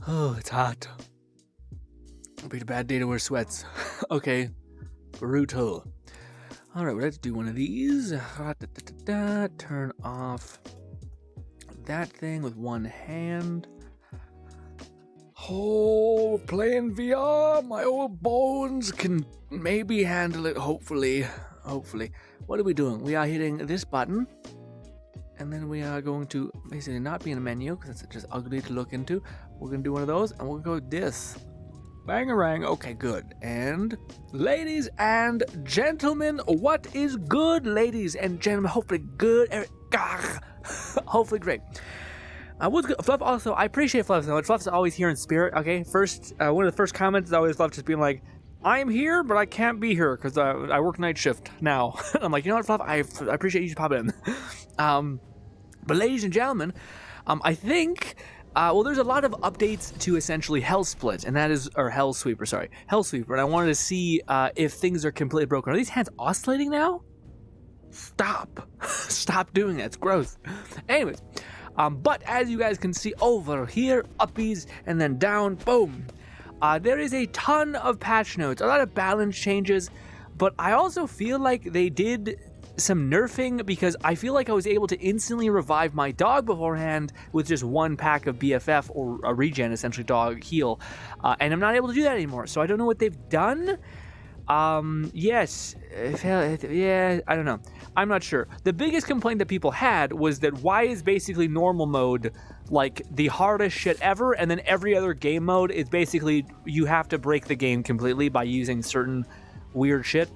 Oh, it's hot. It'll be a bad day to wear sweats. Okay, brutal. Alright, let's do one of these. Turn off that thing with one hand. Oh, playing VR, my old bones can maybe handle it, hopefully. What are we doing? We are hitting this button, and then we are going to basically not be in a menu, because it's just ugly to look into. We're going to do one of those, and we'll go this. Bangarang. Okay, good. And ladies and gentlemen, what is good, ladies and gentlemen? Hopefully good. Hopefully great. What's good? Fluff also, I appreciate Fluff so much. Fluff's always here in spirit, okay? First, one of the first comments is always Fluff just being like, I'm here, but I can't be here because I work night shift now. I'm like, you know what, Fluff? I appreciate you just popping in. But ladies and gentlemen, I think, there's a lot of updates to essentially Hellsweeper, and that is, or Hellsweeper, sorry. Hellsweeper, and I wanted to see if things are completely broken. Are these hands oscillating now? Stop. Stop doing that. It's gross. Anyways, but as you guys can see over here, uppies, and then down, boom. There is a ton of patch notes, a lot of balance changes, but I also feel like they did some nerfing because I feel like I was able to instantly revive my dog beforehand with just one pack of BFF or a regen, essentially dog heal, and I'm not able to do that anymore. So I don't know what they've done. Yes, yeah, I don't know. I'm not sure. The biggest complaint that people had was that why is basically normal mode like the hardest shit ever, and then every other game mode is basically you have to break the game completely by using certain weird shit.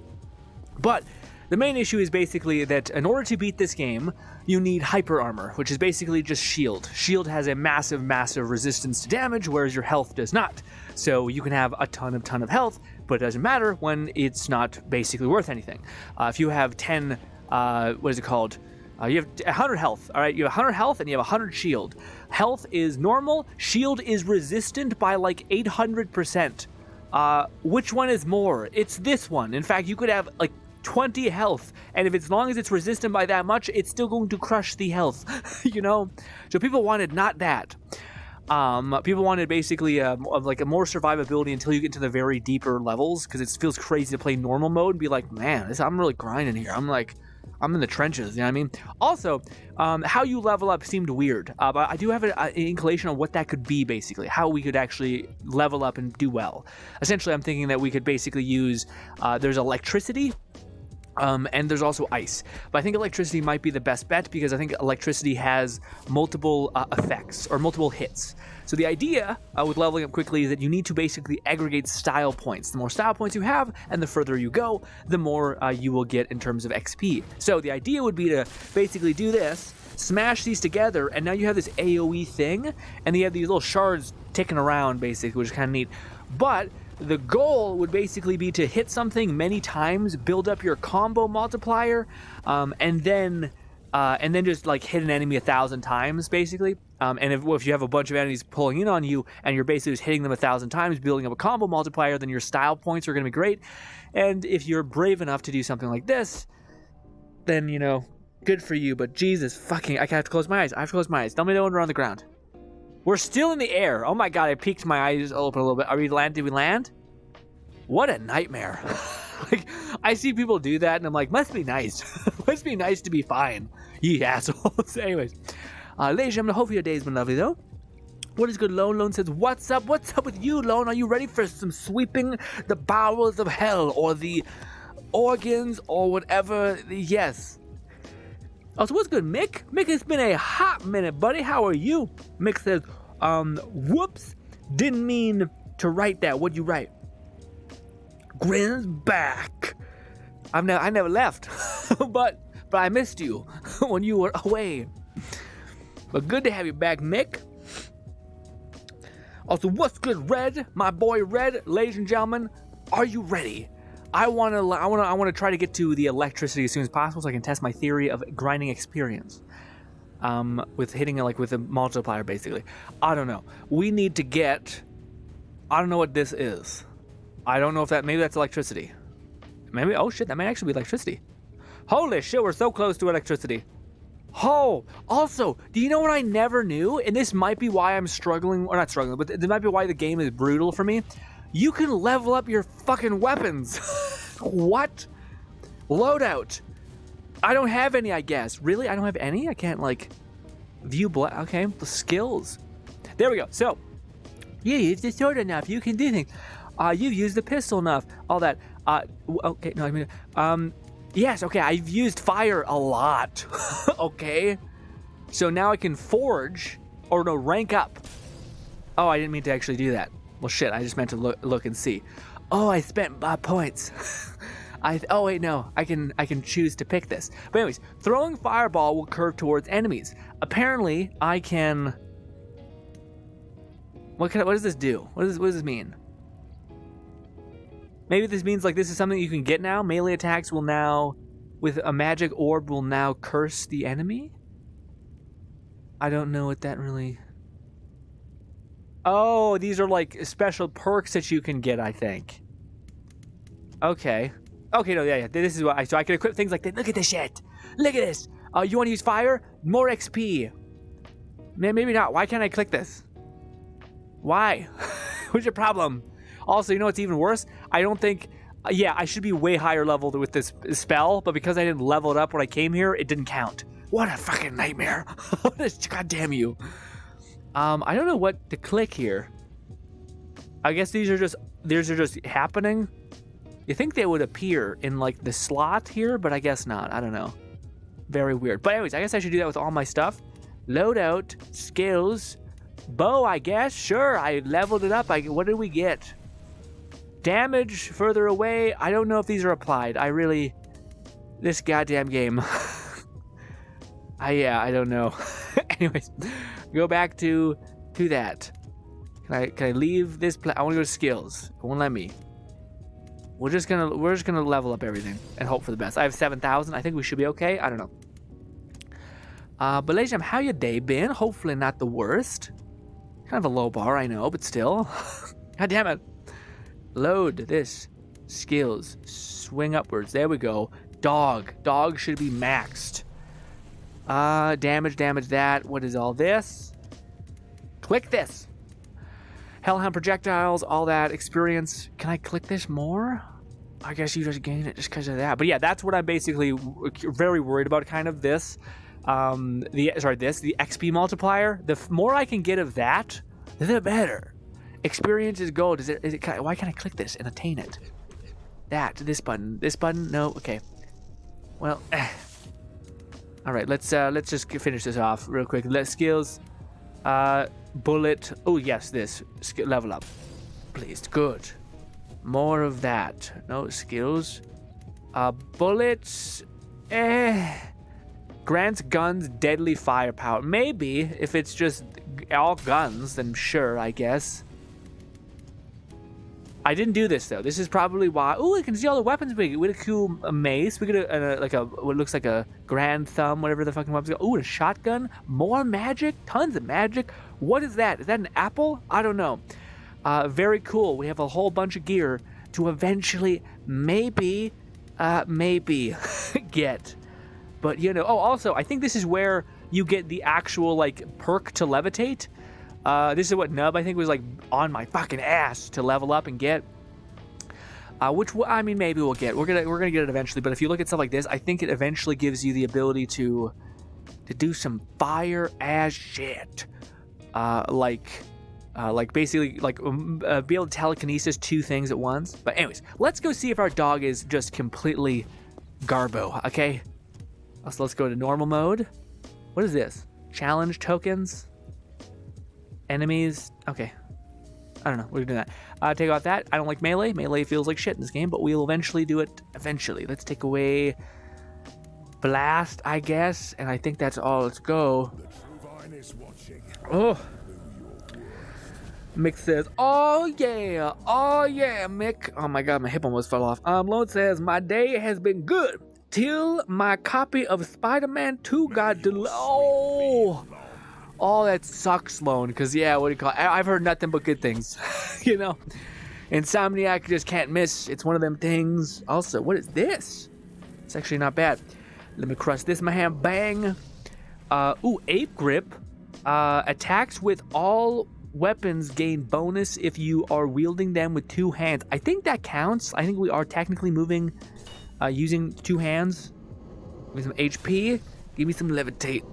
But the main issue is basically that in order to beat this game, you need hyper armor, which is basically just shield. Shield has a massive resistance to damage, whereas your health does not. So you can have a ton of health, but it doesn't matter when it's not basically worth anything. If you have 10, what is it called? You have 100 health, all right? You have 100 health and you have 100 shield. Health is normal, shield is resistant by like 800%. Which one is more? It's this one. In fact, you could have like 20 health, and if as long as it's resistant by that much, it's still going to crush the health, you know? So people wanted not that. People wanted basically like a more survivability until you get to the very deeper levels, because it feels crazy to play normal mode and be like, man, I'm really grinding here. I'm in the trenches, you know what I mean? Also, how you level up seemed weird, but I do have an inclination on what that could be, basically, how we could actually level up and do well. Essentially, I'm thinking that we could basically use, there's electricity, and there's also ice. But I think electricity might be the best bet because I think electricity has multiple effects or multiple hits. So the idea with leveling up quickly is that you need to basically aggregate style points. The more style points you have and the further you go, the more you will get in terms of XP. So the idea would be to basically do this, smash these together, and now you have this AoE thing, and you have these little shards ticking around basically, which is kind of neat. But the goal would basically be to hit something many times, build up your combo multiplier, and then just like hit an enemy 1,000 times, basically. And if you have a bunch of enemies pulling in on you, and you're basically just hitting them 1,000 times, building up a combo multiplier, then your style points are going to be great. And if you're brave enough to do something like this, then, you know, good for you. But Jesus fucking, I have to close my eyes. I have to close my eyes. Tell me when we're on the ground. We're still in the air. Oh my god, I peeked my eyes open a little bit. Are we land? Did we land? What a nightmare. Like, I see people do that and I'm like, must be nice. Must be nice to be fine. You assholes. Anyways, ladies and gentlemen, hopefully your day's been lovely though. What is good, Lone? Lone says, what's up? What's up with you, Lone? Are you ready for some sweeping the bowels of hell or the organs or whatever? Yes. Also, what's good, Mick? Mick, it's been a hot minute, buddy. How are you? Mick says, whoops, didn't mean to write that. What'd you write? Grinn's back. I never left, but I missed you when you were away. But good to have you back, Mick. Also, what's good, Red? My boy, Red. Ladies and gentlemen, are you ready? I want to try to get to the electricity as soon as possible so I can test my theory of grinding experience. With hitting it like with a multiplier, basically. I don't know. We need to get, I don't know what this is. I don't know if maybe that's electricity. Maybe, oh shit, that might actually be electricity. Holy shit, we're so close to electricity. Oh, also, do you know what I never knew? And this might be why I'm struggling, or not struggling, but this might be why the game is brutal for me. You can level up your fucking weapons. What? Loadout. I don't have any, I guess. Really? I don't have any? I can't, like, view okay, the skills. There we go. So, you used the sword enough. You can do things. You've used the pistol enough. All that. Okay, no, I mean, yes, okay, I've used fire a lot. Okay. So now I can forge, or no, rank up. Oh, I didn't mean to actually do that. Well, shit, I just meant to look and see. Oh, I spent points. Oh wait, no, I can choose to pick this. But anyways, throwing fireball will curve towards enemies. Apparently, I can. What does this do? What does this mean? Maybe this means like this is something you can get now. Melee attacks will now, with a magic orb, will now curse the enemy. I don't know what that really. Oh, these are like special perks that you can get, I think. Okay. Okay, no, yeah. This is what so I can equip things like that. Look at this shit. Look at this. You want to use fire? More XP. Maybe not. Why can't I click this? Why? What's your problem? Also, you know what's even worse? I don't think. Yeah, I should be way higher leveled with this spell, but because I didn't level it up when I came here, it didn't count. What a fucking nightmare. God damn you. I don't know what to click here. I guess these are just happening. You think they would appear in like the slot here, but I guess not. I don't know. Very weird. But anyways, I guess I should do that with all my stuff. Loadout, skills, bow, I guess. Sure, I leveled it up. What did we get? Damage further away. I don't know if these are applied. This goddamn game. I don't know. Anyways, go back to that. Can I leave this? I want to go to skills. It won't let me. We're just gonna level up everything and hope for the best. I have 7,000. I think we should be okay. I don't know. But ladies and gentlemen, how your day been? Hopefully not the worst. Kind of a low bar, I know, but still. God damn it. Load this. Skills. Swing upwards. There we go. Dog. Dog should be maxed. Damage that. What is all this? Click this. Hellhound projectiles, all that experience. Can I click this more? I guess you just gain it just because of that. But yeah, that's what I'm basically very worried about. Kind of this, the XP multiplier. The more I can get of that, the better. Experience is gold. Why can't I click this and attain it? This button. No, okay. Well, all right. Let's just finish this off real quick. Skills. Bullet. Oh yes, this level up, please. Good. More of that. No skills. Bullets. Grants guns deadly firepower. Maybe if it's just all guns, then sure, I guess. I didn't do this though. This is probably why. Oh, I can see all the weapons we get. We get a cool mace. We get what looks like a grand thumb, whatever the fucking weapons. Oh, a shotgun. More magic. Tons of magic. What is that? Is that an apple? I don't know. Very cool. We have a whole bunch of gear to eventually maybe get. But you know. Oh, also, I think this is where you get the actual like perk to levitate. This is what Nub I think was like on my fucking ass to level up and get. Which I mean maybe we'll get. We're gonna get it eventually. But if you look at stuff like this, I think it eventually gives you the ability to do some fire ass shit. Like basically like be able to telekinesis two things at once. But anyways, let's go see if our dog is just completely garbo. Okay. So let's go to normal mode. What is this? Challenge tokens. Enemies. Okay. I don't know. We're doing that. Take off that. I don't like melee. Melee feels like shit in this game, but we'll eventually do it. Eventually. Let's take away blast, I guess. And I think that's all. Let's go. Oh. Mick says, oh yeah, Mick. Oh my god, my hip almost fell off. Lone says, my day has been good till my copy of Spider-Man 2 got delayed. Oh, that sucks, Lone, because, yeah, what do you call it? I've heard nothing but good things, you know? Insomniac just can't miss. It's one of them things. Also, what is this? It's actually not bad. Let me crush this in my hand. Bang. Ape Grip. Attacks with all weapons gain bonus if you are wielding them with 2 hands. I think that counts. I think we are technically moving using 2 hands. Give me some HP. Give me some levitate.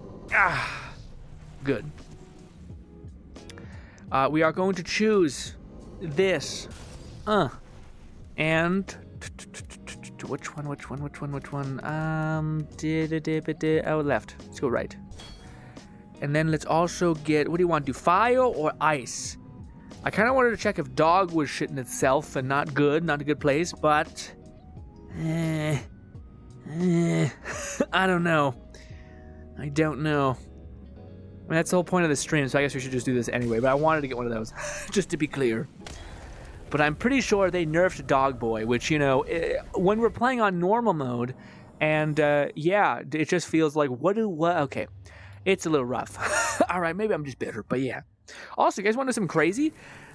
Good. We are going to choose this. And which one? Oh, left. Let's go right. And then let's also get, what do you want to do? Fire or ice? I kind of wanted to check if dog was shitting itself and not a good place, but I don't know. I don't know. I mean, that's the whole point of the stream, so I guess we should just do this anyway, but I wanted to get one of those, just to be clear. But I'm pretty sure they nerfed Dog Boy, which, you know, when we're playing on normal mode, and yeah, it just feels like, okay, it's a little rough. All right, maybe I'm just bitter, but yeah. Also, you guys want to know something crazy?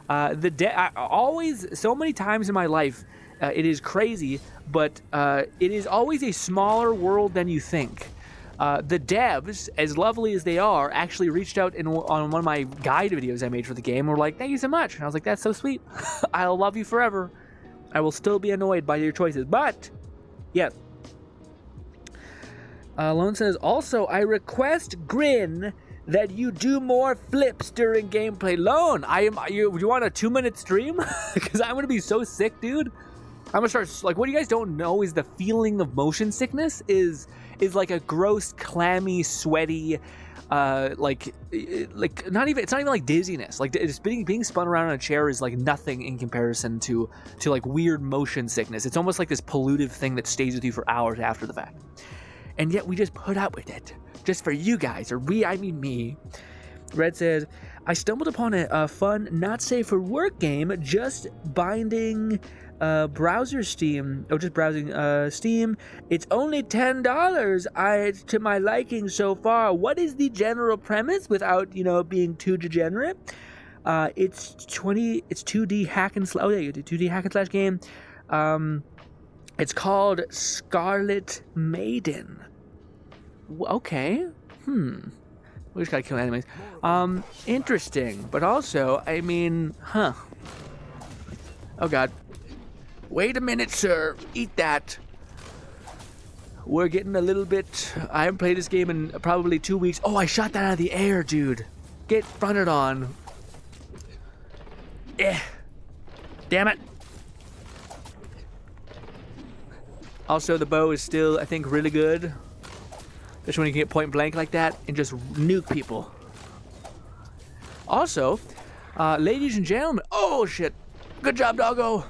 Always, so many times in my life, it is crazy, but it is always a smaller world than you think. The devs, as lovely as they are, actually reached out on one of my guide videos I made for the game. Were like, "Thank you so much," and I was like, "That's so sweet. I'll love you forever. I will still be annoyed by your choices." But yes, Lone says also, I request GRINN that you do more flips during gameplay. Lone, you want a 2-minute stream? Because I'm gonna be so sick, dude. I'm gonna start, like, what you guys don't know is the feeling of motion sickness is like a gross, clammy, sweaty, like not even, it's not even like dizziness. Like, it's being spun around in a chair is like nothing in comparison to like weird motion sickness. It's almost like this pollutive thing that stays with you for hours after the fact. And yet we just put up with it just for you guys, or I mean me. Red says, I stumbled upon a fun, not safe for work game, just binding browser Steam, just browsing Steam. It's only $10 to my liking so far. What is the general premise without, being too degenerate? It's 2D hack and slash. Oh yeah, 2D hack and slash game. It's called Scarlet Maiden. Okay. We just gotta kill enemies. Interesting, but also, I mean, Oh god. Wait a minute, sir. Eat that. We're getting a little bit... I haven't played this game in probably 2 weeks. Oh, I shot that out of the air, dude. Get fronted on. Damn it. Also, the bow is still, I think, really good. Especially when you can get point blank like that and just nuke people. Also, ladies and gentlemen... Oh, shit. Good job, doggo.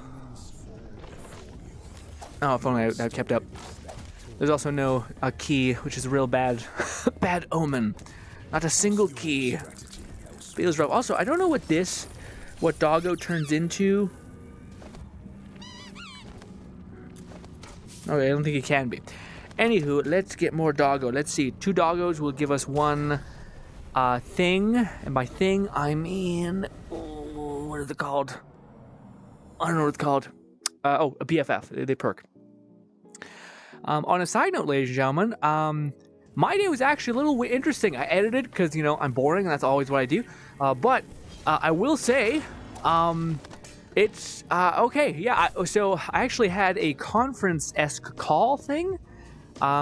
Oh, if only I kept up. There's also no key, which is a real bad omen. Not a single key. Feels rough. Also, I don't know what doggo turns into. Okay, I don't think it can be. Anywho, let's get more doggo. Let's see. 2 doggos will give us 1 thing. And by thing, I mean... what is it called? I don't know what it's called. A BFF. They perk. On a side note, ladies and gentlemen, my day was actually a little interesting. I edited because, I'm boring, and that's always what I do. But I will say, it's okay. Yeah, so I actually had a conference-esque call thing,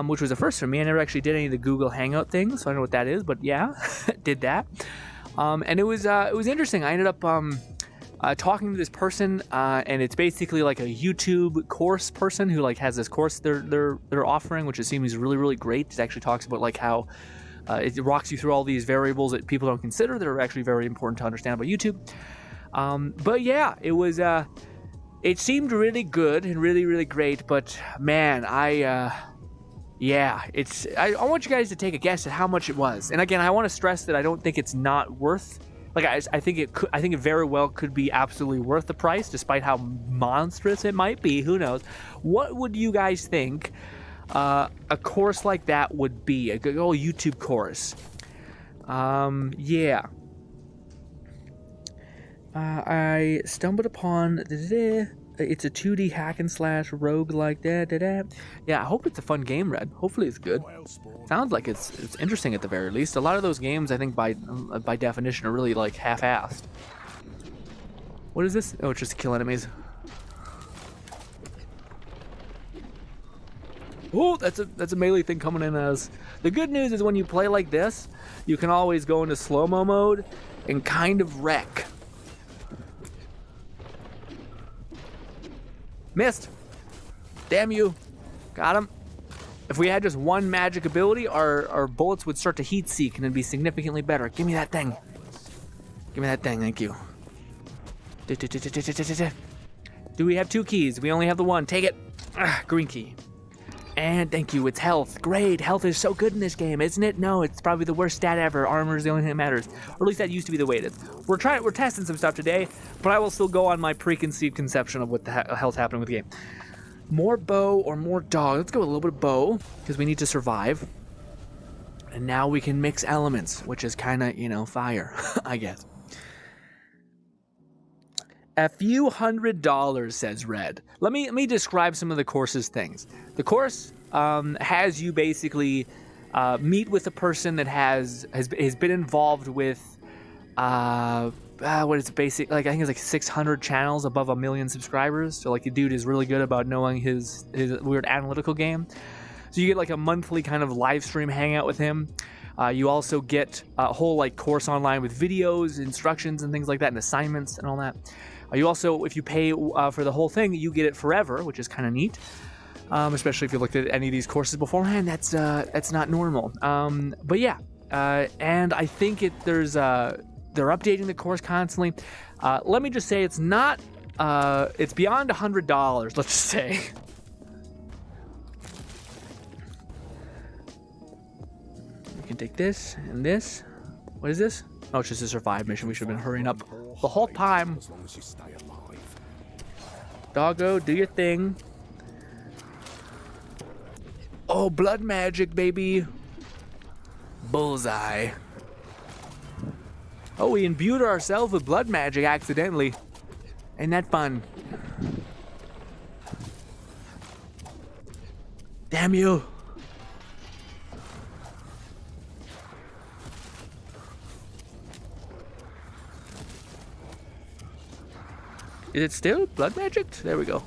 which was a first for me. I never actually did any of the Google Hangout things, so I don't know what that is, but yeah, did that. And it was interesting. I ended up talking to this person, and it's basically like a YouTube course person who has this course they're offering, which it seems really, really great. It actually talks about how it walks you through all these variables that people don't consider that are actually very important to understand about YouTube. But yeah, it was it seemed really good and really, really great. But man, I want you guys to take a guess at how much it was. And again, I want to stress that I don't think it's not worth. I think it very well could be absolutely worth the price, despite how monstrous it might be. Who knows? What would you guys think a course like that would be? A good old YouTube course. Yeah. I stumbled upon It's a 2D hack and slash rogue like that. Yeah, I hope it's a fun game, Red. Hopefully it's good. Sounds like it's interesting at the very least. A lot of those games, I think by definition, are really like half-assed. What is this? Oh, it's just to kill enemies. Oh, that's a melee thing coming in as. The good news is when you play like this, you can always go into slow-mo mode and kind of wreck. Missed. Damn you. Got him. If we had just one magic ability, our bullets would start to heat seek and it'd be significantly better. Give me that thing. Give me that thing, thank you. Do we have 2 keys? We only have the one. Take it. Green key. And thank you, it's health. Great, health is so good in this game, isn't it? No, it's probably the worst stat ever. Armor is the only thing that matters. Or at least that used to be the way it is. We're testing some stuff today, but I will still go on my preconceived conception of what the hell's happening with the game. More bow or more dog? Let's go with a little bit of bow, because we need to survive. And now we can mix elements, which is kind of, fire, I guess. A few $100, says Red. Let me describe some of the course's things. The course has you basically meet with a person that has been involved with what is basic, like I think it's like 600 channels above 1 million subscribers. So like the dude is really good about knowing his weird analytical game. So you get like a monthly kind of live stream hangout with him. You also get a whole like course online with videos, instructions, and things like that, and assignments and all that. You also, if you pay for the whole thing, you get it forever, which is kind of neat. Especially if you looked at any of these courses beforehand, that's not normal. But yeah, and I think they're updating the course constantly. Let me just say it's not. It's beyond $100. Let's just say. We can take this and this. What is this? Oh, it's just a survive mission. We should have been hurrying up the whole time. Doggo, do your thing. Oh, blood magic, baby. Bullseye. Oh, we imbued ourselves with blood magic accidentally. Ain't that fun? Damn you. Is it still blood magic? There we go.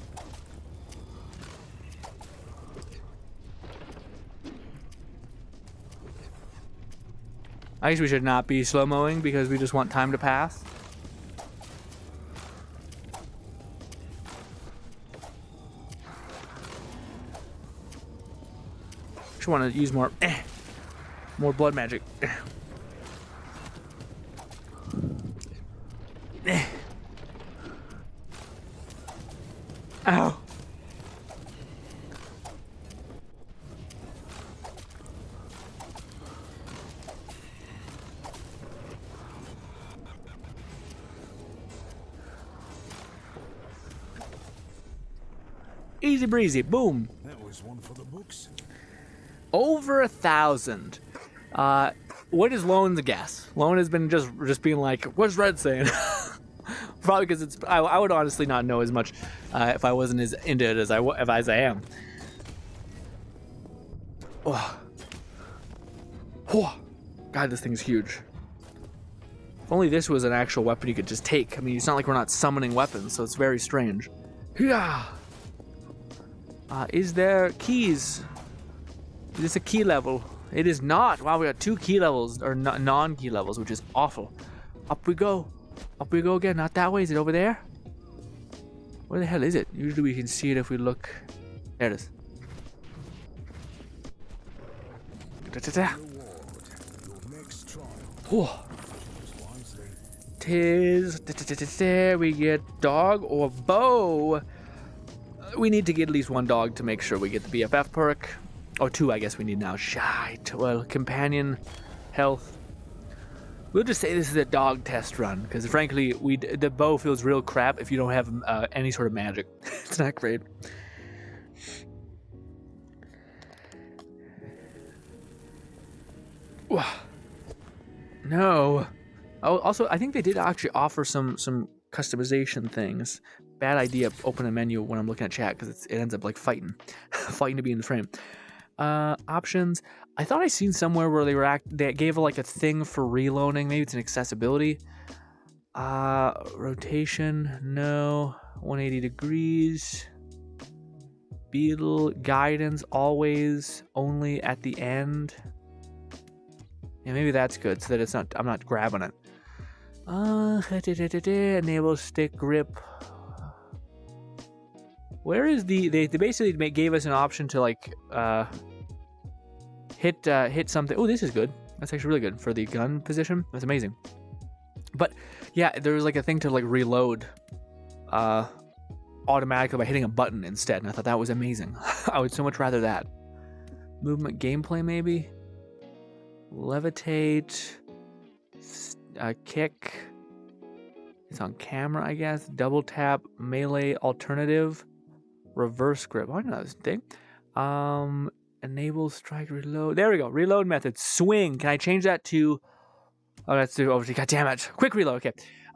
I guess we should not be slow-moing because we just want time to pass. Just want to use more blood magic. Ow. Easy breezy, boom. That was one for the books. Over 1,000. What is Lone's guess? Lone has been just being like, what's Red saying? Probably because I would honestly not know as much if I wasn't as into it as I am. Oh. Oh. God, this thing's huge. If only this was an actual weapon you could just take. I mean, it's not like we're not summoning weapons, so it's very strange. Yeah. Is there keys? Is this a key level? It is not. Wow, we got 2 key levels, or non-key levels, which is awful. Up we go. Up we go again. Not that way. Is it over there? Where the hell is it? Usually we can see it if we look. There it is. Oh. There we get dog or bow. We need to get at least 1 dog to make sure we get the BFF perk. Or 2, I guess we need now. Shite. Well, companion, health. We'll just say this is a dog test run, because frankly, the bow feels real crap if you don't have any sort of magic. It's not great. No. Oh, also, I think they did actually offer some customization things bad idea open a menu when I'm looking at chat because it ends up like fighting to be in the frame. Options. I thought I seen somewhere where they gave like a thing for reloading. Maybe it's an accessibility. Rotation, no. 180 degrees. Beetle guidance always only at the end. Yeah, maybe that's good so that I'm not grabbing it. Enable stick grip. Where is they basically gave us an option to like hit something. Oh, this is good. That's actually really good for the gun position. That's amazing. But yeah, there was like a thing to like reload automatically by hitting a button instead, and I thought that was amazing. I would so much rather that. Movement gameplay maybe. Levitate. Kick. It's on camera, I guess. Double tap. Melee alternative. Reverse grip. I know this thing. Enable strike reload. There we go. Reload method. Swing. Can I change that to... Oh, that's the... Oh, God damn it. Quick reload. Okay.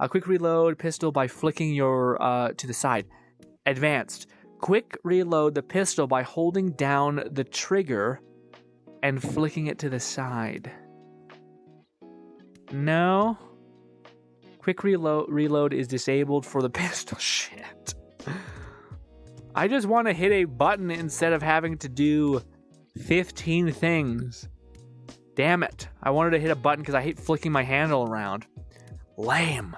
Quick reload pistol by flicking your... to the side. Advanced. Quick reload the pistol by holding down the trigger and flicking it to the side. No. Quick reload is disabled for the pistol. Shit. I just want to hit a button instead of having to do 15 things. Damn it. I wanted to hit a button because I hate flicking my handle around. Lame.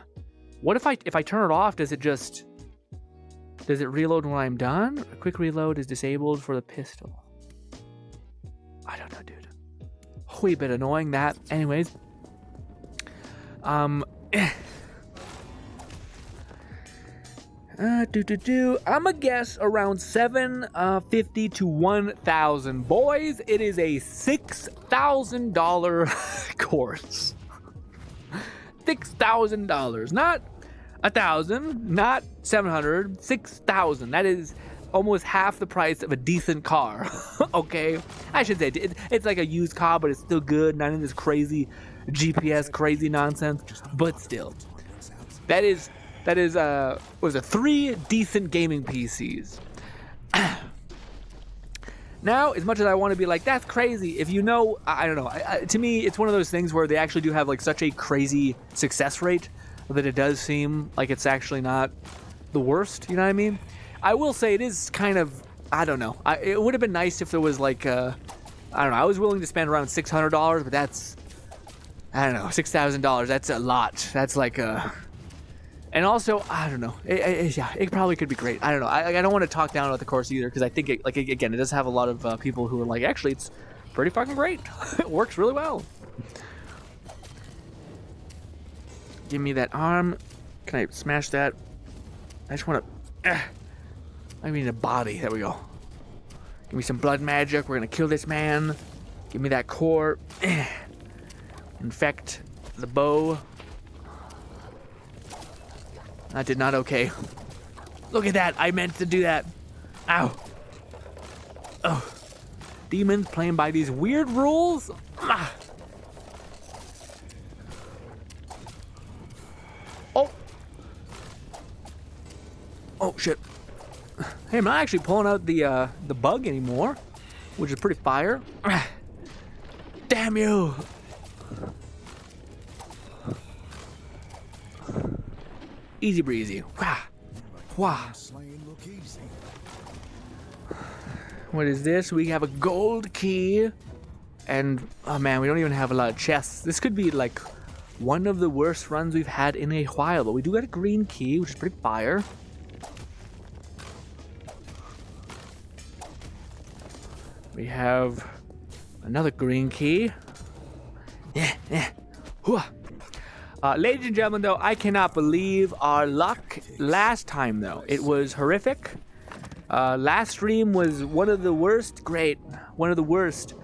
What if I turn it off, does it reload when I'm done? A quick reload is disabled for the pistol. I don't know, dude. A wee bit annoying that. Anyways. I'ma guess around 750 to 1,000. Boys, it is a $6,000 course. $6,000, not 1,000, not 700, 6,000. That is almost half the price of a decent car. Okay, I should say it's like a used car, but it's still good. Not in this crazy GPS crazy nonsense, but still, that is was it 3 decent gaming PCs. Now, as much as I want to be like, that's crazy, if you know, I don't know, to me, it's one of those things where they actually do have like such a crazy success rate that it does seem like it's actually not the worst, you know what I mean? I will say it is kind of, I don't know, it would have been nice if there was like, I don't know, I was willing to spend around $600, but that's, I don't know, $6,000, that's a lot. That's like a... And also, I don't know. It probably could be great. I don't know. I don't want to talk down about the course either because I think, it does have a lot of people who are like, actually, it's pretty fucking great. It works really well. Give me that arm. Can I smash that? I just want to... I mean a body. There we go. Give me some blood magic. We're going to kill this man. Give me that core. Infect the bow. That did not okay. Look at that. I meant to do that. Ow. Oh. Demons playing by these weird rules. Ah. Oh. Oh, shit. Hey, I'm not actually pulling out the bug anymore, which is pretty fire. Damn you. Easy breezy. Wah. Wah. What is this? We have a gold key. And, oh man, we don't even have a lot of chests. This could be like one of the worst runs we've had in a while. But we do got a green key, which is pretty fire. We have another green key. Yeah. Whoa. Ladies and gentlemen, though, I cannot believe our luck last time, though. It was horrific. Last stream was one of the worst, one of the worst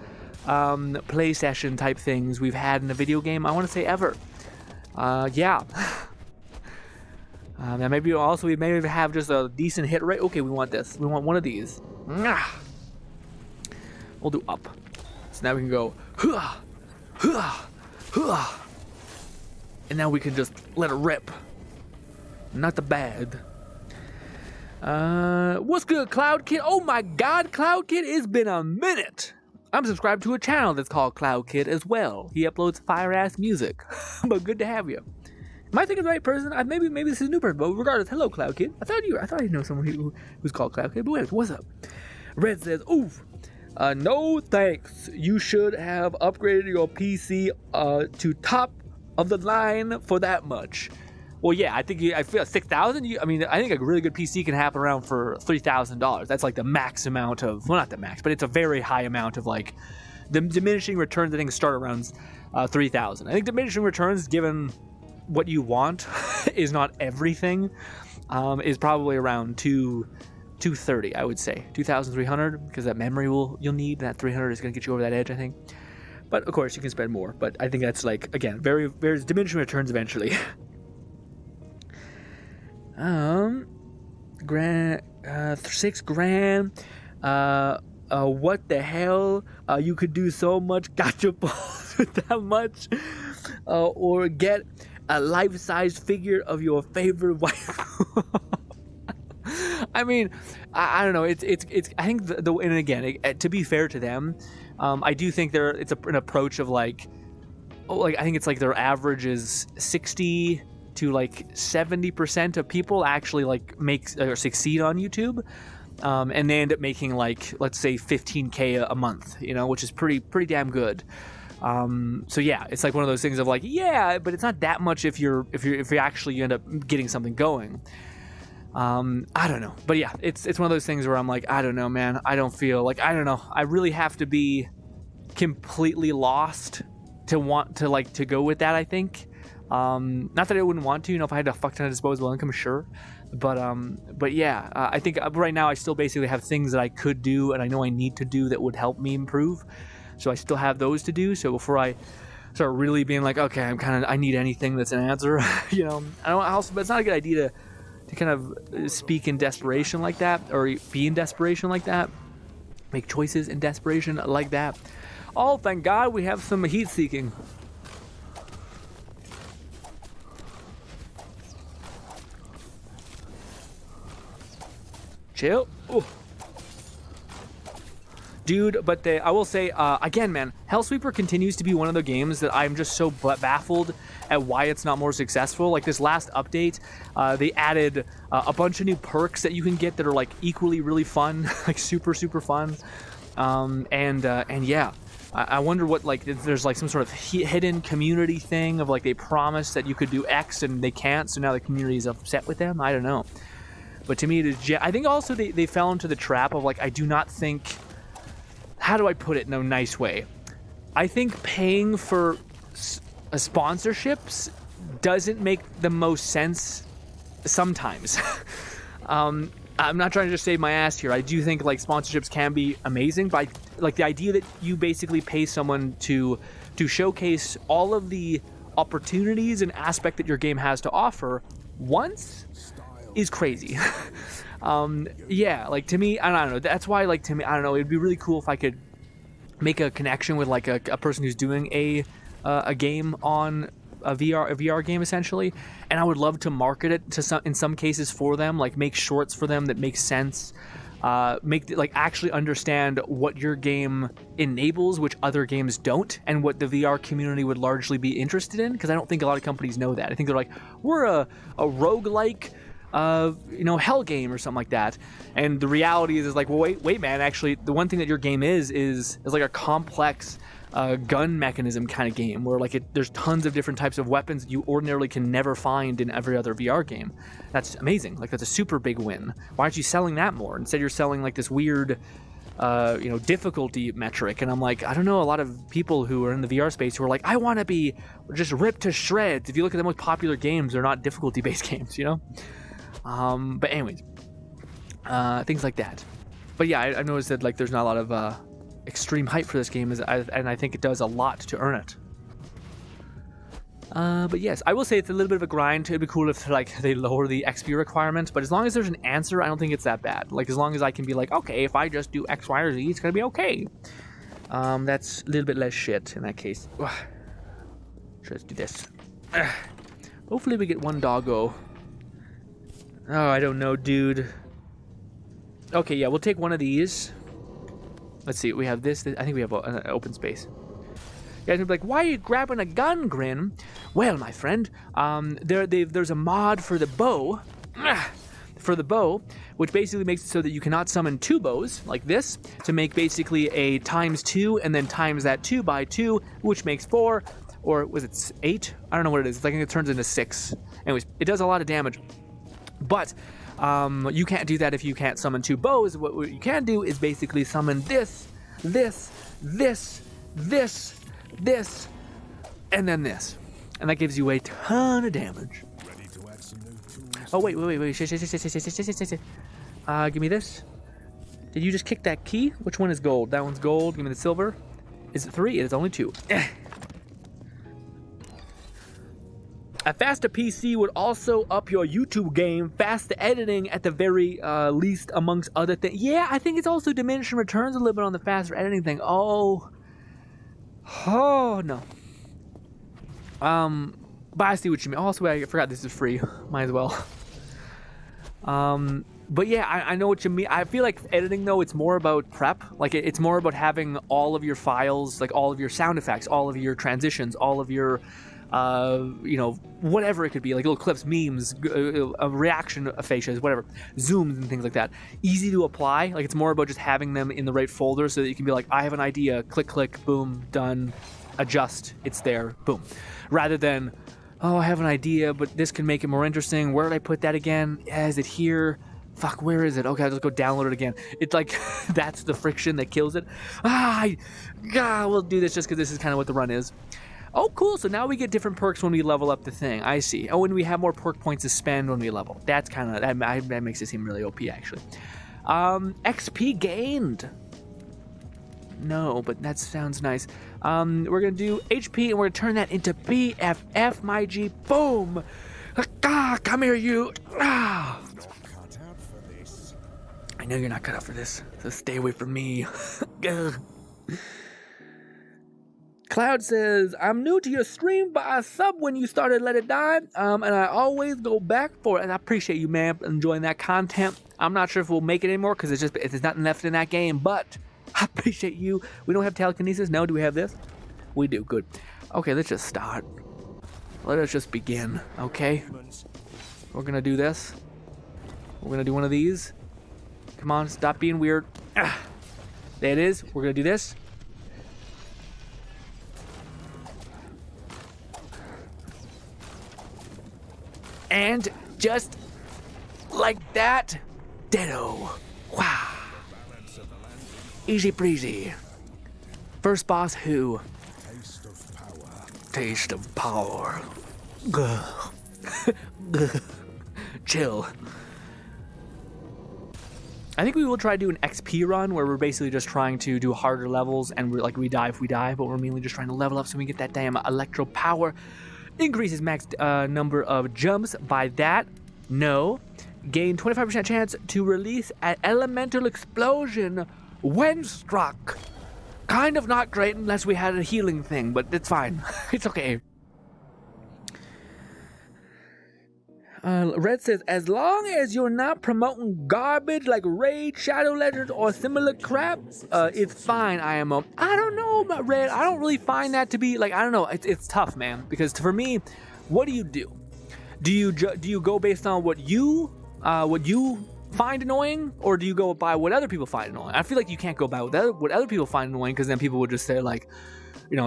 play session type things we've had in a video game, I want to say, ever. Yeah. Now maybe also we maybe have just a decent hit rate. Okay, we want this. We want one of these. We'll do up. So now we can go. And now we can just let it rip. Not the bad. What's good, Cloud Kid? Oh my God, Cloud Kid, it's been a minute. I'm subscribed to a channel that's called Cloud Kid as well. He uploads fire-ass music. But good to have you. Am I thinking of the right person? Maybe this is a new person, but regardless, hello, Cloud Kid. I thought you know someone who's called Cloud Kid, but wait, what's up? Red says, oof. No thanks. You should have upgraded your PC to top of the line for that much. Well, yeah, I feel 6,000. I mean, I think a really good PC can happen around for $3,000. That's like the max amount of, well, not the max, but it's a very high amount of like the diminishing returns. I think start around 3,000. I think diminishing returns, given what you want, is not everything. Is probably around 230, I would say 2,300, because that memory you'll need. That 300 is going to get you over that edge, I think. But of course, you can spend more. But I think that's like, again, very diminishing returns eventually. $6,000. What the hell? You could do so much. Got your balls with that much, or get a life-size figure of your favorite wife. I mean, I don't know. It's. I think and again, to be fair to them, I do think it's an approach of like I think it's like their average is 60 to like 70% of people actually like make or succeed on YouTube, and they end up making like, let's say, 15K a month, which is pretty damn good. So yeah, it's like one of those things of like, yeah, but it's not that much if you actually end up getting something going. I don't know, but yeah, it's one of those things where I'm like, I don't know, man. I don't feel like, I don't know. I really have to be completely lost to want to go with that, I think. Not that I wouldn't want to, if I had a fuck ton of disposable income, sure. But yeah, I think right now I still basically have things that I could do and I know I need to do that would help me improve. So I still have those to do. So before I start really being like, okay, I need anything that's an answer, but it's not a good idea to kind of speak in desperation like that, or be in desperation like that, make choices in desperation like that. Oh, thank God we have some heat seeking. Chill. Ooh. Dude, but I will say, again, man, Hellsweeper continues to be one of the games that I'm just so baffled at why it's not more successful. Like this last update, they added a bunch of new perks that you can get that are like equally really fun, like super fun. And yeah, I wonder what, like, if there's like some sort of hidden community thing of like they promised that you could do X and they can't, so now the community is upset with them. I don't know. But to me, it is. I think also they fell into the trap of like, I do not think. How do I put it in a nice way? I think paying for sponsorships doesn't make the most sense sometimes. I'm not trying to just save my ass here. I do think like sponsorships can be amazing, but like the idea that you basically pay someone to showcase all of the opportunities and aspect that your game has to offer once is crazy. Yeah, like to me, I don't know. That's why, like, to me, I don't know. It'd be really cool if I could make a connection with like a person who's doing a game on a VR game essentially, and I would love to market it to in some cases for them, like make shorts for them that make sense, actually understand what your game enables, which other games don't, and what the VR community would largely be interested in. Because I don't think a lot of companies know that. I think they're like, we're a roguelike hell game or something like that, and the reality is like, well, wait man, actually the one thing that your game is like a complex gun mechanism kind of game where like there's tons of different types of weapons that you ordinarily can never find in every other VR game. That's amazing. Like, that's a super big win. Why aren't you selling that more? Instead you're selling like this weird difficulty metric, and I'm like, I don't know, a lot of people who are in the VR space who are like, I want to be just ripped to shreds. If you look at the most popular games, they're not difficulty based games, but anyways, things like that. But yeah, I noticed that like there's not a lot of extreme hype for this game, and I think it does a lot to earn it. But yes, I will say it's a little bit of a grind. It'd be cool if like they lower the XP requirement, but as long as there's an answer, I don't think it's that bad. Like, as long as I can be like, okay, if I just do X, Y, or Z, it's gonna be okay. That's a little bit less shit in that case. Ugh. Sure, let's do this. Hopefully we get one doggo. Oh, I don't know, dude. Okay, yeah, we'll take one of these. Let's see, we have this. I think we have an open space. You guys would be like, why are you grabbing a gun, Grin? Well, my friend, there's a mod for the bow. Which basically makes it so that you cannot summon 2 bows, like this, to make basically a ×2, and then times that 2 by 2, which makes 4, or was it 8? I don't know what it is. It's like it turns into 6. Anyways, it does a lot of damage. But you can't do that if you can't summon 2 bows. What you can do is basically summon this, and then this. And that gives you a ton of damage. Oh, wait. Shit. Give me this. Did you just kick that key? Which one is gold? That one's gold. Give me the silver. Is it 3? It is only 2. A faster PC would also up your YouTube game. Faster editing at the very least, amongst other things. Yeah, I think it's also diminishing returns a little bit on the faster editing thing. Oh, no. But I see what you mean. Also, I forgot this is free. Might as well. But yeah, I know what you mean. I feel like editing, though, it's more about prep. Like, it's more about having all of your files, like all of your sound effects, all of your transitions, all of your, whatever it could be, like little clips, memes, reaction facias, whatever, zooms and things like that. Easy to apply. Like, it's more about just having them in the right folder so that you can be like, I have an idea, click, boom, done, adjust, it's there, boom. Rather than, oh, I have an idea, but this can make it more interesting. Where did I put that again? Yeah, is it here? Fuck, where is it? Okay, I'll just go download it again. It's like, that's the friction that kills it. We'll do this just because this is kind of what the run is. Oh, cool. So now we get different perks when we level up the thing. I see. Oh, and we have more perk points to spend when we level. That's kind of, that makes it seem really OP, actually. XP gained. No, but that sounds nice. We're going to do HP, and we're going to turn that into BFF, my G. Boom. Come here, you. I know you're not cut out for this, so stay away from me. Cloud says, I'm new to your stream, but I subbed when you started Let It Die, and I always go back for it, and I appreciate you, man, enjoying that content. I'm not sure if we'll make it anymore, because there's nothing left in that game, but I appreciate you. We don't have telekinesis. No, do we have this? We do. Good. Okay, let's just start. Let us just begin, okay? We're going to do this. We're going to do one of these. Come on, stop being weird. There it is. We're going to do this. And just like that, ditto. Wow. Easy breezy. First boss who? Taste of power. Chill. I think we will try to do an XP run where we're basically just trying to do harder levels and we die if we die, but we're mainly just trying to level up so we get that damn electro power. Increases max number of jumps by that. No. Gain 25% chance to release an elemental explosion when struck. Kind of not great unless we had a healing thing, but it's fine. It's okay. Red says, as long as you're not promoting garbage like Raid, Shadow Legends, or similar crap, it's fine, IMO. I don't know about Red. I don't really find that to be, like, I don't know. It's tough, man. Because for me, what do you do? Do you go based on what you find annoying, or do you go by what other people find annoying? I feel like you can't go by what other people find annoying, because then people would just say, like,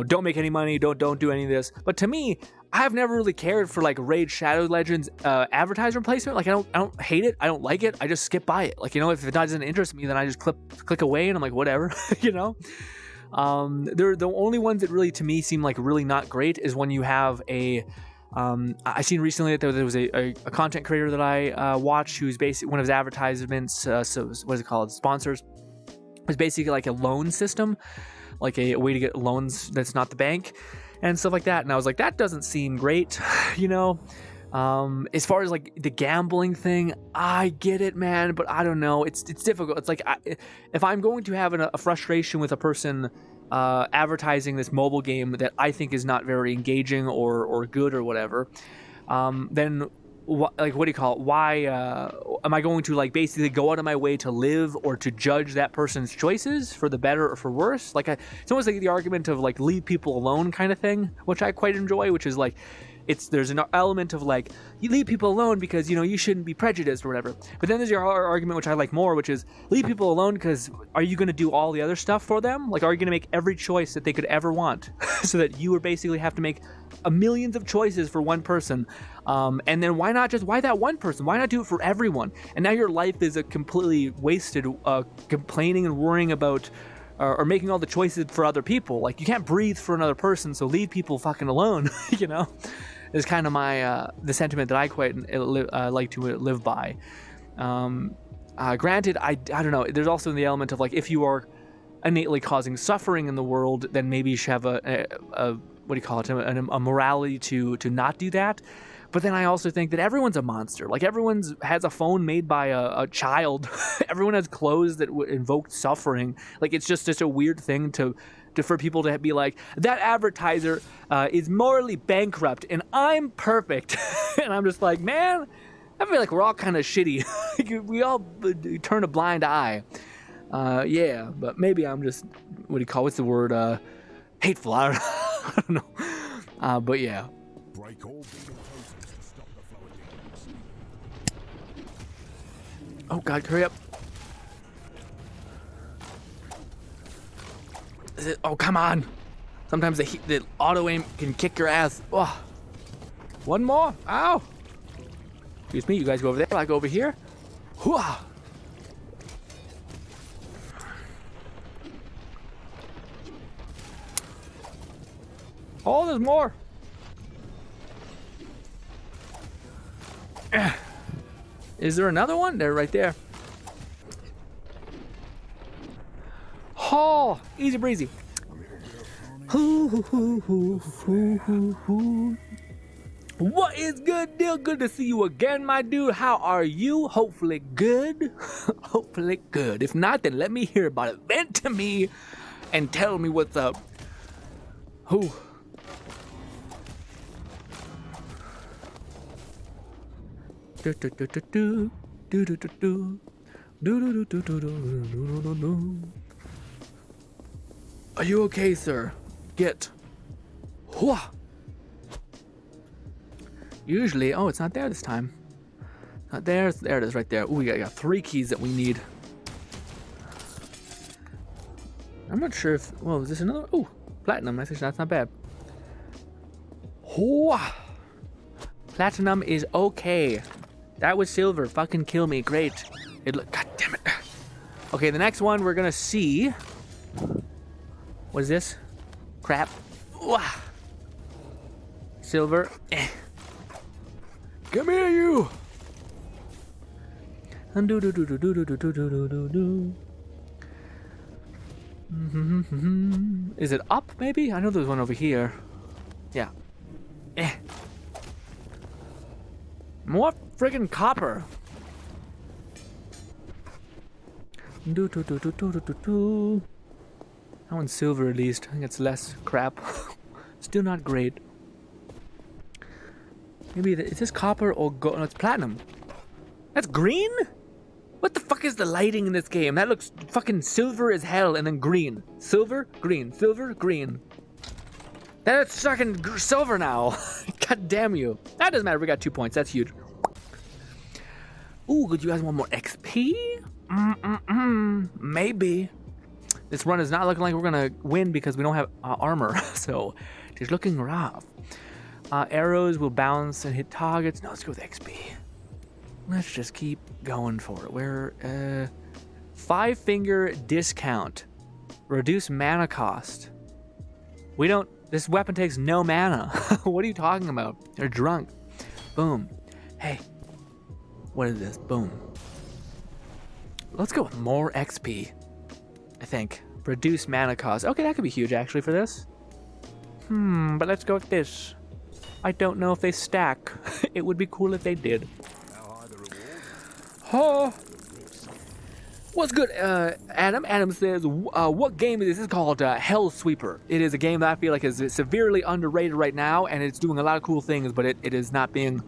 don't make any money, don't do any of this. But to me, I've never really cared for like Raid Shadow Legends advertisement placement. Like I don't hate it, I don't like it, I just skip by it. Like, if it doesn't interest me, then I just click away and I'm like, whatever. They're the only ones that really to me seem like really not great is when you have a I seen recently that there was a content creator that I watched who's basically one of his advertisements, so what is it called, sponsors, was basically like a loan system, like a way to get loans that's not the bank and stuff like that. And I was like, that doesn't seem great. As far as like the gambling thing, I get it, man, but I don't know, it's difficult. It's like if I'm going to have a frustration with a person advertising this mobile game that I think is not very engaging or good or whatever, then like, what do you call it? Why am I going to, like, basically go out of my way to live or to judge that person's choices for the better or for worse? Like, it's almost like the argument of, like, leave people alone kind of thing, which I quite enjoy, which is like, there's an element of, like, you leave people alone because, you know, you shouldn't be prejudiced or whatever. But then there's your argument, which I like more, which is leave people alone because are you going to do all the other stuff for them? Like, are you going to make every choice that they could ever want so that you would basically have to make millions of choices for one person? And then why that one person? Why not do it for everyone? And now your life is a completely wasted complaining and worrying about or making all the choices for other people. Like, you can't breathe for another person, so leave people fucking alone, you know? Is kind of my the sentiment that I quite like to live by. Granted, I don't know. There's also the element of, like, if you are innately causing suffering in the world, then maybe you should have a what do you call it? A morality to not do that. But then I also think that everyone's a monster. Like, everyone has a phone made by a child. Everyone has clothes that invoke suffering. Like, it's just such a weird thing for people to be like, that advertiser is morally bankrupt and I'm perfect. And I'm just like, man, I feel like we're all kind of shitty. We all turn a blind eye. Yeah, but maybe I'm just, what's the word? Hateful. I don't know. But yeah. Break all processes to stop the flow of demons. Oh God, hurry up. Oh, come on. Sometimes the auto aim can kick your ass. Oh. One more. Ow. Excuse me, you guys go over there. I go over here. Hooah. Oh, there's more. Is there another one? They're right there. Oh, easy breezy. What is good, deal? Good to see you again, my dude. How are you? Hopefully good. Hopefully good. If not, then let me hear about it. Vent to me and tell me what's up. Who? Are you okay, sir? Get. Hooah. Usually, oh, it's not there this time. Not there. There it is, right there. Ooh, we got 3 keys that we need. I'm not sure if. Well, is this another? Ooh, platinum. That's not bad. Hooah. Platinum is okay. That was silver. Fucking kill me. Great. God damn it. Okay, the next one we're gonna see. What is this? Crap. Wah. Silver. Come here, you. Is it up, maybe? I know there's one over here. Yeah. More friggin' copper. That one's silver, at least. I think it's less crap. Still not great. Maybe is this copper or gold? No, it's platinum. That's green? What the fuck is the lighting in this game? That looks fucking silver as hell and then green. Silver, green, silver, green. That's fucking silver now. God damn you. That doesn't matter. We got 2 points. That's huge. Ooh, could you guys want more XP? Maybe. This run is not looking like we're gonna win because we don't have armor, so it's looking rough. Arrows will bounce and hit targets. No, let's go with XP. Let's just keep going for it. Where, 5-finger discount. Reduce mana cost. This weapon takes no mana. What are you talking about? You're drunk. Boom. Hey. What is this? Boom. Let's go with more XP. I think. Reduce mana cost. Okay, that could be huge actually for this. But let's go with this. I don't know if they stack. It would be cool if they did. Oh. What's good, Adam? Adam says, what game is this? This is called Hellsweeper. It is a game that I feel like is severely underrated right now, and it's doing a lot of cool things, but it is not being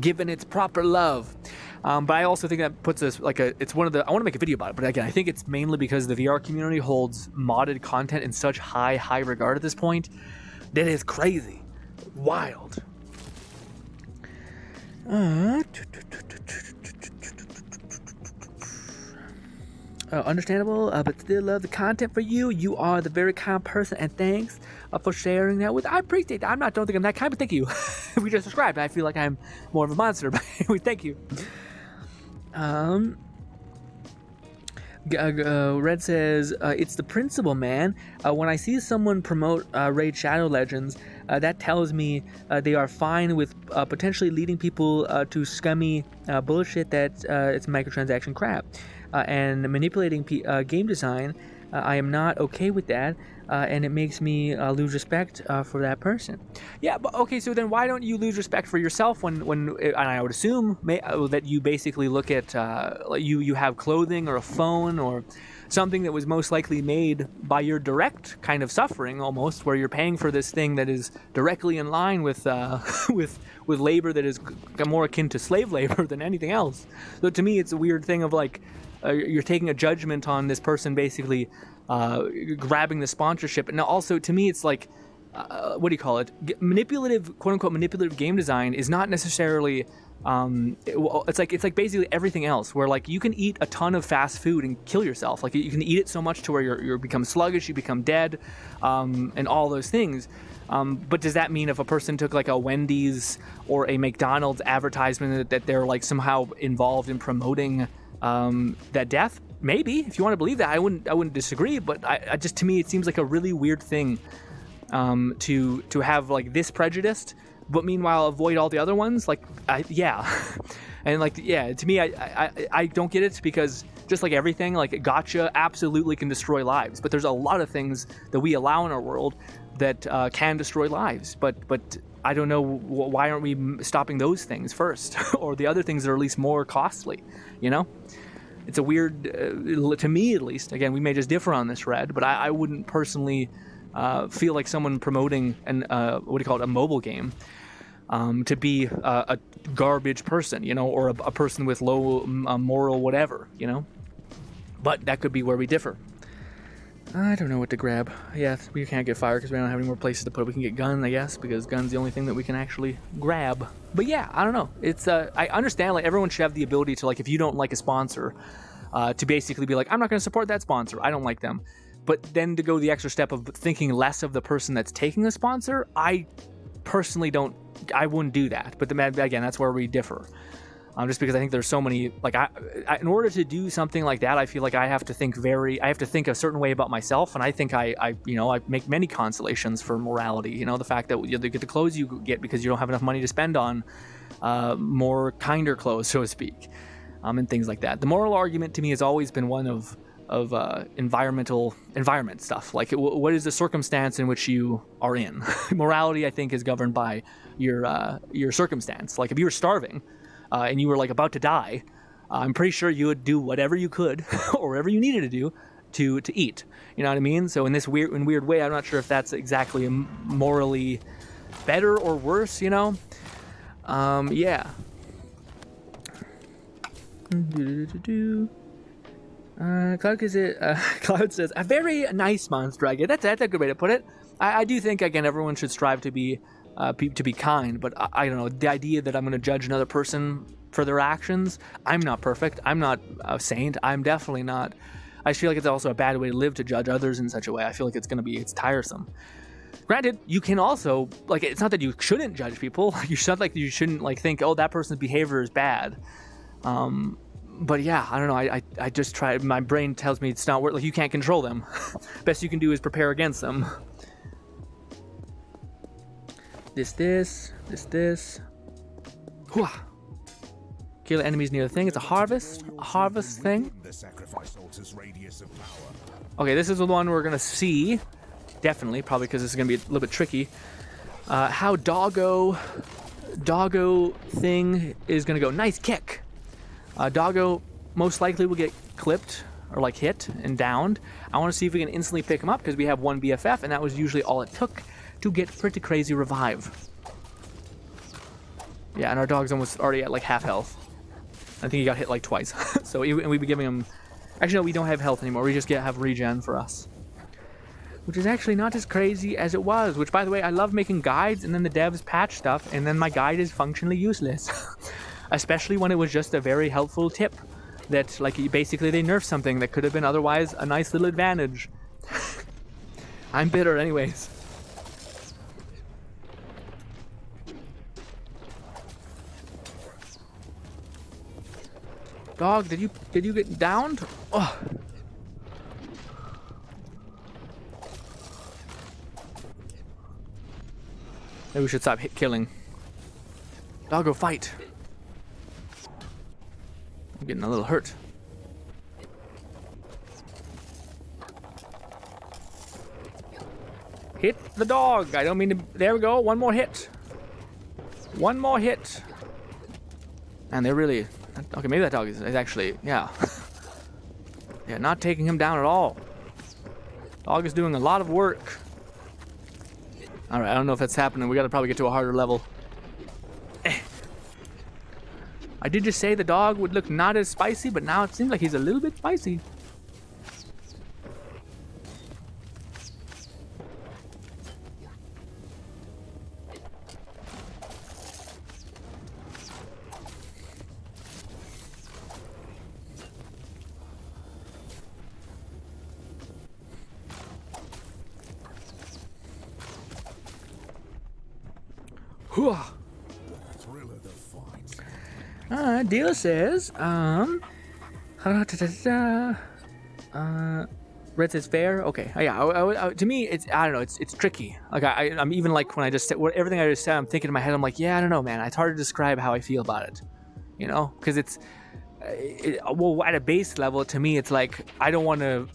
given its proper love. But I also think that puts us like it's one of the, I want to make a video about it, but again, I think it's mainly because the VR community holds modded content in such high regard at this point that is crazy, wild. Understandable, but still love the content for you. You are the very kind person, and thanks for sharing that with. I appreciate that. Don't think I'm that kind, but thank you. We just described. I feel like I'm more of a monster, but anyway, thank you. Red says, it's the principle, man. When I see someone promote Raid Shadow Legends, that tells me they are fine with potentially leading people to scummy bullshit that it's microtransaction crap. And manipulating game design, I am not okay with that, and it makes me lose respect for that person. Yeah, but okay, so then why don't you lose respect for yourself when and I would assume that you basically look at you have clothing or a phone or something that was most likely made by your direct kind of suffering, almost, where you're paying for this thing that is directly in line with with labor that is more akin to slave labor than anything else. So to me, it's a weird thing of like, you're taking a judgment on this person basically grabbing the sponsorship. And also, to me, it's like, what do you call it? Manipulative, quote unquote, manipulative game design is not necessarily. It's like basically everything else, where like you can eat a ton of fast food and kill yourself. Like you can eat it so much to where you become sluggish, you become dead, and all those things. But does that mean if a person took like a Wendy's or a McDonald's advertisement that they're like somehow involved in promoting that death? Maybe, if you want to believe that, I wouldn't disagree. But I just, to me, it seems like a really weird thing to have like this prejudiced, but meanwhile avoid all the other ones. Like, yeah, and like, yeah, to me, I don't get it, because just like everything, like gotcha absolutely can destroy lives, but there's a lot of things that we allow in our world that can destroy lives. But I don't know, why aren't we stopping those things first, or the other things that are at least more costly, you know? It's a weird, to me at least, again, we may just differ on this, Red, but I wouldn't personally feel like someone promoting what do you call it, a mobile game, to be a garbage person, you know, or a person with low moral whatever, you know? But that could be where we differ. I don't know what to grab. Yeah, we can't get fire because we don't have any more places to put it. We can get gun, I guess, because gun's the only thing that we can actually grab. But yeah, I don't know. It's I understand, like, everyone should have the ability to, like, if you don't like a sponsor, to basically be like, I'm not going to support that sponsor. I don't like them. But then to go the extra step of thinking less of the person that's taking the sponsor, I personally wouldn't do that. But again, that's where we differ. Just because I think there's so many, like, in order to do something like that, I feel like I have to think a certain way about myself, and I think I make many consolations for morality. You know, the fact that you get the clothes you get because you don't have enough money to spend on more kinder clothes, so to speak, and things like that. The moral argument to me has always been one of environment stuff. Like, what is the circumstance in which you are in? Morality, I think, is governed by your circumstance. Like, if you were starving, and you were like about to die, I'm pretty sure you would do whatever you could or whatever you needed to do to eat. You know what I mean? So in this weird way, I'm not sure if that's exactly morally better or worse, you know? Yeah. Cloud says, a very nice monster, I guess. That's a good way to put it. I do think, again, everyone should strive to be kind, but I don't know, the idea that I'm going to judge another person for their actions, I'm not perfect, I'm not a saint, I'm definitely not. I feel like it's also a bad way to live, to judge others in such a way. I feel like it's tiresome. Granted, you can also, like, it's not that you shouldn't judge people, you shouldn't like think, oh, that person's behavior is bad, but yeah, I don't know, I just try, my brain tells me it's not worth, like, you can't control them. Best you can do is prepare against them. This. Hooah. Kill enemies near the thing. It's a harvest thing. Okay, this is the one we're gonna see. Definitely, probably because this is gonna be a little bit tricky. How doggo thing is gonna go. Nice kick. Doggo most likely will get clipped or like hit and downed. I want to see if we can instantly pick him up because we have one BFF, and that was usually all it took to get Pretty Crazy revive. Yeah, and our dog's almost already at like half health. I think he got hit like twice. So we'd be giving him... Actually, no, we don't have health anymore. We just have regen for us. Which is actually not as crazy as it was. Which, by the way, I love making guides and then the devs patch stuff and then my guide is functionally useless. Especially when it was just a very helpful tip. That, like, basically they nerfed something that could have been otherwise a nice little advantage. I'm bitter anyways. Dog, did you get downed? Oh. Maybe we should stop killing. Doggo, fight. I'm getting a little hurt. Hit the dog. I don't mean to... There we go. One more hit. One more hit. And they're really... Okay, maybe that dog is actually... Yeah. Yeah, not taking him down at all. Dog is doing a lot of work. Alright, I don't know if that's happening. We gotta probably get to a harder level. I did just say the dog would look not as spicy, but now it seems like he's a little bit spicy. Dealer says, Red says fair. Okay, yeah. To me, it's I don't know. It's tricky. Like I'm even like when I just said everything I just said, I'm thinking in my head. I'm like, yeah, I don't know, man. It's hard to describe how I feel about it. You know, because well, at a base level, to me, it's like I don't want to.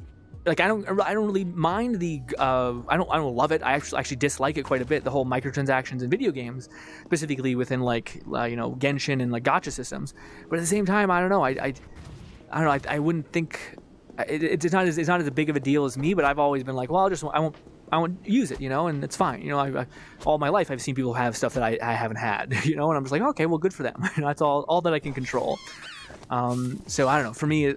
Like I don't really mind the I don't love it. I actually dislike it quite a bit. The whole microtransactions in video games, specifically within like you know Genshin and like gacha systems. But at the same time, I don't know. I don't know. I wouldn't think it's not as big of a deal as me. But I've always been like, well, I won't use it, you know, and it's fine. You know, all my life I've seen people have stuff that I haven't had, you know, and I'm just like, okay, well, good for them. You know, that's all that I can control. So I don't know. For me,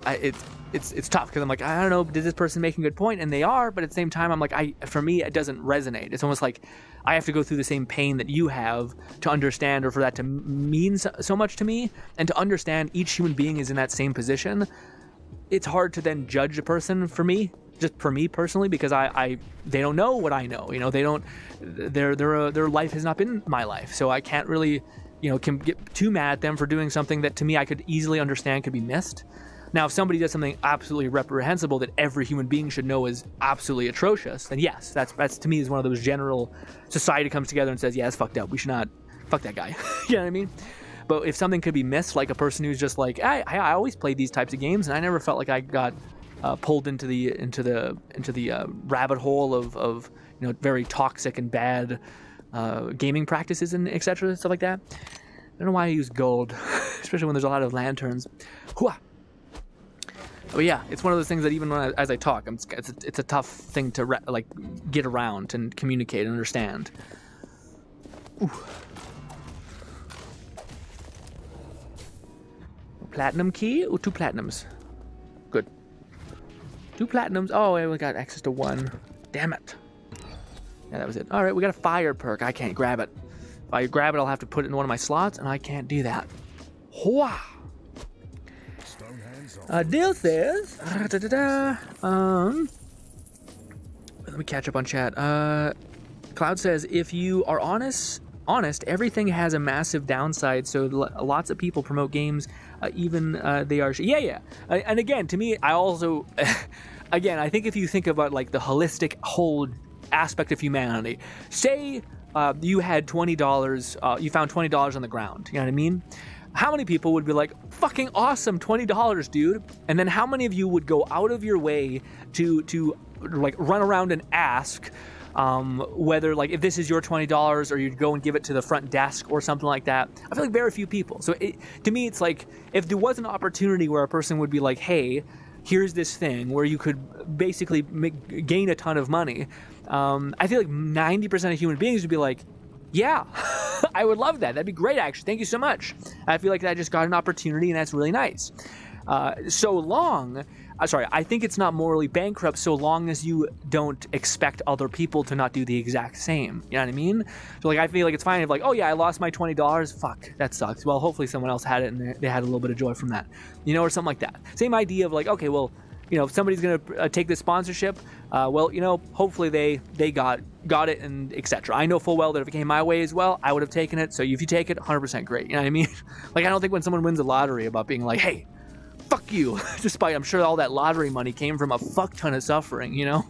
it's tough because I'm like, I don't know, did this person make a good point? And they are, but at the same time, I'm like, for me, it doesn't resonate. It's almost like I have to go through the same pain that you have to understand, or for that to mean so much to me, and to understand each human being is in that same position. It's hard to then judge a person for me. Just for me personally, because they don't know what I know. You know, they don't. Their life has not been my life, so I can't really, you know, can get too mad at them for doing something that to me I could easily understand could be missed. Now, if somebody does something absolutely reprehensible that every human being should know is absolutely atrocious, then yes, that's to me is one of those general society comes together and says, yeah, it's fucked up. We should not fuck that guy. You know what I mean? But if something could be missed, like a person who's just like, I always played these types of games and I never felt like I got pulled into the rabbit hole of you know very toxic and bad gaming practices and etc. stuff like that. I don't know why I use gold, especially when there's a lot of lanterns. Hooah! But yeah, it's one of those things that even when as I talk, it's a tough thing to like get around and communicate and understand. Ooh. Platinum key or 2 platinums? Good. 2 platinums. Oh, we got access to 1. Damn it. Yeah, that was it. All right, we got a fire perk. I can't grab it. If I grab it, I'll have to put it in one of my slots, and I can't do that. Hooah! Dale says, let me catch up on chat. Cloud says, if you are honest, everything has a massive downside. So lots of people promote games, even they are. Yeah. And again, to me, I also, again, I think if you think about like the holistic whole aspect of humanity, say you had $20, you found $20 on the ground. You know what I mean? How many people would be like, fucking awesome, $20, dude? And then how many of you would go out of your way to like run around and ask whether like if this is your $20 or you'd go and give it to the front desk or something like that? I feel like very few people. So to me, it's like if there was an opportunity where a person would be like, hey, here's this thing where you could basically gain a ton of money. I feel like 90% of human beings would be like, Yeah, I would love that. That'd be great, actually. Thank you so much. I feel like I just got an opportunity, and that's really nice. I think it's not morally bankrupt so long as you don't expect other people to not do the exact same. You know what I mean? So, like, I feel like it's fine if, like, oh, yeah, I lost my $20. Fuck, that sucks. Well, hopefully someone else had it, and they had a little bit of joy from that. You know, or something like that. Same idea of, like, okay, well, you know, if somebody's going to take this sponsorship, well, you know, hopefully they got it and etc. I know full well that if it came my way as well, I would have taken it. So if you take it, 100% great. You know what I mean? Like, I don't think when someone wins a lottery about being like, hey, fuck you, despite I'm sure all that lottery money came from a fuck ton of suffering, you know?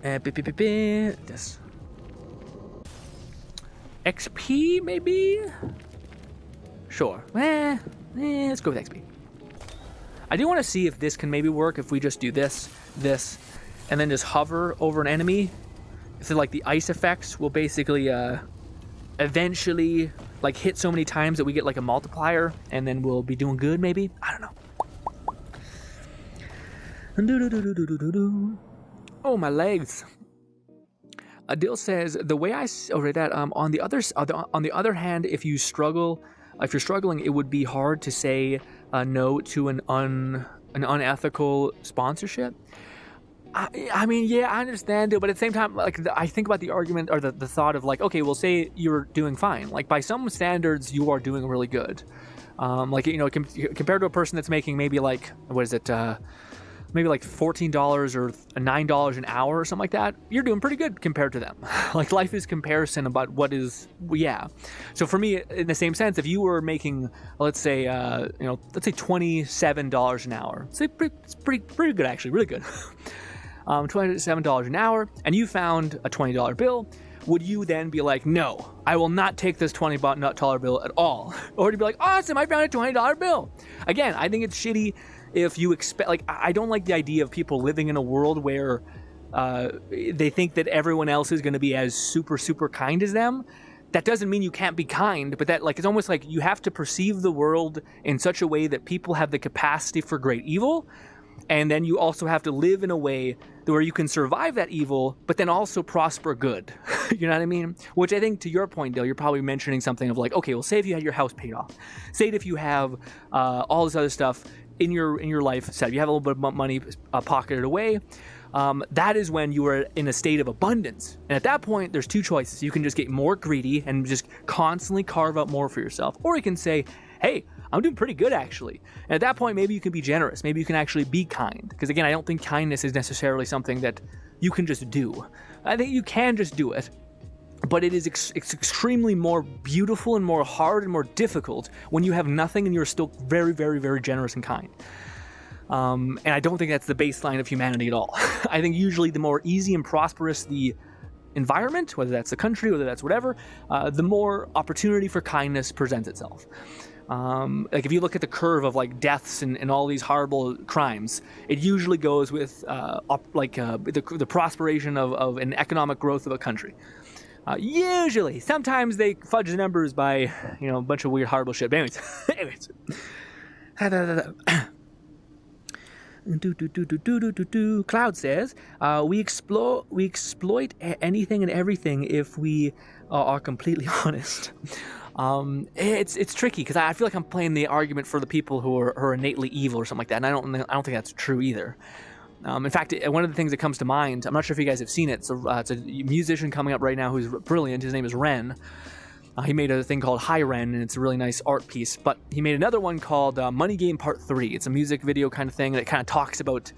This. XP, maybe? Sure. Let's go with XP. I do want to see if this can maybe work if we just do this, and then just hover over an enemy. So, like, the ice effects will basically eventually, like, hit so many times that we get, like, a multiplier, and then we'll be doing good, maybe? I don't know. Oh, my legs. Adil says, the way I read that, on the other hand, if you're struggling, it would be hard to say no to an unethical sponsorship. I mean, yeah, I understand it, but at the same time, like, I think about the argument or the thought of, like, okay, well, say you're doing fine. Like, by some standards, you are doing really good. Like, you know, compared to a person that's making maybe, like, what is it, maybe like $14 or $9 an hour or something like that, you're doing pretty good compared to them. Like, life is comparison about what is, yeah. So for me, in the same sense, if you were making, let's say $27 an hour, it's pretty good, actually, really good. $27 an hour, and you found a $20 bill, would you then be like, no, I will not take this $20 bill at all? Or would you be like, awesome, I found a $20 bill? Again, I think it's shitty if you expect, like, I don't like the idea of people living in a world where they think that everyone else is going to be as super, super kind as them. That doesn't mean you can't be kind, but that, like, it's almost like you have to perceive the world in such a way that people have the capacity for great evil. And then you also have to live in a way where you can survive that evil, but then also prosper good. You know what I mean? Which I think, to your point, Dale, you're probably mentioning something of like, okay, well, say if you had your house paid off. Say if you have all this other stuff in your life set. You have a little bit of money pocketed away. That is when you are in a state of abundance. And at that point, there's two choices. You can just get more greedy and just constantly carve out more for yourself. Or you can say, hey, I'm doing pretty good, actually. And at that point, maybe you can be generous. Maybe you can actually be kind. Because again, I don't think kindness is necessarily something that you can just do. I think you can just do it. But it is it's extremely more beautiful and more hard and more difficult when you have nothing and you're still very, very, very generous and kind. And I don't think that's the baseline of humanity at all. I think usually the more easy and prosperous the environment, whether that's the country, whether that's whatever, the more opportunity for kindness presents itself. Like, if you look at the curve of, like, deaths and all these horrible crimes, it usually goes with the prosperation of an economic growth of a country. Usually, sometimes they fudge the numbers by, you know, a bunch of weird, horrible shit. But anyways. Cloud says, we exploit anything and everything if we are completely honest. It's tricky because I feel like I'm playing the argument for the people who are innately evil or something like that, and I don't think that's true either. In fact, one of the things that comes to mind, I'm not sure if you guys have seen it. So it's a musician coming up right now who's brilliant. His name is Ren. He made a thing called Hi Ren, and it's a really nice art piece. But he made another one called Money Game Part 3. It's a music video kind of thing that kind of talks about,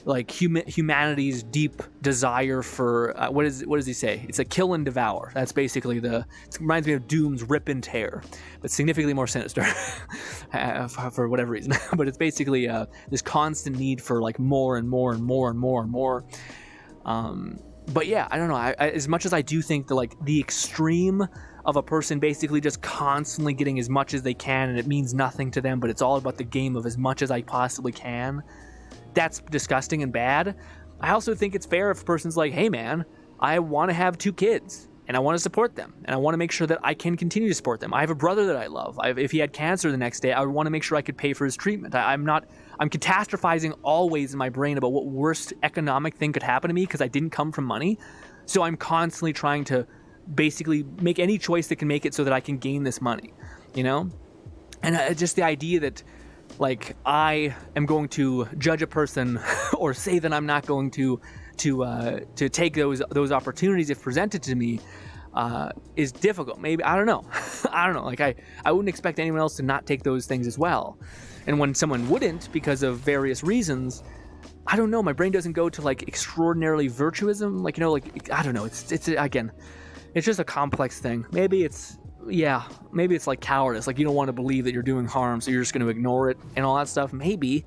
like, humanity's deep desire for what does he say? It's a kill and devour. That's basically it reminds me of Doom's Rip and Tear, but significantly more sinister for whatever reason. But it's basically this constant need for, like, more and more and more and more and more. But yeah, I don't know. I as much as I do think the extreme of a person basically just constantly getting as much as they can, and it means nothing to them, but it's all about the game of as much as I possibly can. That's disgusting and bad. I also think it's fair if a person's like, hey man, I want to have 2 kids and I want to support them and I want to make sure that I can continue to support them. I have a brother that I love. If he had cancer the next day, I would want to make sure I could pay for his treatment. I'm catastrophizing always in my brain about what worst economic thing could happen to me because I didn't come from money. So I'm constantly trying to basically make any choice that can make it so that I can gain this money, you know? And just the idea that, like, I am going to judge a person or say that I'm not going to take those opportunities if presented to me is difficult. Maybe, I don't know. I don't know. Like, I wouldn't expect anyone else to not take those things as well. And when someone wouldn't because of various reasons, I don't know. My brain doesn't go to like extraordinarily virtuism. Like, you know, like, I don't know. It's again, it's just a complex thing. Maybe it's like cowardice. Like, you don't want to believe that you're doing harm, so you're just going to ignore it and all that stuff. Maybe.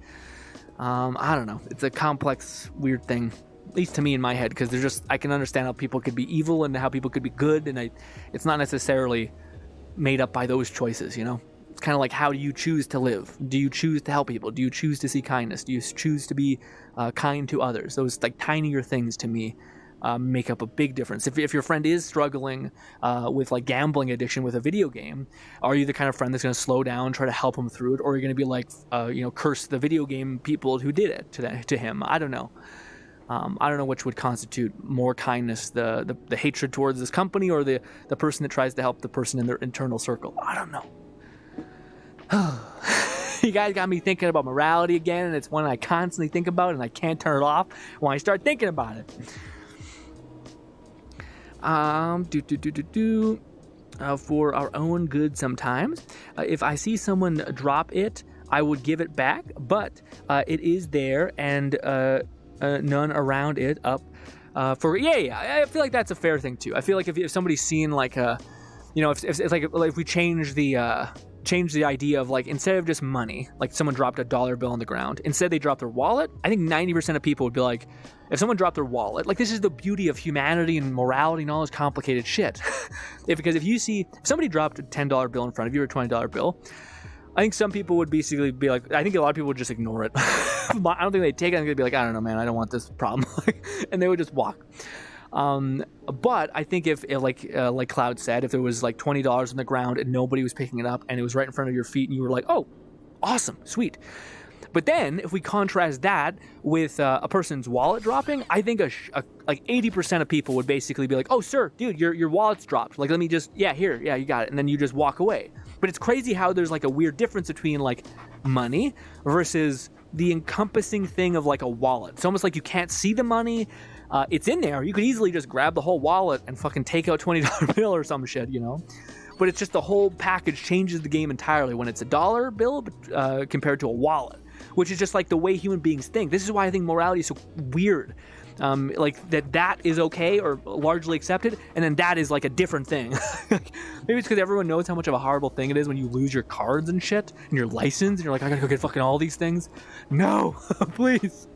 I don't know. It's a complex, weird thing, at least to me in my head, because I can understand how people could be evil and how people could be good, and it's not necessarily made up by those choices, you know? It's kind of like, how do you choose to live? Do you choose to help people? Do you choose to see kindness? Do you choose to be kind to others? Those like tinier things to me make up a big difference. If your friend is struggling with like gambling addiction with a video game, are you the kind of friend that's going to slow down, try to help him through it, or are you going to be like, curse the video game people who did it to him? I don't know. I don't know which would constitute more kindness, the hatred towards this company or the person that tries to help the person in their internal circle. I don't know. You guys got me thinking about morality again, and it's one I constantly think about, and I can't turn it off when I start thinking about it. For our own good sometimes. If I see someone drop it, I would give it back, but it is there and none around it up for... Yeah, I feel like that's a fair thing too. I feel like if somebody's seen like a... if we change the idea of like, instead of just money, like someone dropped a dollar bill on the ground, instead they dropped their wallet, I think 90% of people would be like, if someone dropped their wallet, like, this is the beauty of humanity and morality and all this complicated shit. Because if somebody dropped a $10 bill in front of you or a $20 bill, I think some people would basically be like, I think a lot of people would just ignore it. I don't think they'd take it. I think they'd be like, I don't know, man, I don't want this problem. And they would just walk. But I think if like Cloud said, if there was like $20 on the ground and nobody was picking it up and it was right in front of your feet and you were like, oh, awesome, sweet. But then if we contrast that with a person's wallet dropping, I think like 80% of people would basically be like, oh, sir, dude, your wallet's dropped. Like, let me just, here, you got it. And then you just walk away. But it's crazy how there's like a weird difference between like money versus the encompassing thing of like a wallet. It's almost like you can't see the money. It's in there. You could easily just grab the whole wallet and fucking take out $20 bill or some shit, you know? But it's just the whole package changes the game entirely when it's a dollar bill compared to a wallet, which is just like the way human beings think. This is why I think morality is so weird. Like that is okay or largely accepted, and then that is like a different thing. Maybe it's because everyone knows how much of a horrible thing it is when you lose your cards and shit and your license and you're like, I gotta go get fucking all these things. No, please.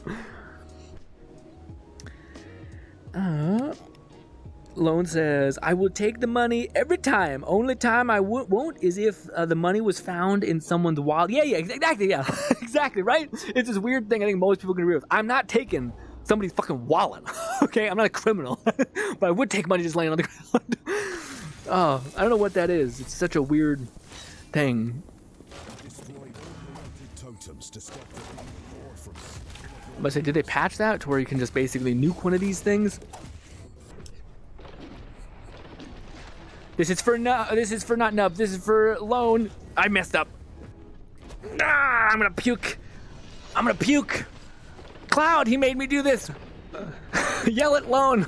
Lone says, I will take the money every time. Only time I won't is if the money was found in someone's wallet. Yeah, exactly, yeah. Exactly, right? It's this weird thing I think most people can agree with. I'm not taking somebody's fucking wallet, okay? I'm not a criminal, but I would take money just laying on the ground. Oh, I don't know what that is. It's such a weird thing. I'm gonna say, did they patch that to where you can just basically nuke one of these things? This is for not Nub. This is for Lone. I messed up. I'm gonna puke. Cloud, he made me do this. Yell at Lone.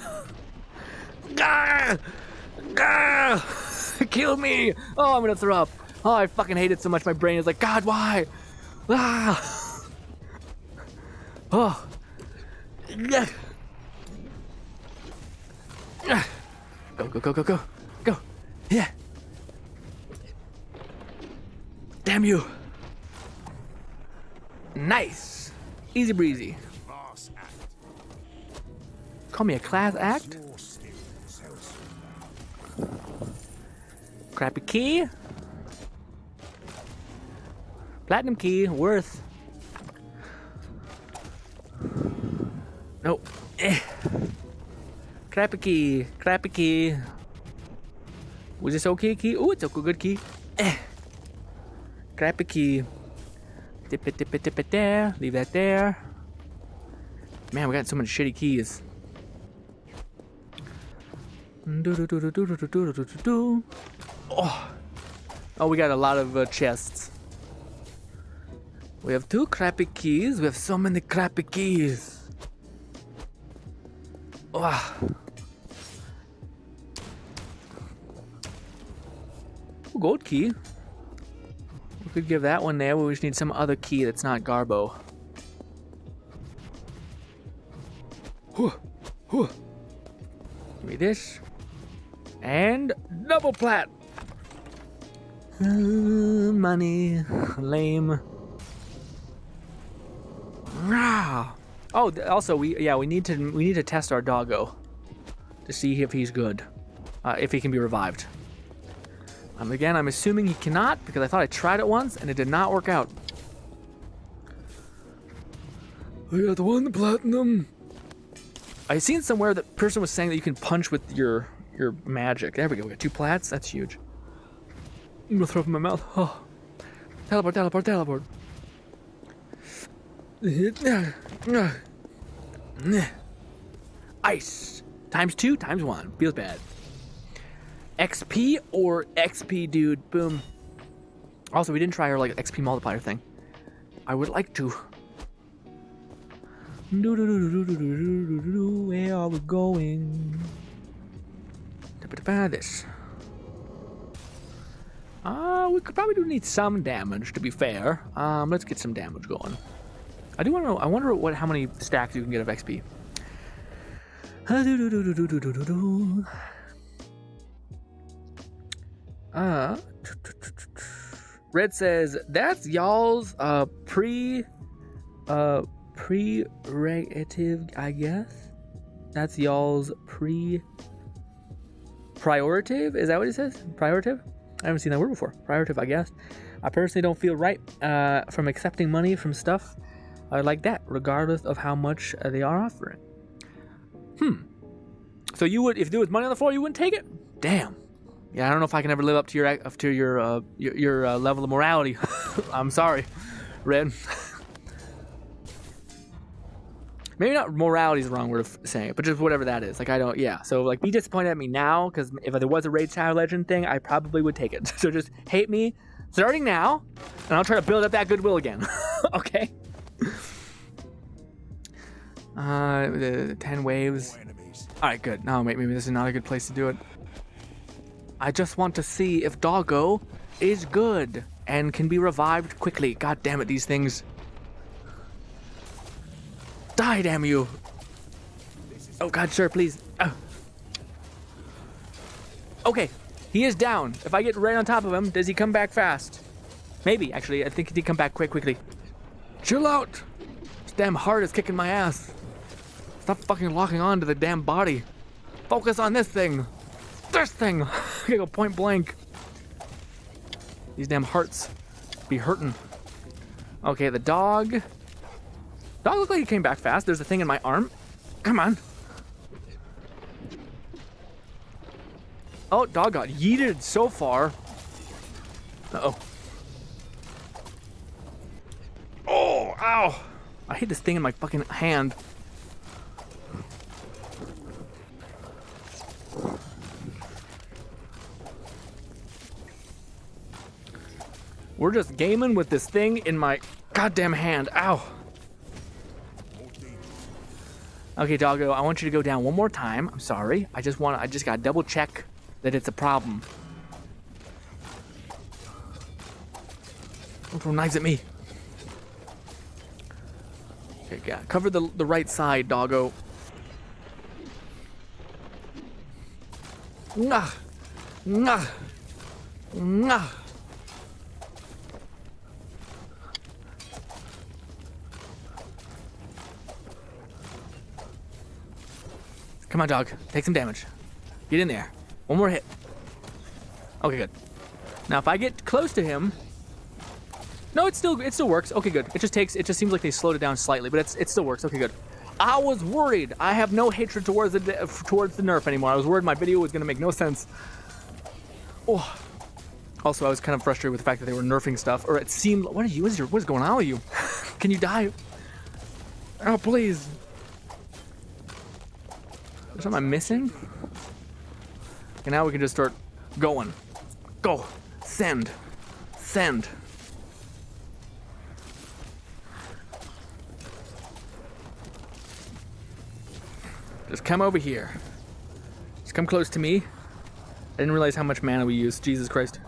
Kill me. Oh, I'm gonna throw up. Oh, I fucking hate it so much. My brain is like, God, why? Oh. Go. Go. Yeah. Damn you. Nice. Easy breezy. Call me a class act? Crappy key. Platinum key. Worth. Nope. Crappy key. Was this okay key? Oh, it's a good key. Crappy key. Dip it there. Leave that there. Man, we got so many shitty keys. Oh, oh, we got a lot of chests. We have 2 crappy keys. We have so many crappy keys. Oh. Gold key. We could give that one there, but we just need some other key that's not Garbo. Give me this. And double plat. Money. Lame. Oh, also we need to test our doggo to see if he's good, if he can be revived. Again, I'm assuming he cannot because I thought I tried it once and it did not work out. I got the 1 platinum. I seen somewhere that person was saying that you can punch with your magic. There we go. We got 2 plats. That's huge. I'm gonna throw up in my mouth. Oh. Teleport, teleport, teleport. Ice. Times 2, times 1. Feels bad. XP or XP, dude. Boom. Also, we didn't try our like XP multiplier thing. I would like to. Where are we going? This. We could probably do need some damage to be fair. Let's get some damage going. I do want to know. I wonder how many stacks you can get of XP. Red says that's y'all's prerogative, I guess. That's y'all's prioritative. Is that what it says? Prioritative? I haven't seen that word before. Prioritative, I guess. I personally don't feel right from accepting money from stuff like that, regardless of how much they are offering. So you would, if there was money on the floor, you wouldn't take it? Damn. Yeah, I don't know if I can ever live up to your level of morality. I'm sorry, Red. Maybe not morality is the wrong word of saying it, but just whatever that is. Like, I don't, yeah. So, like, be disappointed at me now, because if there was a Raid Shadow Legend thing, I probably would take it. So just hate me starting now, and I'll try to build up that goodwill again. Okay? 10 waves. Alright, good. No, maybe this is not a good place to do it. I just want to see if Doggo is good and can be revived quickly. God damn it, these things. Die, damn you. Oh, God, sir, please. Okay, he is down. If I get right on top of him, does he come back fast? Maybe, actually. I think he did come back quickly. Chill out. This damn heart is kicking my ass. Stop fucking locking on to the damn body. Focus on this thing. This thing. I gotta go point blank. These damn hearts be hurting. Okay, the dog. Dog looked like he came back fast. There's a thing in my arm. Come on. Oh, dog got yeeted so far. Uh-oh. Oh, ow. I hate this thing in my fucking hand. We're just gaming with this thing in my goddamn hand. Ow. Okay, doggo, I want you to go down one more time. I'm sorry. I just gotta double check that it's a problem. Don't throw knives at me. Okay, yeah, cover the right side, doggo. Nah. Nah. Nah. Come on, dog. Take some damage. Get in there. One more hit. Okay, good. Now, if I get close to him... No, it still works. Okay, good. It just seems like they slowed it down slightly, but it still works. Okay, good. I was worried. I have no hatred towards the nerf anymore. I was worried my video was going to make no sense. Oh. Also, I was kind of frustrated with the fact that they were nerfing stuff, or it seemed... What is going on with you? Can you die? Oh, please. Something I'm missing? And now we can just start going. Go. Send. Send. Just come over here. Just come close to me. I didn't realize how much mana we use. Jesus Christ.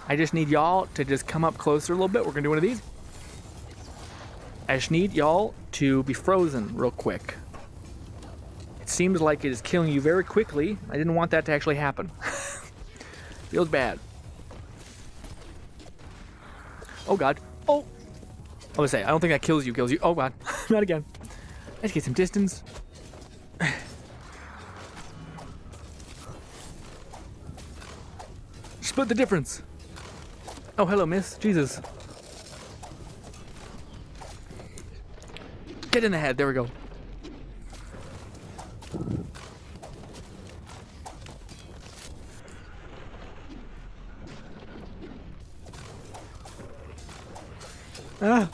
I just need y'all to just come up closer a little bit. We're gonna do one of these. I just need y'all to be frozen real quick. It seems like it is killing you very quickly. I didn't want that to actually happen. Feels bad. Oh God. Oh. I was gonna say, I don't think that kills you. Oh God. Not again. Let's get some distance. Split the difference. Oh, hello, miss. Jesus. Get in the head. There we go. Ah.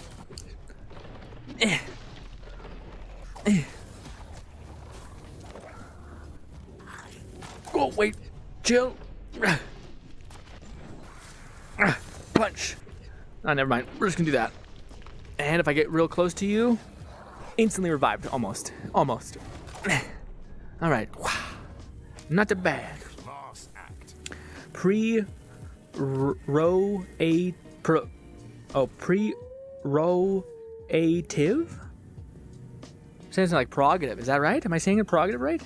Oh, wait. Chill. Punch. Oh, never mind. We're just gonna do that. And if I get real close to you, instantly revived. Almost. Almost. All right. Not too bad. Last act. Prerogative. Saying something like prerogative. Is that right? Am I saying it prerogative right?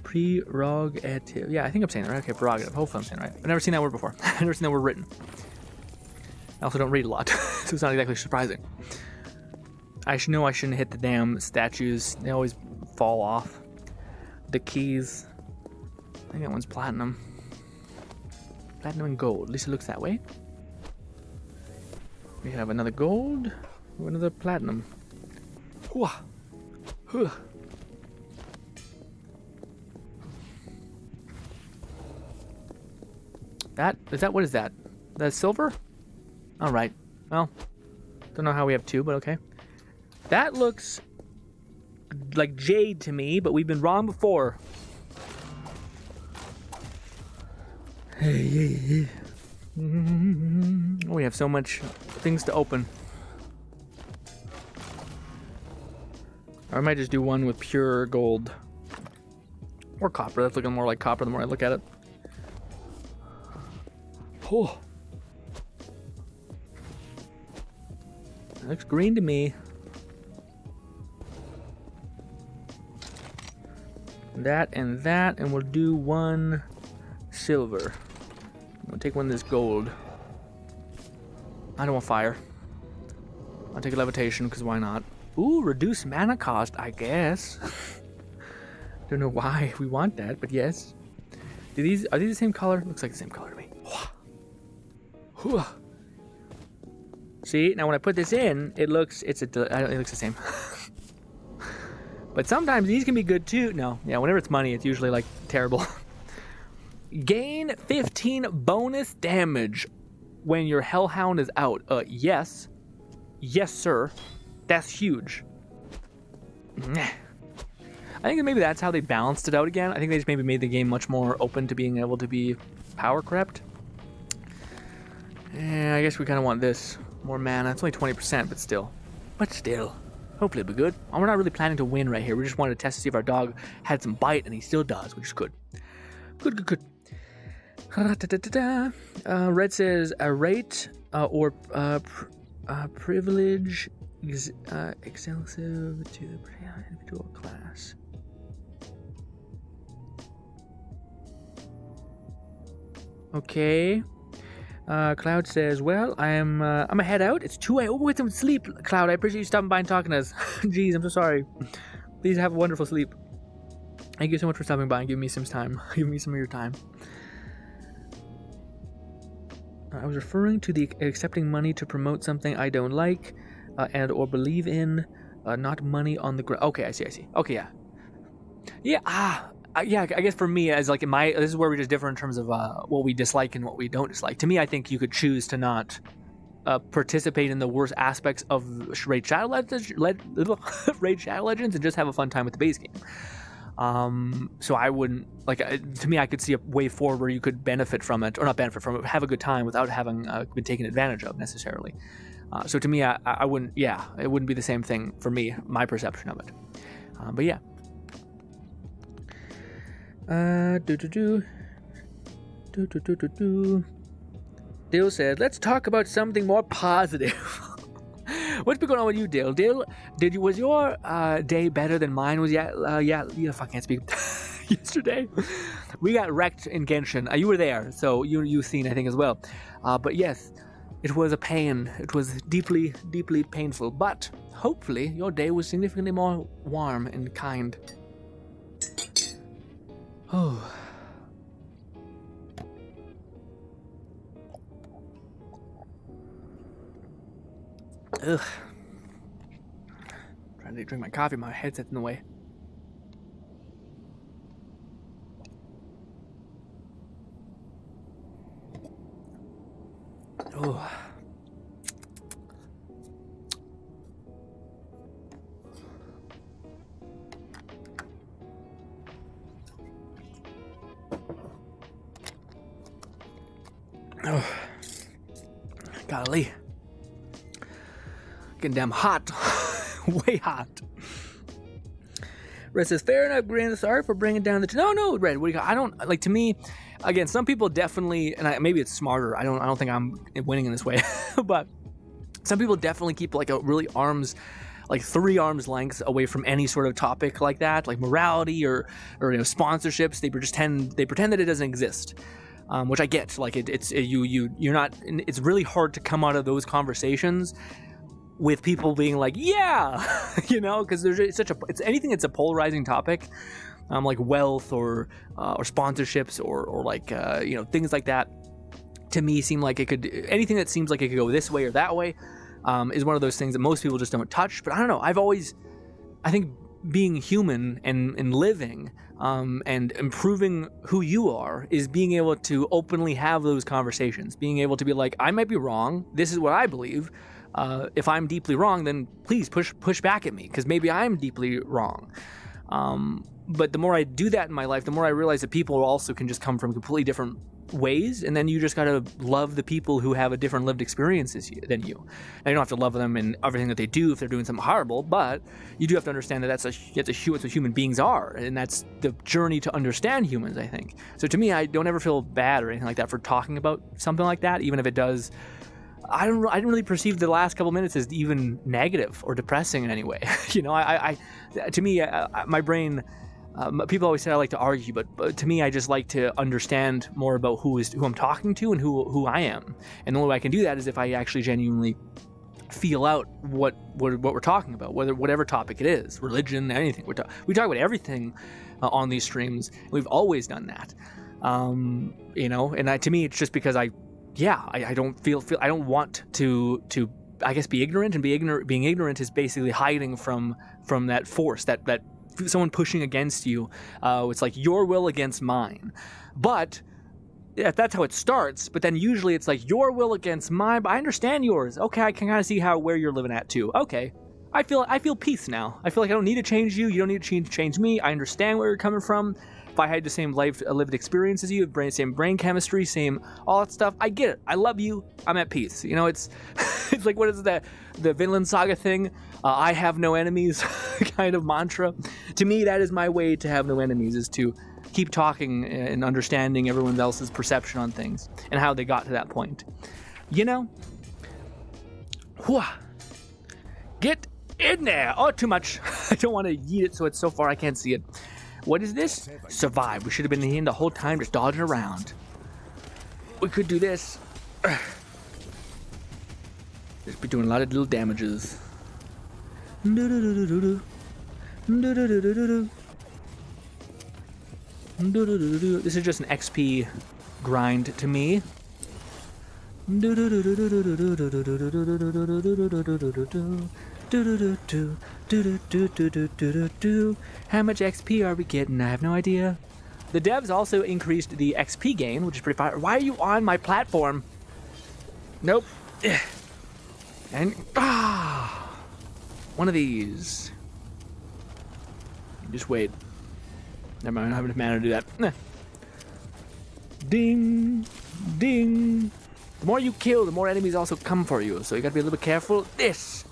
Prerogative. Yeah, I think I'm saying it right. Okay, prerogative. Hopefully I'm saying it right. I've never seen that word before. I've never seen that word written. I also don't read a lot, so it's not exactly surprising. I should know I shouldn't hit the damn statues. They always fall off. The keys. I think that one's platinum. Platinum and gold. At least it looks that way. We have another gold. Another platinum. Hooah. Hooah. What is that? That's silver? Alright. Well, don't know how we have two, but okay. That looks like jade to me, but we've been wrong before. We have so much things to open. Or I might just do one with pure gold. Or copper. That's looking more like copper the more I look at it. Oh. That looks green to me. That, and we'll do one silver. We'll take one of this gold. I don't want fire. I'll take a levitation, because why not? Ooh, reduce mana cost, I guess. Don't know why we want that, but yes. Are these the same color? Looks like the same color to me. See, now when I put this in, it looks the same. But sometimes these can be good too. No, yeah, whenever it's money, it's usually like terrible. Gain 15 bonus damage when your Hellhound is out. Yes. Yes, sir. That's huge. I think maybe that's how they balanced it out again. I think they just maybe made the game much more open to being able to be power crept. Yeah, I guess we kind of want this. More mana. It's only 20%, but still. Hopefully it'll be good. And we're not really planning to win right here. We just wanted to test to see if our dog had some bite, and he still does, which is good. Good. Red says a rate or privilege exclusive to the individual class. Okay. Cloud says, well, I'm gonna head out. It's 2 a.m. Oh, get some sleep, Cloud. I appreciate you stopping by and talking to us. Jeez, I'm so sorry. Please have a wonderful sleep. Thank you so much for stopping by and giving me some time. Giving me some of your time. I was referring to the accepting money to promote something I don't like and or believe in, not money on the ground. Okay, I see. Okay, yeah. Yeah, yeah, I guess for me, as like this is where we just differ in terms of what we dislike and what we don't dislike. To me, I think you could choose to not participate in the worst aspects of Raid Shadow Legends, Raid Shadow Legends, and just have a fun time with the base game. So I wouldn't to me, I could see a way forward where you could benefit from it, or not benefit from it, have a good time without having been taken advantage of necessarily. So to me, I wouldn't. Yeah, it wouldn't be the same thing for me, my perception of it. But yeah. Dale said, "Let's talk about something more positive." What's been going on with you, Dale? Dale, was your day better than mine was? Fuck, I can't speak. Yesterday, we got wrecked in Genshin. You were there, so you've seen, I think, as well. But yes, it was a pain. It was deeply, deeply painful. But hopefully, your day was significantly more warm and kind. Oh. Ugh. Trying to drink my coffee, my headset's in the way. Oh. Oh. Golly. Getting damn hot. Way hot. Red says, fair enough, Grin. Sorry for bringing down the... No, Red, what do you got? I don't... Like, to me, again, some people definitely... And maybe it's smarter. I don't think I'm winning in this way. But some people definitely keep, like, a really like 3 arms lengths away from any sort of topic like that, like morality or sponsorships. They pretend that it doesn't exist. Which I get. Like, you're not... It's really hard to come out of those conversations with people being like, yeah, because it's anything that's a polarizing topic, like wealth or sponsorships or like things like that. To me, seem like anything that seems like it could go this way or that way, is one of those things that most people just don't touch. But I don't know. I think being human and living and improving who you are is being able to openly have those conversations, being able to be like, I might be wrong. This is what I believe. If I'm deeply wrong, then please push back at me, because maybe I'm deeply wrong. But the more I do that in my life, the more I realize that people also can just come from completely different ways, and then you just gotta love the people who have a different lived experience than you. Now, you don't have to love them in everything that they do if they're doing something horrible, but you do have to understand that that's what human beings are, and that's the journey to understand humans, I think. So to me, I don't ever feel bad or anything like that for talking about something like that, even if it does... I didn't really perceive the last couple minutes as even negative or depressing in any way. To me, my brain, people always say I like to argue, but to me, I just like to understand more about who I'm talking to and who I am. And the only way I can do that is if I actually genuinely feel out what we're talking about, whatever topic it is, religion, anything. We talk about everything on these streams. And we've always done that. And to me, it's just because I don't I don't want to I guess be ignorant, and being ignorant is basically hiding from that force, that someone pushing against you. It's like your will against mine. But that's how it starts, but then usually it's like your will against mine, but I understand yours. Okay, I can kind of see where you're living at too. Okay. I feel peace now. I feel like I don't need to change you don't need to change me. I understand where you're coming from. If I had the same lived experience as you, same brain chemistry, same all that stuff, I get it. I love you. I'm at peace. It's it's like, what is the Vinland Saga thing? I have no enemies kind of mantra. To me, that is my way to have no enemies, is to keep talking and understanding everyone else's perception on things and how they got to that point. Get in there. Oh, too much. I don't want to yeet it so it's so far I can't see it. What is this? Survive. We should have been in the whole time just dodging around. We could do this. Just be doing a lot of little damages. This is just an XP grind to me. How much XP are we getting? I have no idea. The devs also increased the XP gain, which is pretty fire. Why are you on my platform? Nope. And one of these. Just wait. Never mind, I don't have enough mana to do that. Nah. Ding, ding. The more you kill, the more enemies also come for you. So you gotta be a little bit careful. This.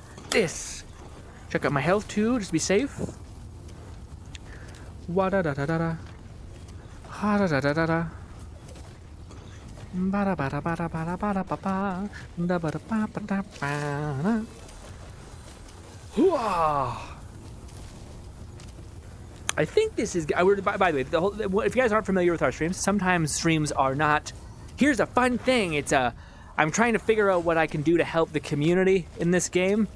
Check out my health too, just to be safe. Wa da da da da da. Ha da da da da da. Ba da ba da ba da ba da ba da ba ba. Da ba da ba ba da ba. Hooah! I think this is. By the way, if you guys aren't familiar with our streams, sometimes streams are not. Here's a fun thing. I'm trying to figure out what I can do to help the community in this game.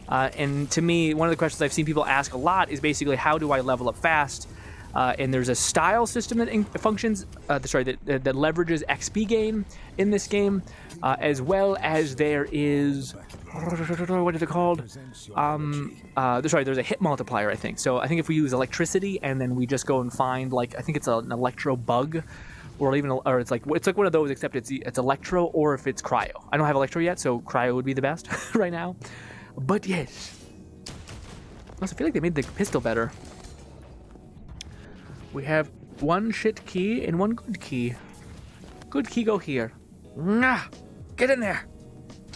And to me, one of the questions I've seen people ask a lot is basically, how do I level up fast? And there's a style system that functions. That leverages XP gain in this game, as well as there is. What is it called? There's a hit multiplier, I think. So I think if we use electricity and then we just go and find, like, I think it's an electro bug, or it's like one of those, except it's electro, or if it's cryo. I don't have electro yet, so cryo would be the best right now. But yes, I also feel like they made the pistol better. We have one shit key and one good key. Good key, go here. Get in there.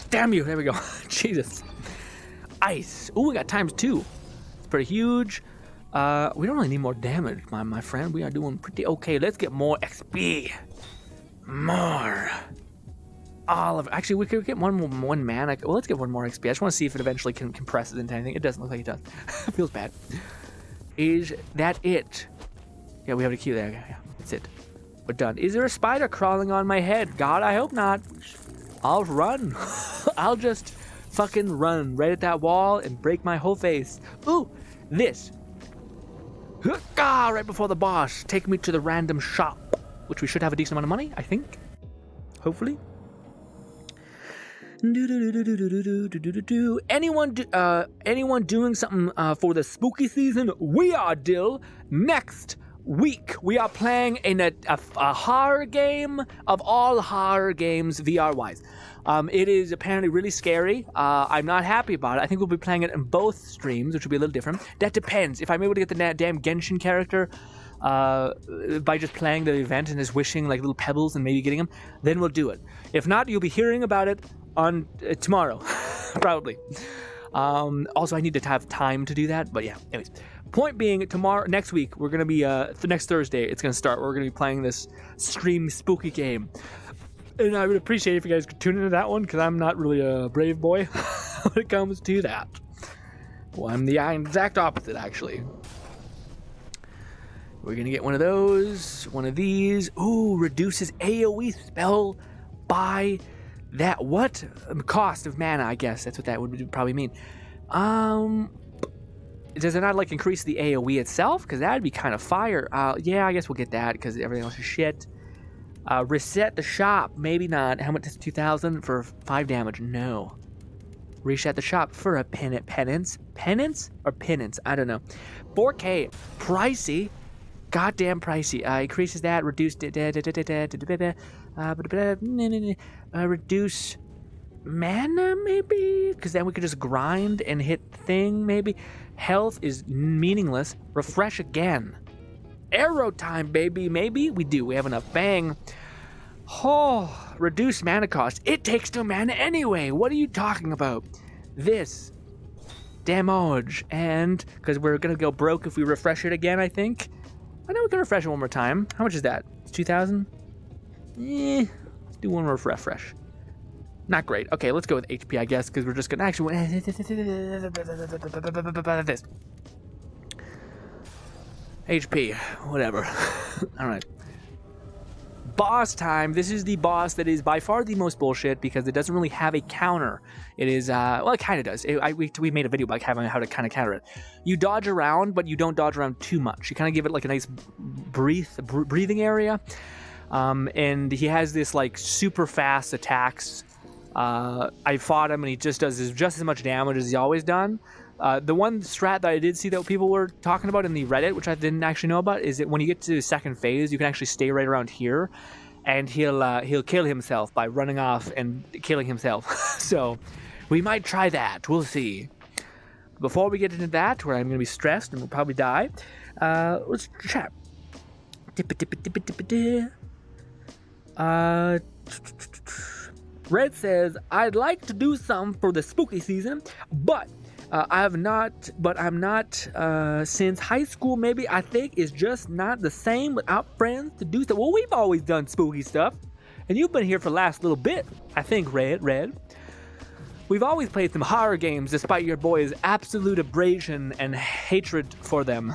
Damn you. There we go. Jesus. Ice. Ooh, we got ×2. It's pretty huge. We don't really need more damage, my friend. We are doing pretty okay. Let's get more XP. More. Actually, we could get one mana. Well, let's get one more XP. I just want to see if it eventually compresses into anything. It doesn't look like it does. Feels bad. Is that it? Yeah, we have a key there. Yeah, that's it. We're done. Is there a spider crawling on my head? God, I hope not. I'll run. I'll just fucking run right at that wall and break my whole face. Ooh, this. Right before the boss. Take me to the random shop, which we should have a decent amount of money, I think. Hopefully. Anyone doing something for the spooky season? We are, Dill. Next week, we are playing in a horror game of all horror games, VR-wise. It is apparently really scary. I'm not happy about it. I think we'll be playing it in both streams, which will be a little different. That depends. If I'm able to get the damn Genshin character by just playing the event and just wishing like little pebbles and maybe getting them, then we'll do it. If not, you'll be hearing about it on tomorrow, probably. Also, I need to have time to do that, but yeah. Anyways, point being, next week, we're gonna be next Thursday. It's gonna start. We're gonna be playing this stream spooky game, and I would appreciate if you guys could tune into that one, because I'm not really a brave boy when it comes to that. Well, I'm the exact opposite, actually. We're gonna get one of those, one of these. Ooh, reduces AoE spell by that what cost of mana? I guess that's what that would probably mean. Does it not like increase the AoE itself? Because that'd be kind of fire. Yeah, I guess we'll get that because everything else is shit. Reset the shop. Maybe not. How much is 2,000 for 5 damage? No. Reset the shop for a penance. Penance or penance? I don't know. 4K. Pricey. Goddamn pricey. Increases that. Reduce. Reduce mana, maybe? Because then we could just grind and hit thing, maybe. Health is meaningless. Refresh again. Arrow time, baby. Maybe we do. We have enough. Bang. Oh, reduce mana cost. It takes no mana anyway. What are you talking about? This. Damage. And because we're going to go broke if we refresh it again, I think. I know we can refresh it one more time. How much is that? It's 2,000? Let's do one more refresh. Not great. Okay, let's go with HP, I guess, because we're just gonna actually this. HP, whatever. All right. Boss time. This is the boss that is by far the most bullshit because it doesn't really have a counter. It is, well, it kind of does. We made a video about having how to kind of counter it. You dodge around, but you don't dodge around too much. You kind of give it like a nice breathing area. And he has this like super fast attacks. I fought him and he just does just as much damage as he's always done. The one strat that I did see that people were talking about in the Reddit, which I didn't actually know about, is that when you get to the second phase, you can actually stay right around here, and he'll kill himself by running off and killing himself. So We might try that. We'll see. Before we get into that, where I'm going to be stressed and will probably die, let's chat. Red says, I'd like to do some for the spooky season, but I'm not since high school. Maybe I think it's just not the same without friends to do stuff. Well, we've always done spooky stuff, and you've been here for the last little bit, I think, Red. We've always played some horror games despite your boy's absolute abrasion and hatred for them.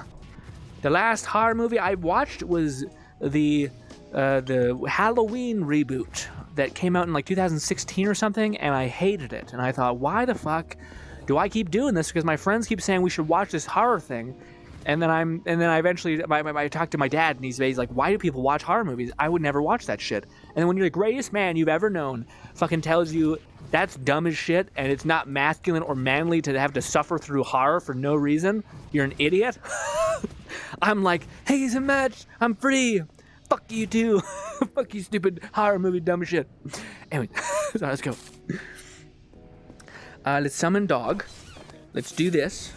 The last horror movie I watched was the Halloween reboot that came out in like 2016 or something, and I hated it. And I thought, why the fuck do I keep doing this? Because my friends keep saying we should watch this horror thing. And then I eventually I talked to my dad, and he's like, why do people watch horror movies? I would never watch that shit. And then when you're the greatest man you've ever known fucking tells you that's dumb as shit, and it's not masculine or manly to have to suffer through horror for no reason, you're an idiot. I'm like, hey, it's a match. I'm free. Fuck you too. Fuck you, stupid horror movie dumb shit. Anyway, so let's go. Let's summon dog. Let's do this.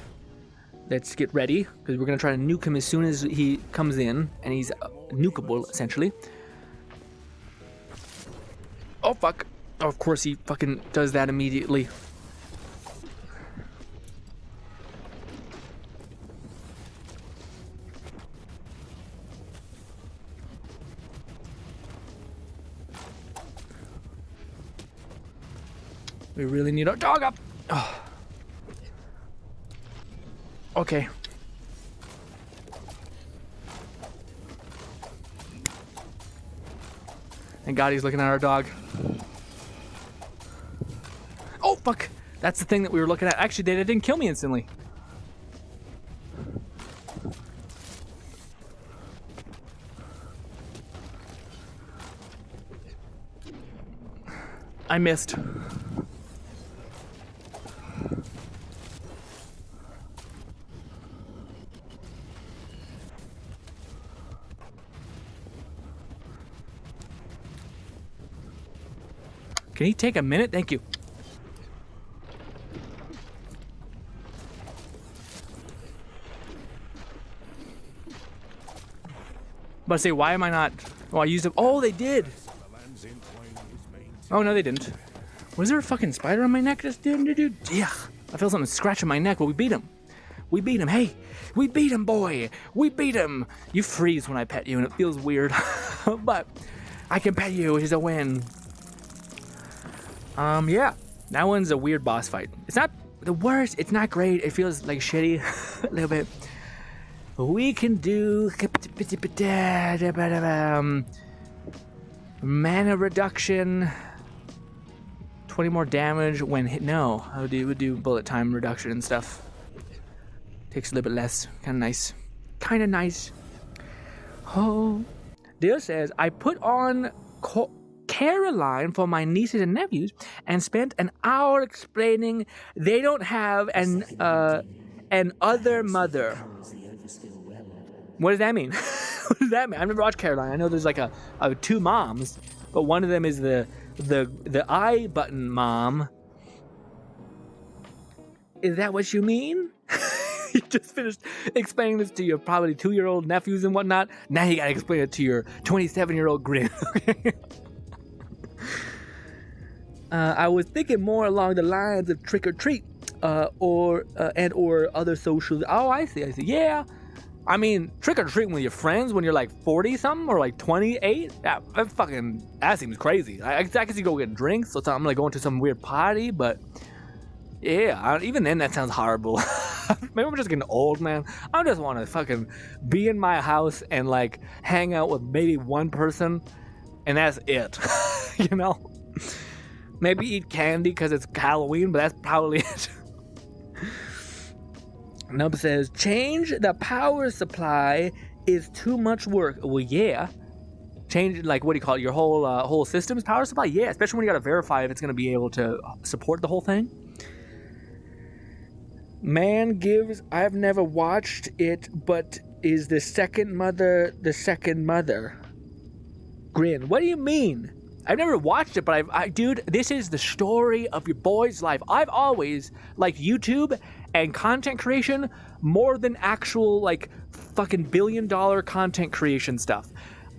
Let's get ready, because we're going to try to nuke him as soon as he comes in, and he's nukeable, essentially. Oh, fuck. Oh, of course he fucking does that immediately. We really need our dog up. Oh. Okay. Thank God he's looking at our dog. Oh, fuck. That's the thing that we were looking at. Actually, they didn't kill me instantly. I missed. Can he take a minute? Thank you. But I say, why am I not? Oh, I used it. Oh, they did. Oh, no, they didn't. Was there a fucking spider on my neck just dude? Yeah. I feel something scratching my neck, but we beat him. We beat him. Hey, we beat him, boy. We beat him. You freeze when I pet you, and it feels weird. But I can pet you, which is a win. Yeah. That one's a weird boss fight. It's not the worst. It's not great. It feels like shitty a little bit. We can do mana reduction. 20 more damage when hit. No, I would do bullet time reduction and stuff. Takes a little bit less. Kind of nice. Kind of nice. Oh. Dale says, I put on Caroline for my nieces and nephews and spent an hour explaining they don't have an other mother. What does that mean? What does that mean? I've never watched Caroline. I know there's like a two moms, but one of them is the I button mom. Is that what you mean? You just finished explaining this to your probably 2-year-old nephews and whatnot. Now you gotta explain it to your 27-year-old Grin. I was thinking more along the lines of trick or treat, or other social. Oh, I see. Yeah. I mean, trick or treating with your friends when you're like 40 something or like 28. That seems crazy. I guess you go get drinks or something, like going to some weird party, but yeah, even then that sounds horrible. Maybe I'm just getting old, man. I just want to fucking be in my house and like hang out with maybe one person, and that's it. You know, maybe eat candy because it's Halloween, but that's probably it. Nub says, change the power supply is too much work. Well, yeah. Change, like, what do you call it? Your whole system's power supply? Yeah, especially when you gotta verify if it's gonna be able to support the whole thing. Man gives, I've never watched it, but is the second mother? GRINN. What do you mean? I've never watched it, but dude, this is the story of your boy's life. I've always liked YouTube and content creation more than actual, like, fucking billion-dollar content creation stuff.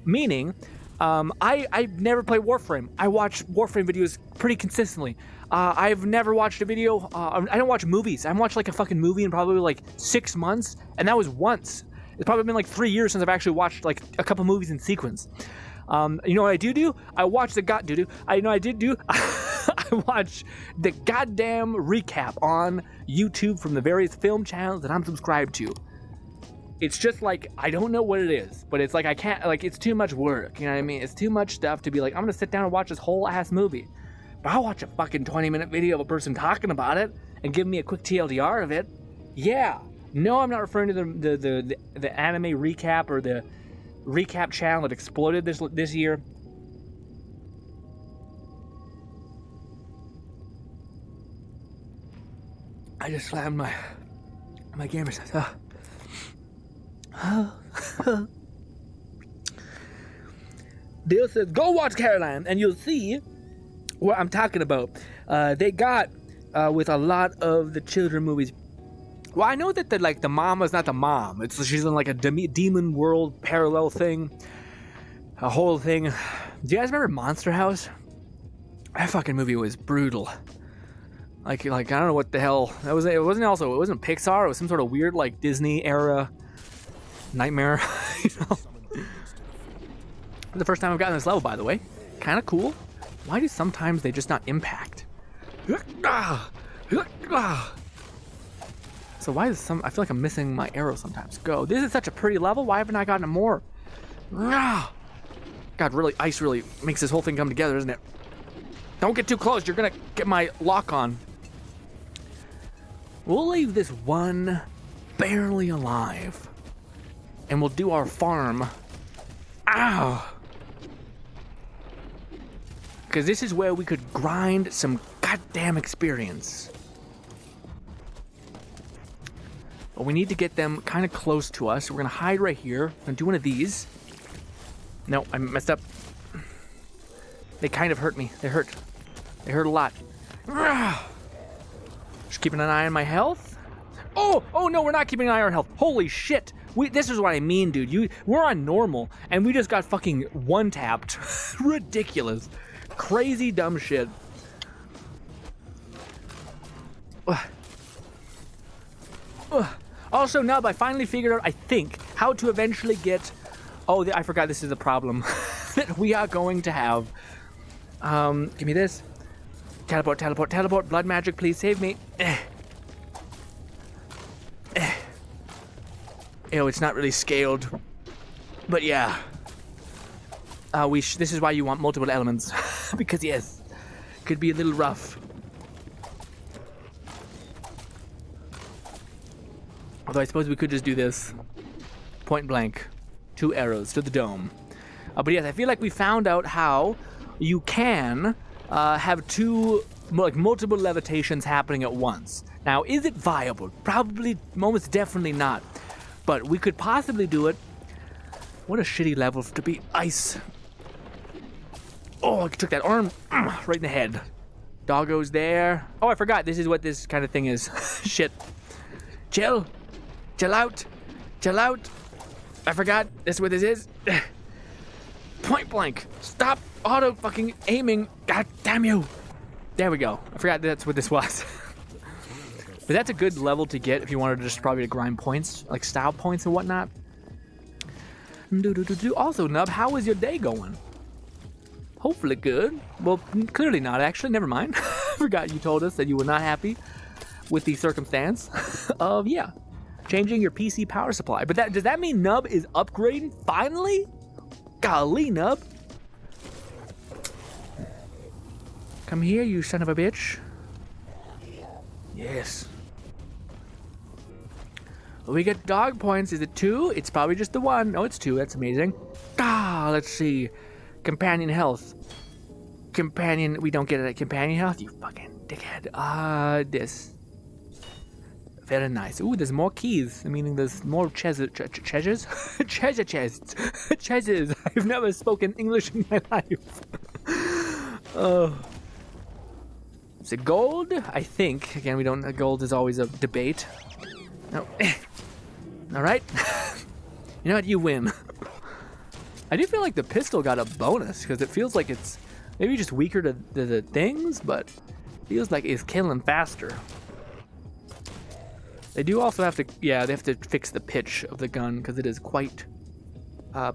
Meaning, I never play Warframe. I watch Warframe videos pretty consistently. I've never watched a video. I don't watch movies. I haven't watched, like, a fucking movie in probably, like, 6 months, and that was once. It's probably been, like, 3 years since I've actually watched, like, a couple movies in sequence. You know what I do? I watch the I watch the goddamn recap on YouTube from the various film channels that I'm subscribed to. It's just like, I don't know what it is, but it's like, I can't, like, it's too much work, you know what I mean? It's too much stuff to be like, I'm gonna sit down and watch this whole ass movie. But I'll watch a fucking 20-minute video of a person talking about it and give me a quick TLDR of it. Yeah. No, I'm not referring to the anime recap or the recap channel that exploded this year. I just slammed my gamers. Dale says, go watch Caroline and you'll see what I'm talking about. They got with a lot of the children movies. Well, I know that the mom is not the mom. She's in like a demon world parallel thing. A whole thing. Do you guys remember Monster House? That fucking movie was brutal. Like I don't know what the hell that was. It wasn't Pixar. It was some sort of weird like Disney era nightmare. You know? The first time I've gotten this level, by the way. Kind of cool. Why do sometimes they just not impact? So why is I feel like I'm missing my arrow sometimes. Go. This is such a pretty level. Why haven't I gotten it more? God, really, ice really makes this whole thing come together, isn't it? Don't get too close. You're gonna get my lock on. We'll leave this one barely alive. And we'll do our farm. Ow! Because this is where we could grind some goddamn experience. But we need to get them kind of close to us. We're going to hide right here. I'm going to do one of these. No, I messed up. They kind of hurt me. They hurt. They hurt a lot. Just keeping an eye on my health. Oh no, we're not keeping an eye on our health. Holy shit. This is what I mean, dude. We're on normal, and we just got fucking one-tapped. Ridiculous. Crazy dumb shit. Also, Nub, I finally figured out, I think, how to eventually get... Oh, I forgot this is a problem that we are going to have. Give me this. Teleport. Blood magic, please save me. Ew, it's not really scaled. But yeah. This is why you want multiple elements. Because yes, could be a little rough. Although I suppose we could just do this. Point blank. 2 arrows to the dome. But yes, I feel like we found out how you can have multiple levitations happening at once. Now, is it viable? Probably, almost definitely not. But we could possibly do it. What a shitty level to be ice. Oh, I took that arm right in the head. Doggo's there. Oh, I forgot. This is what this kind of thing is. Shit. Chill. Chill out. Chill out. I forgot. This is what this is. Point blank. Stop auto fucking aiming. God damn you. There we go. I forgot that's what this was. But that's a good level to get if you wanted to just probably to grind points, like style points and whatnot. Also, Nub, how is your day going? Hopefully good. Well, clearly not, actually. Never mind. I forgot you told us that you were not happy with the circumstance of, yeah, changing your PC power supply. But does that mean Nub is upgrading finally? Golly, Nub. Come here, you son of a bitch. Yes. We get dog points. Is it 2? It's probably just the 1. No, it's 2. That's amazing. Let's see. Companion health. We don't get it at companion health, you fucking dickhead. This. Very nice. Ooh, there's more keys. Meaning there's more treasures? Treasure chests. Chests. I've never spoken English in my life. Oh. Is it gold? I think. Again, we don't. Gold is always a debate. No. All right. You know what? You win. I do feel like the pistol got a bonus because it feels like it's maybe just weaker to the things, but feels like it's killing faster. They do also have to, yeah, they have to fix the pitch of the gun because it is quite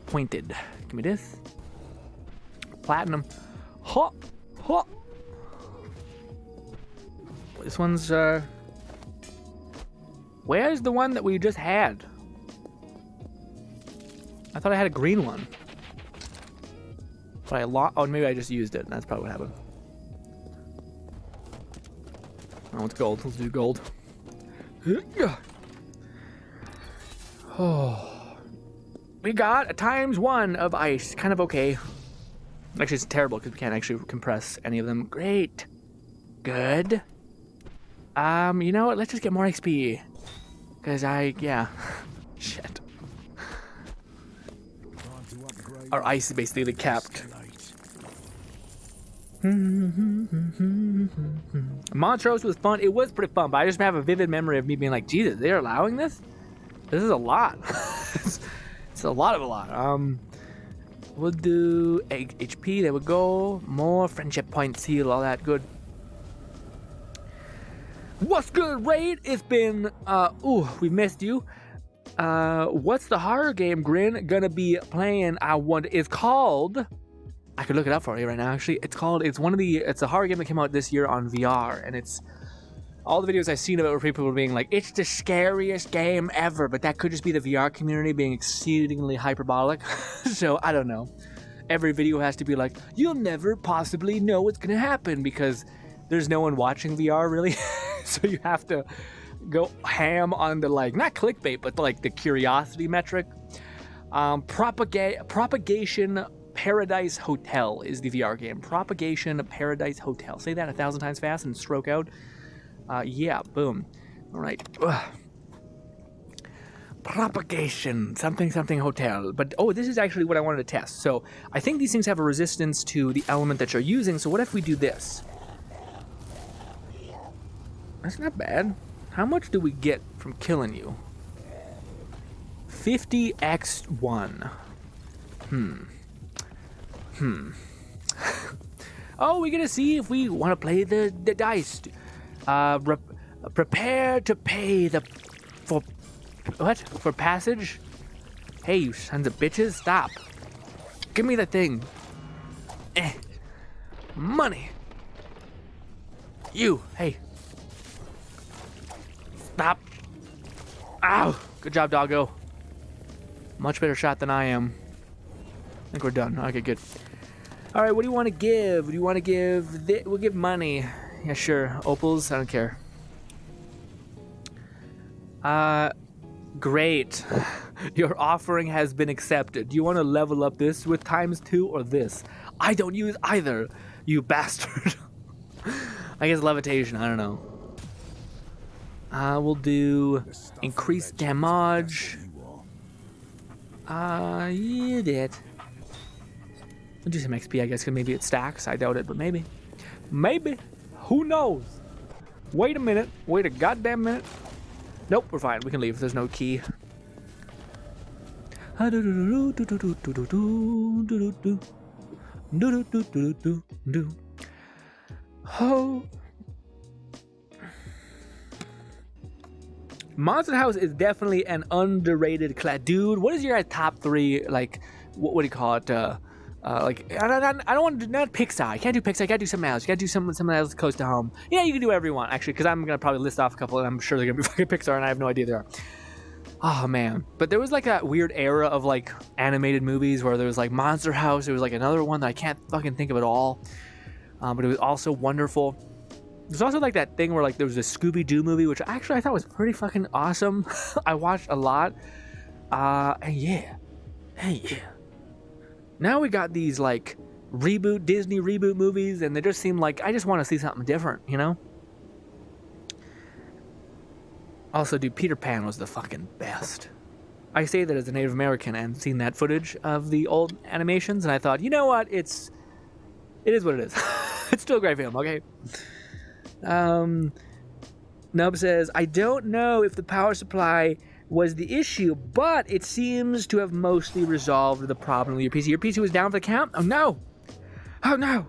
pointed. Give me this. Platinum. Ha! Ha! This one's, where's the one that we just had? I thought I had a green one. But I lost, oh, maybe I just used it. That's probably what happened. Oh, it's gold. Let's do gold. Oh. We got a ×1 of ice. Kind of okay. Actually, it's terrible because we can't actually compress any of them. Great. Good. You know what? Let's just get more XP. Because yeah. Shit. Our ice is basically capped. Montrose was fun. It was pretty fun, but I just have a vivid memory of me being like, Jesus, they're allowing this? This is a lot. It's a lot of a lot. We'll do HP. There we go. More friendship points, heal, all that good. What's good, Raid? It's been, we missed you. What's the horror game Grin gonna be playing? I wonder. It's called, I could look it up for you right now, actually. It's a horror game that came out this year on VR, and it's, all the videos I've seen of it where people were being like, it's the scariest game ever, but that could just be the VR community being exceedingly hyperbolic. So, I don't know. Every video has to be like, you'll never possibly know what's gonna happen, because there's no one watching VR, really. So you have to go ham on the, like, not clickbait, but like the curiosity metric. Propagation Paradise Hotel is the VR game. Propagation Paradise Hotel. Say that 1,000 times fast and stroke out. Yeah, boom. All right. Propagation something hotel. But oh, this is actually what I wanted to test. So I think these things have a resistance to the element that you're using. So what if we do this? That's not bad. How much do we get from killing you? 50x1. Oh, we're gonna see if we want to play the dice. Prepare to pay for passage. Hey, you sons of bitches, stop! Give me the thing. Money. You, hey. Stop. Ow! Good job, doggo. Much better shot than I am. I think we're done. Okay, good. All right, what do you want to give? Do you want to give? We'll give money. Yeah, sure. Opals. I don't care. Great. Your offering has been accepted. Do you want to level up this with ×2 or this? I don't use either. You bastard. I guess levitation. I don't know. We'll do increased damage. Yeah, that. We'll do some XP, I guess, because maybe it stacks. I doubt it, but maybe. Maybe. Who knows? Wait a minute. Wait a goddamn minute. Nope, we're fine. We can leave. There's no key. Oh. Monster House is definitely an underrated class. Dude, what is your top 3, like, what do you call it? Like, I don't want to do, not Pixar. You can't do Pixar. You gotta do something else. You gotta do something else close to home. Yeah, you can do whatever you want, actually, because I'm gonna probably list off a couple, and I'm sure they're gonna be fucking Pixar, and I have no idea they are. Oh, man. But there was, like, that weird era of, like, animated movies where there was, like, Monster House. There was, like, another one that I can't fucking think of at all. But it was also wonderful. There's also like that thing where like there was a Scooby-Doo movie, which actually I thought was pretty fucking awesome. I watched a lot. And yeah. Now we got these like Disney reboot movies, and they just seem like I just want to see something different, you know? Also, dude, Peter Pan was the fucking best. I say that as a Native American and seen that footage of the old animations, and I thought, you know what? It is what it is. It's still a great film, okay? Nub says, I don't know if the power supply was the issue, but it seems to have mostly resolved the problem with your PC. Your PC was down for the count? Oh no! Oh no!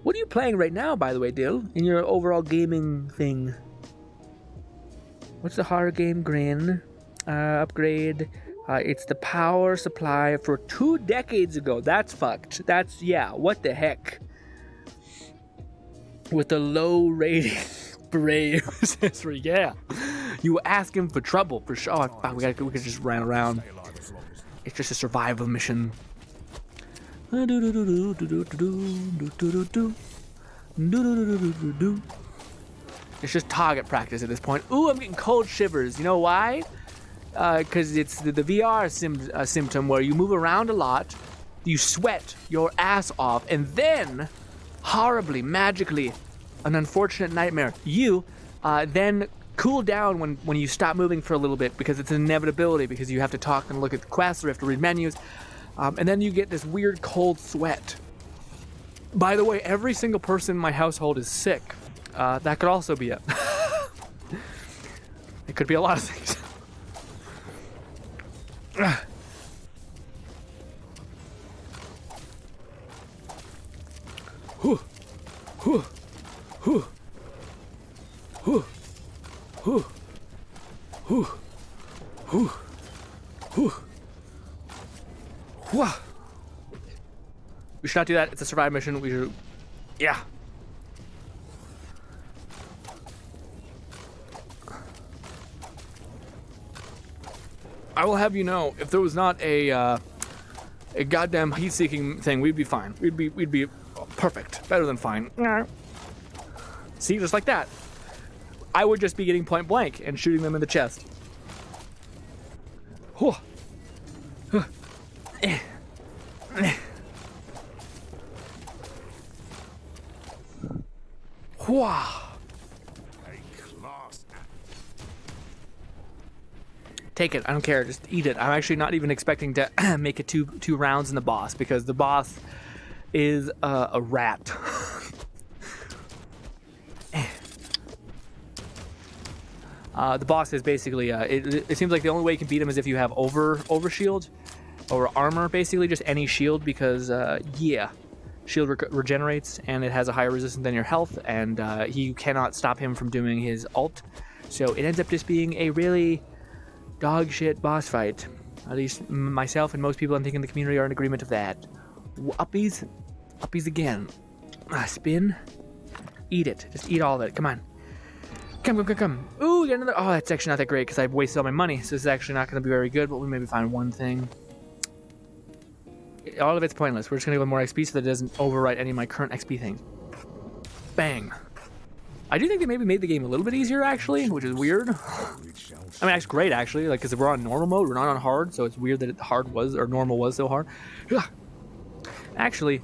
What are you playing right now, by the way, Dill? In your overall gaming thing? What's the horror game? GRINN. Upgrade. It's the power supply for 2 decades ago. That's fucked. That's, yeah, what the heck? With the low rating. Brave. Yeah. You were asking for trouble, for sure. Oh, fuck, we could just run around. It's just a survival mission. It's just target practice at this point. Ooh, I'm getting cold shivers. You know why? Because it's the VR symptom where you move around a lot, you sweat your ass off, and then, horribly, magically, an unfortunate nightmare, you then cool down when you stop moving for a little bit, because it's an inevitability, because you have to talk and look at the quests, or you have to read menus, and then you get this weird cold sweat. By the way, every single person in my household is sick. That could also be it. It could be a lot of things. We should not do that. It's a survival mission. We should... Yeah. I will have you know, if there was not a goddamn heat-seeking thing, we'd be fine. We'd be perfect. Better than fine. See, just like that. I would just be getting point blank and shooting them in the chest. Take it. I don't care. Just eat it. I'm actually not even expecting to make it two rounds in the boss, because the boss is a rat. The boss is basically it seems like the only way you can beat him is if you have over shield or armor, basically just any shield, because yeah, shield regenerates and it has a higher resistance than your health, and you cannot stop him from doing his ult, so it ends up just being a really dog shit boss fight. At least myself and most people I'm thinking in the community are in agreement of that. Uppies again. Spin, eat it. Just eat all of it. Come on. Come. Ooh, get another. Oh, that's actually not that great because I've wasted all my money, so this is actually not going to be very good, but we maybe find one thing. All of it's pointless. We're just going to go with more XP so that it doesn't overwrite any of my current XP things. Bang. I do think they maybe made the game a little bit easier, actually, which is weird. I mean, that's great, actually, like, because we're on normal mode, we're not on hard, so it's weird that normal was so hard. Actually,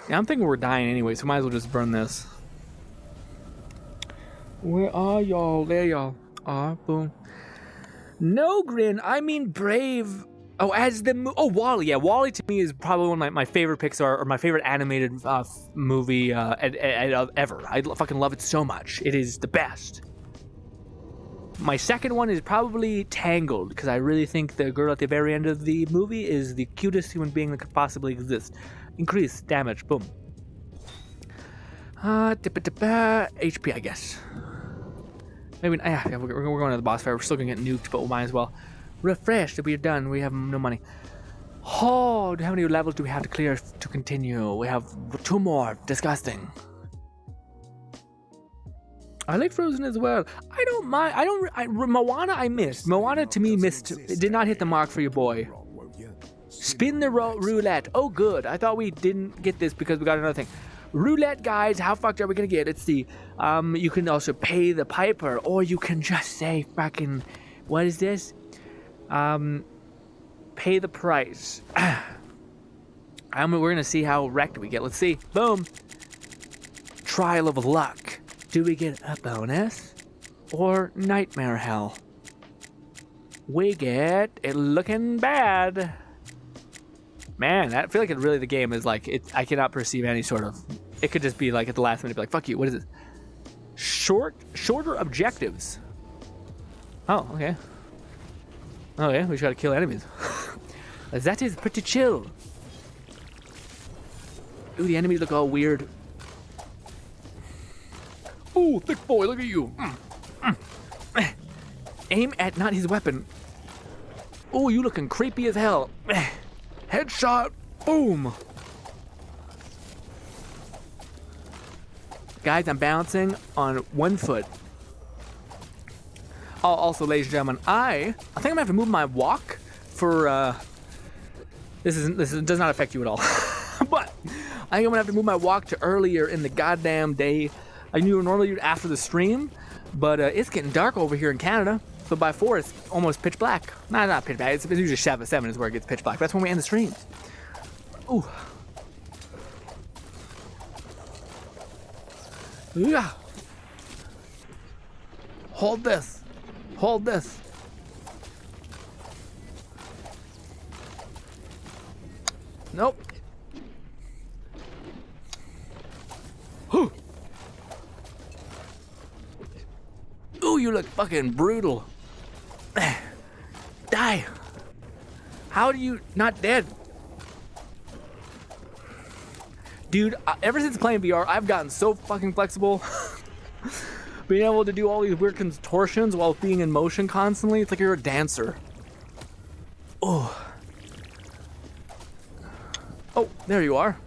yeah, I'm thinking we're dying anyway, so might as well just burn this. Where are y'all? There y'all are. Boom. No, GRINN. I mean Brave. Oh, as the WALL-E. Yeah, WALL-E to me is probably one of my favorite Pixar, or my favorite animated movie ever. I fucking love it so much. It is the best. My second one is probably Tangled, because I really think the girl at the very end of the movie is the cutest human being that could possibly exist. Increase damage. Boom. HP, I guess. Maybe, yeah, we're going to the boss fight. We're still gonna get nuked, but we might as well. Refresh. We're done. We have no money. Oh, how many levels do we have to clear to continue? We have 2 more. Disgusting. I like Frozen as well. I don't mind. Moana I missed. Moana to me missed. It did not hit the mark for your boy. Spin the roulette. Oh, good. I thought we didn't get this because we got another thing. Roulette, guys. How fucked are we gonna get? Let's see. You can also pay the piper, or you can just say fucking. What is this? Pay the price. We're gonna see how wrecked we get. Let's see. Boom. Trial of luck. Do we get a bonus or nightmare hell? we get it looking bad. Man, I feel like the game is like, I cannot perceive any sort of, it could just be like at the last minute, be like, fuck you, what is this? Shorter objectives. Oh, okay. Okay, we just gotta kill enemies. That is pretty chill. Ooh, the enemies look all weird. Ooh, thick boy, look at you. Aim at not his weapon. Ooh, you looking creepy as hell. Headshot, boom. Guys, I'm bouncing on one foot. Oh, also, ladies and gentlemen, I think I'm gonna have to move my walk for, this does not affect you at all. But I think I'm gonna have to move my walk to earlier in the goddamn day. I knew normally you'd after the stream, but it's getting dark over here in Canada. So by 4, it's almost pitch black. Nah, not pitch black. It's usually 7 is where it gets pitch black. That's when we end the streams. Ooh. Yeah. Hold this. Hold this. Nope. Ooh, you look fucking brutal. Die. How do you not dead? Dude, ever since playing VR, I've gotten so fucking flexible. Being able to do all these weird contortions while being in motion constantly, it's like you're a dancer. Oh. Oh, there you are.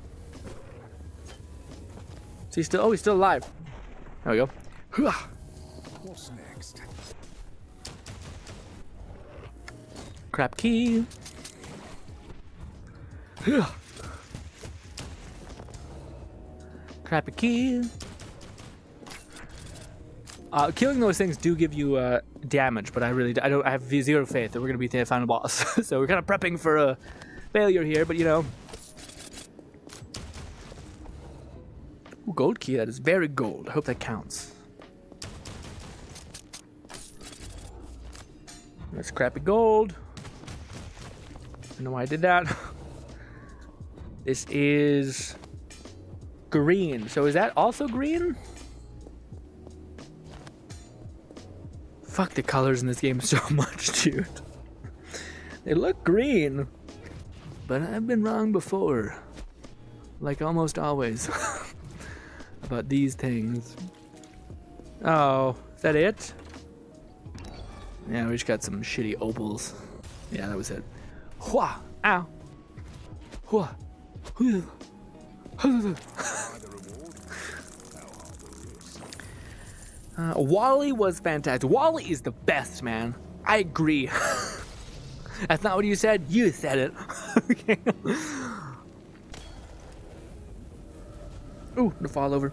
So he's still alive. There we go. What's next? Crap key. Crappy key. Killing those things do give you damage, but I have zero faith that we're gonna beat the final boss. So we're kind of prepping for a failure here, but you know. Ooh, gold key, that is very gold. I hope that counts. That's crappy gold. I don't know why I did that. This is green. So is that also green? Fuck the colors in this game so much, dude. They look green. But I've been wrong before. Like almost always. About these things. Oh, is that it? Yeah, we just got some shitty opals. Yeah, that was it. Hua! Ow! Hua! Wally was fantastic. Wally is the best, man. I agree. That's not what you said. You said it. Okay. Ooh, to fall over.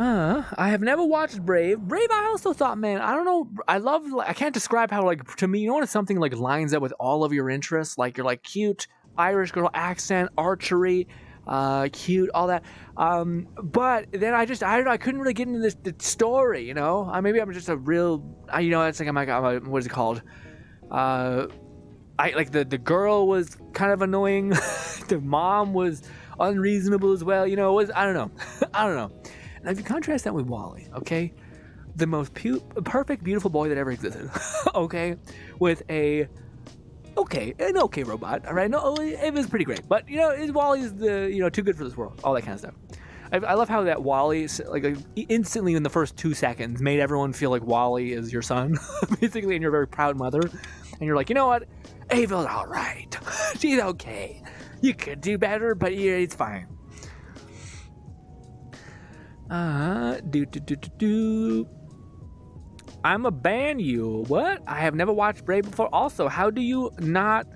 I have never watched Brave. Brave, I also thought, man, I don't know. I can't describe how, like, to me, you know when something like lines up with all of your interests? Like, you're like cute Irish girl accent, archery, cute, all that. But then I don't know, I couldn't really get into the story, you know? Maybe I'm just a real, you know, it's like, I'm a what is it called? Like the girl was kind of annoying. The mom was unreasonable as well, you know? I don't know. I don't know. Now, if you contrast that with Wally, okay? The most perfect, beautiful boy that ever existed, okay? With an okay robot, all right? No, it was pretty great. But, you know, Wally's too good for this world, all that kind of stuff. I love how that Wally, like, instantly in the first 2 seconds, made everyone feel like Wally is your son, basically, and you're a very proud mother. And you're like, you know what? Ava's all right. She's okay. You could do better, but yeah, it's fine. I'm a ban you. What? I have never watched Brave before. Also, how do you not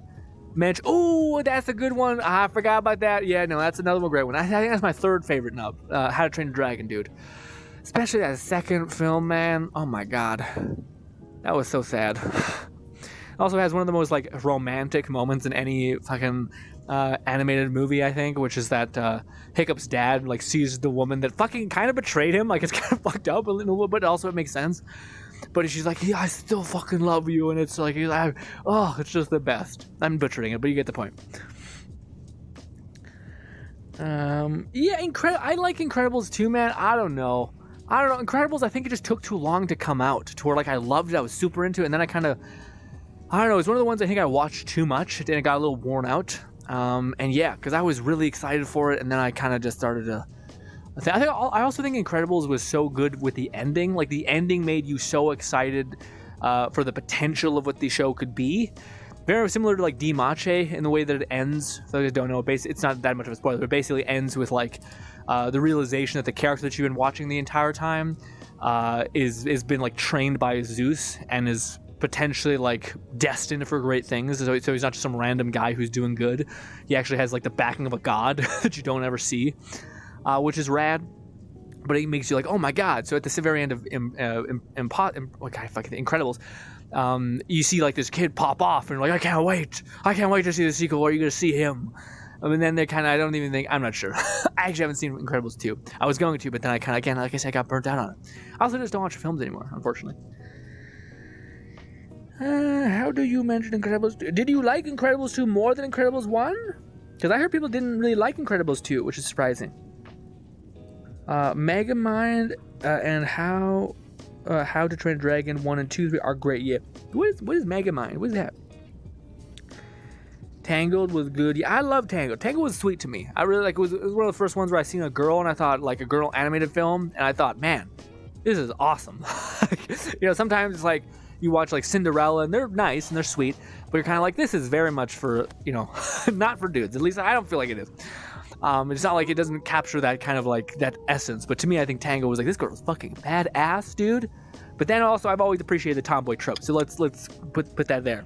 mention? Oh, that's a good one. I forgot about that. Yeah, no, that's another one great one. I think that's my third favorite nub. How to Train Your Dragon, dude. Especially that second film, man. Oh my god, that was so sad. It also has one of the most like romantic moments in any fucking animated movie, I think, which is that Hiccup's dad like sees the woman that fucking kind of betrayed him. Like, it's kind of fucked up a little bit, but also it makes sense. but she's like, yeah, I still fucking love you, and it's like, oh, it's just the best. I'm butchering it, but you get the point. Yeah, I like Incredibles too, man. I don't know. Incredibles, I think it just took too long to come out to where like I loved it, I was super into it, and then I don't know, it's one of the ones I think I watched too much and it got a little worn out. And yeah, because I was really excited for it, and then I kind of just started to. I also think Incredibles was so good with the ending. Like the ending made you so excited for the potential of what the show could be. Very similar to like DiMache in the way that it ends. So you don't know, it's not that much of a spoiler, but it basically ends with like the realization that the character that you've been watching the entire time is been like trained by Zeus and is potentially like destined for great things. So he's not just some random guy who's doing good. He actually has like the backing of a god that you don't ever see, which is rad. But it makes you like, oh my god. So at the very end of Incredibles, you see like this kid pop off and you're like, I can't wait to see the sequel where you're gonna see him. And then they kind of, I'm not sure. I actually haven't seen Incredibles 2. I was going to, but then I kind of, again, like I said, I got burnt out on it. I also just don't watch films anymore, unfortunately. How do you mention Incredibles 2? Did you like Incredibles 2 more than Incredibles 1? Because I heard people didn't really like Incredibles 2, which is surprising. Megamind and How to Train a Dragon 1 and 2 3 are great. Yeah. What is Megamind? What is that? Tangled was good. Yeah, I love Tangled. Tangled was sweet to me. I really like it. Was one of the first ones where I seen a girl and I thought like a girl animated film, and I thought, man, this is awesome. Sometimes it's like you watch like Cinderella and they're nice and they're sweet, but you're kind of like, this is very much for not for dudes. At least I don't feel like it is. It's not like it doesn't capture that kind of like that essence. But to me, I think Tango was like, this girl's fucking badass, dude. But then also, I've always appreciated the tomboy trope. So let's put that there.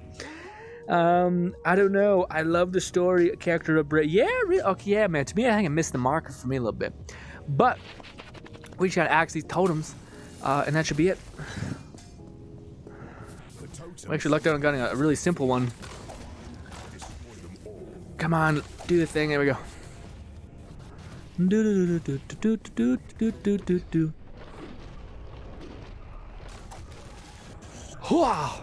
I don't know. I love the story character of Brit. Yeah, okay, yeah, man. To me, I think it missed the mark for me a little bit. But we just gotta axe these totems, and that should be it. I actually lucked out on getting a really simple one. Come on, do the thing. There we go. Wow.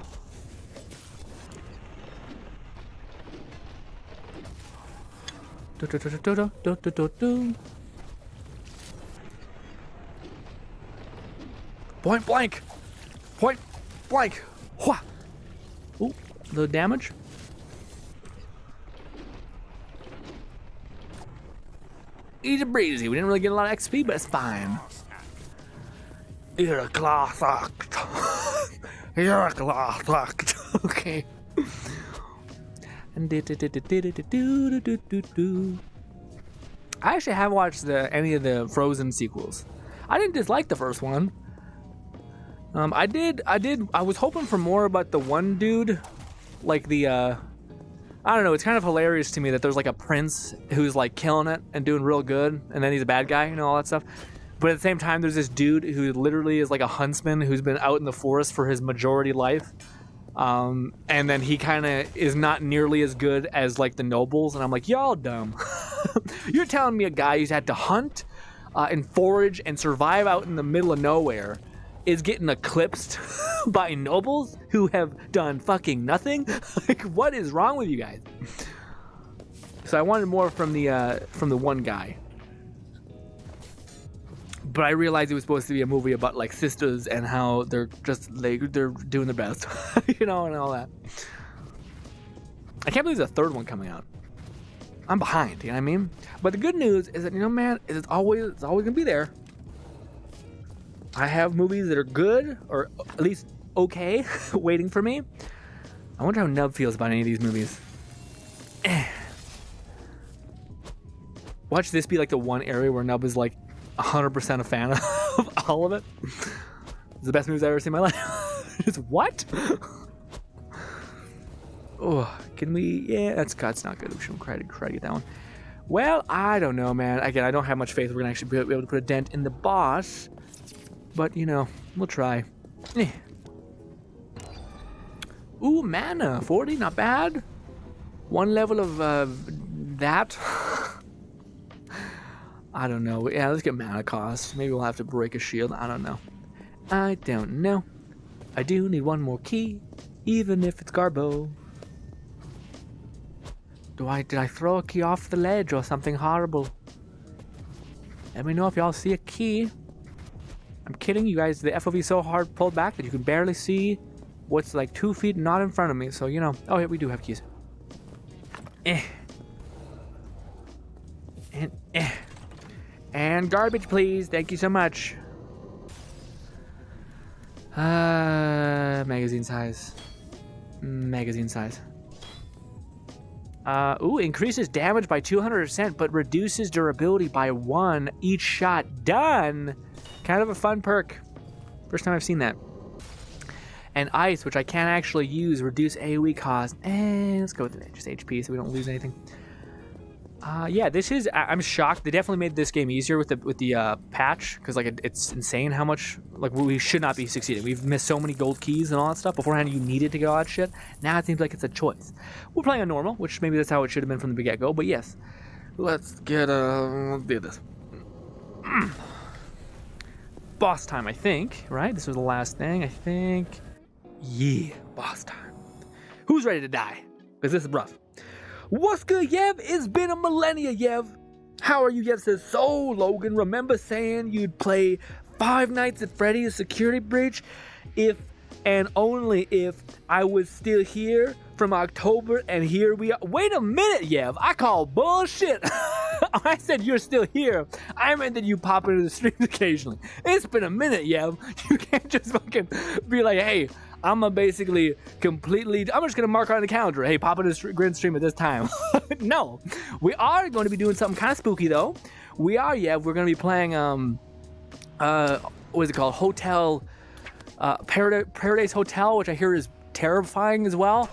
Point blank. Point blank. Wha. Ooh, the damage. Easy breezy. We didn't really get a lot of XP, but it's fine. You're a cloth act. You're a cloth act. Okay. I actually haven't watched any of the Frozen sequels. I didn't dislike the first one. I was hoping for more about the one dude, like the I don't know, it's kind of hilarious to me that there's like a prince who's like killing it and doing real good, and then he's a bad guy, all that stuff. But at the same time, there's this dude who literally is like a huntsman who's been out in the forest for his majority life. And then he kind of is not nearly as good as like the nobles, and I'm like, y'all dumb. You're telling me a guy who's had to hunt and forage and survive out in the middle of nowhere is getting eclipsed by nobles who have done fucking nothing? Like, what is wrong with you guys? So I wanted more from the one guy, but I realized it was supposed to be a movie about like sisters and how they're just they're doing their best, and all that. I can't believe there's a third one coming out. I'm behind, you know what I mean? But the good news is that, man, it's always gonna be there. I have movies that are good, or at least okay, waiting for me. I wonder how Nub feels about any of these movies. Watch this be like the one area where Nub is like 100% a fan of all of it. It's the best movies I've ever seen in my life. Just what? Oh, can we? Yeah, that's not good. We should try to get that one. Well, I don't know, man. Again, I don't have much faith we're gonna actually be able to put a dent in the boss. But, we'll try. Ooh, mana. 40, not bad. One level of that. I don't know. Yeah, let's get mana cost. Maybe we'll have to break a shield. I don't know. I do need one more key, even if it's Garbo. Did I throw a key off the ledge or something horrible? Let me know if y'all see a key. I'm kidding, you guys. The FOV is so hard pulled back that you can barely see what's like 2 feet not in front of me. So, you know. Oh, yeah, we do have keys. And garbage, please. Thank you so much. Magazine size. Magazine size. Ooh, increases damage by 200%, but reduces durability by 1 each shot. Done! Kind of a fun perk. First time I've seen that. And ice, which I can't actually use, reduce AoE cost. Let's go with just HP so we don't lose anything. Yeah, this is. I'm shocked. They definitely made this game easier with the patch, because like it's insane how much like we should not be succeeding. We've missed so many gold keys and all that stuff. Beforehand, you needed to get all that shit. Now it seems like it's a choice. We're playing on normal, which maybe that's how it should have been from the get-go. But yes, let's do this. Boss time, I think. Right? This was the last thing, I think. Yeah, boss time. Who's ready to die? Because this is rough. What's good, Yev? It's been a millennia, Yev. How are you, Yev? Says, so, Logan, remember saying you'd play Five Nights at Freddy's Security Breach if and only if I was still here from October, and here we are. Wait a minute, Yev. I call bullshit. I said you're still here. I meant that you pop into the streams occasionally. It's been a minute, Yev. You can't just fucking be like, hey, I'm just gonna mark on the calendar, hey, pop in a GRINN stream at this time. No, we are going to be doing something kind of spooky though. We're gonna be playing what is it called? Hotel Paradise Hotel, which I hear is terrifying as well.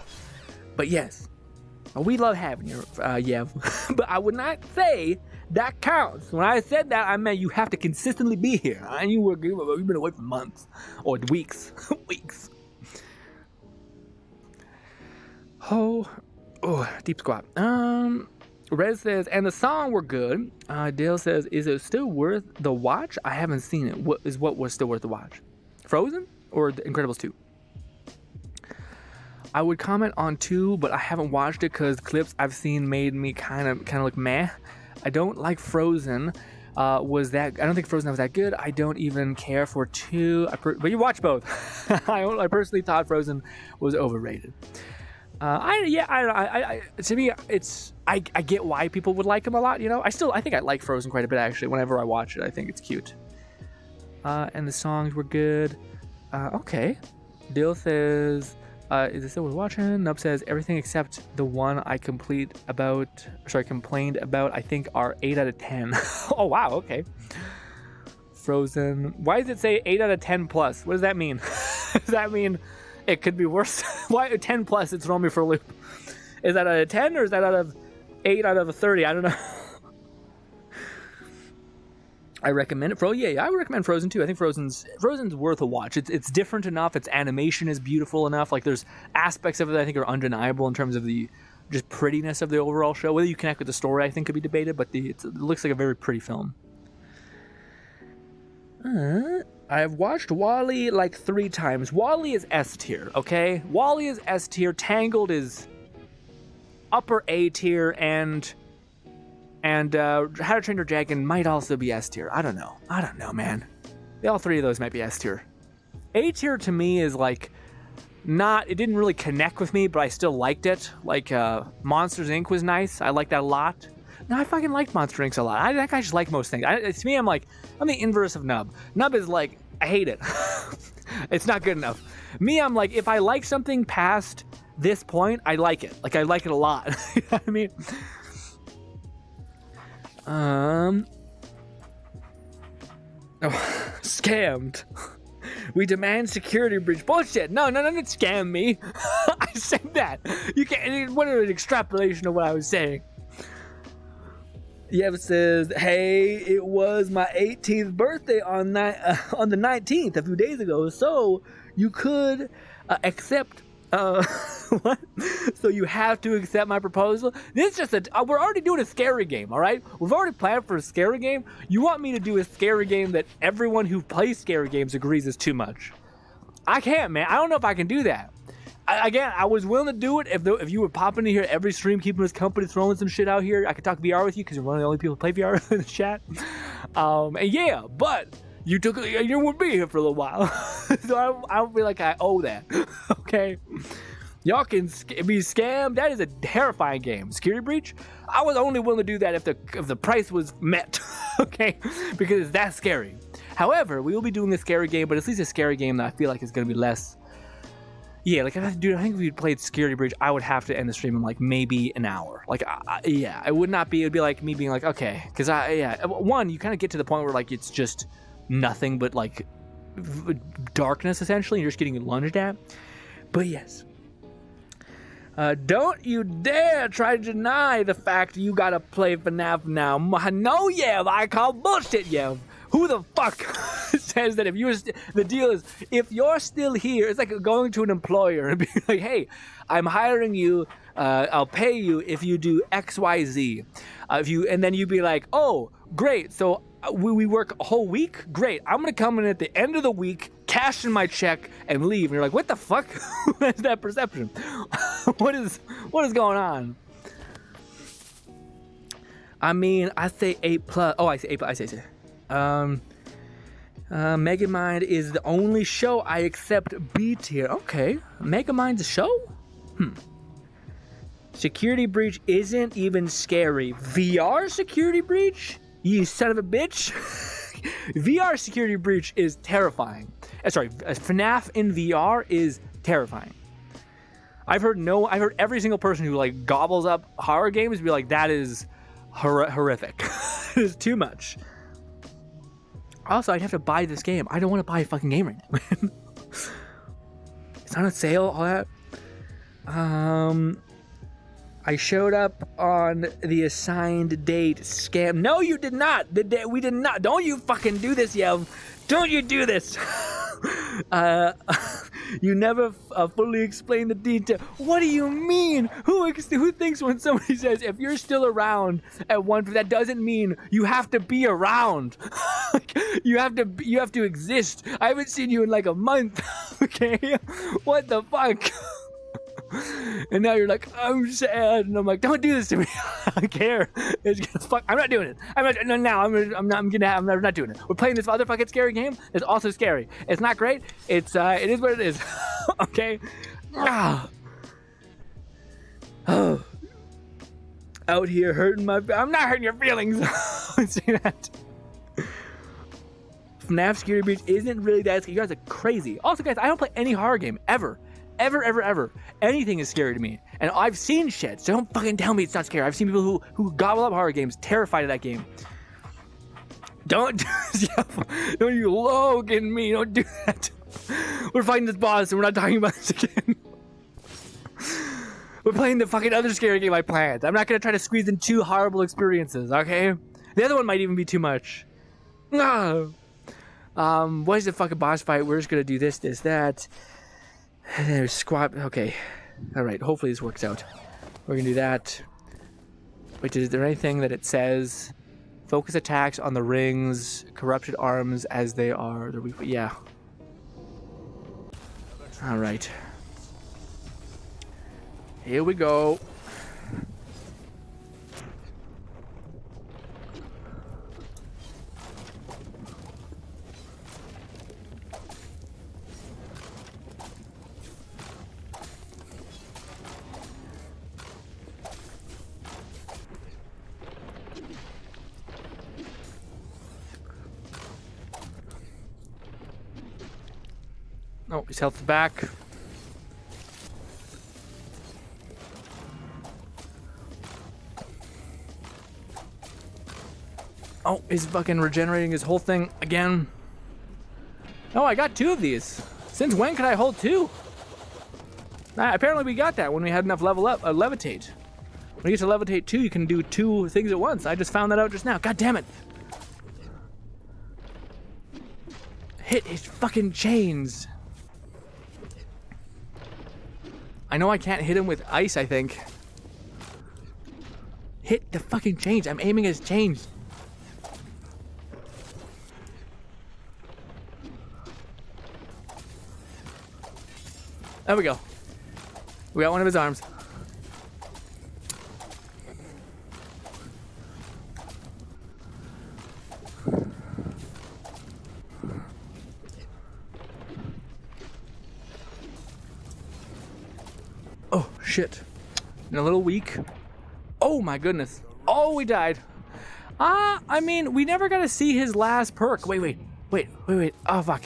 But yes, we love having you, Yev. But I would not say that counts. When I said that, I meant you have to consistently be here. And you've been away for months or weeks. Weeks. Oh, deep squat. Rez says, and the song were good. Dale says, is it still worth the watch? I haven't seen it. What was still worth the watch? Frozen or The Incredibles 2? I would comment on 2, but I haven't watched it because clips I've seen made me kind of look meh. I don't like Frozen. I don't think Frozen was that good. I don't even care for 2. But you watch both. I personally thought Frozen was overrated. To me, I get why people would like him a lot, you know. I think I like Frozen quite a bit, actually. Whenever I watch it, I think it's cute. And the songs were good. Okay. Dill says, is this still worth watching? Nub says, everything except the one I complained about, I think are 8 out of 10. Oh, wow, okay. Frozen. Why does it say 8 out of 10 plus? What does that mean? Does that mean it could be worse? Why 10 plus? It's throwing me for a loop. Is that out of 10 or is that out of 8 out of 30? I don't know. I recommend it. I would recommend Frozen too. I think Frozen's worth a watch. It's different enough. Its animation is beautiful enough. Like there's aspects of it that I think are undeniable in terms of the just prettiness of the overall show. Whether you connect with the story, I think, could be debated, but it looks like a very pretty film. I've watched WALL-E like 3 times. WALL-E is S tier, okay? WALL-E is S tier. Tangled is upper A tier, and How to Train Your Dragon might also be S tier. I don't know, man. All 3 of those might be S tier. A tier to me is like it didn't really connect with me, but I still liked it. Like Monsters Inc. was nice. I liked that a lot. No, I fucking liked Monster Inc. a lot. I just like most things. To me, I'm the inverse of Nub. Nub is like, I hate it. It's not good enough. Me, I'm like, if I like something past this point, I like it. Like, I like it a lot. You know what I mean? Scammed. We demand security breach. Bullshit. No, don't scam me. I said that. You can't. What an extrapolation of what I was saying. Yev says, hey, it was my 18th birthday on the 19th a few days ago, so you could accept what? So you have to accept my proposal? This is just we're already doing a scary game, all right? We've already planned for a scary game. You want me to do a scary game that everyone who plays scary games agrees is too much. I can't, man. I don't know if I can do that. Again, I was willing to do it if you were popping in here every stream, keeping us company, throwing some shit out here. I could talk VR with you because you're one of the only people who play VR in the chat. And yeah, but you wouldn't be here for a little while. So I don't feel like I owe that. Okay? Y'all can be scammed. That is a terrifying game. Security breach? I was only willing to do that if the price was met. Okay? Because it's that scary. However, we will be doing a scary game, but at least a scary game that I feel like is going to be less. Yeah, like I think if we played Security Breach, I would have to end the stream in like maybe an hour. Like, yeah, it would not be. It'd be like me being like, okay, because one, you kind of get to the point where like it's just nothing but like darkness essentially. You're just getting lunged at. But yes, don't you dare try to deny the fact you gotta play FNAF now. No, yeah, I call bullshit, yeah. Who the fuck says that the deal is, if you're still here, it's like going to an employer and being like, hey, I'm hiring you, I'll pay you if you do X, Y, Z. And then you'd be like, oh, great, so we work a whole week? Great, I'm gonna come in at the end of the week, cash in my check, and leave. And you're like, what the fuck? That's that perception. What is going on? I mean, I say 8+. Oh, I say 8+. I say. Megamind is the only show I accept B tier. Okay, Megamind's a show? Security breach isn't even scary. VR security breach? You son of a bitch. VR security breach is terrifying. Sorry, FNAF in VR is terrifying. I've heard every single person who like gobbles up horror games be like, that is horrific. It is too much. Also, I'd have to buy this game. I don't want to buy a fucking game right now, man. It's on a sale, all that. I showed up on the assigned date scam. No, you did not. We did not. Don't you fucking do this, Yev. Don't you do this. You never fully explain the detail. What do you mean? Who thinks when somebody says, if you're still around at one, that doesn't mean you have to be around. You have to exist. I haven't seen you in like a month. Okay? What the fuck? And now you're like, I'm sad, and I'm like, don't do this to me. I don't care. It's gonna fuck. I'm not doing it. I'm not doing it. We're playing this other fucking scary game. It's also scary. It's not great. It is what it is. Okay. Oh. Out here hurting I'm not hurting your feelings. Don't say that. FNAF Security Breach isn't really that scary. You guys are crazy. Also, guys, I don't play any horror game ever. Ever. Anything is scary to me. And I've seen shit, so don't fucking tell me it's not scary. I've seen people who gobble up horror games, terrified of that game. Don't do this. Don't you Logan me. Don't do that. We're fighting this boss and we're not talking about this again. We're playing the fucking other scary game I planned. I'm not going to try to squeeze in 2 horrible experiences, okay? The other one might even be too much. No. What is the fucking boss fight? We're just going to do this, that. There's squat. Okay. All right. Hopefully this works out. We're going to do that. Wait, is there anything that it says? Focus attacks on the rings, corrupted arms as they are. Yeah. All right. Here we go. Oh, his health back. Oh, he's fucking regenerating his whole thing again. Oh, I got 2 of these. Since when could I hold 2? Apparently we got that when we had enough levitate. When you get to levitate 2, you can do 2 things at once. I just found that out just now. God damn it. Hit his fucking chains. I know I can't hit him with ice, I think. Hit the fucking chains. I'm aiming at his chains. There we go. We got one of his arms. Oh, shit. And a little weak. Oh, my goodness. Oh, we died. I mean, we never got to see his last perk. Wait. Oh, fuck.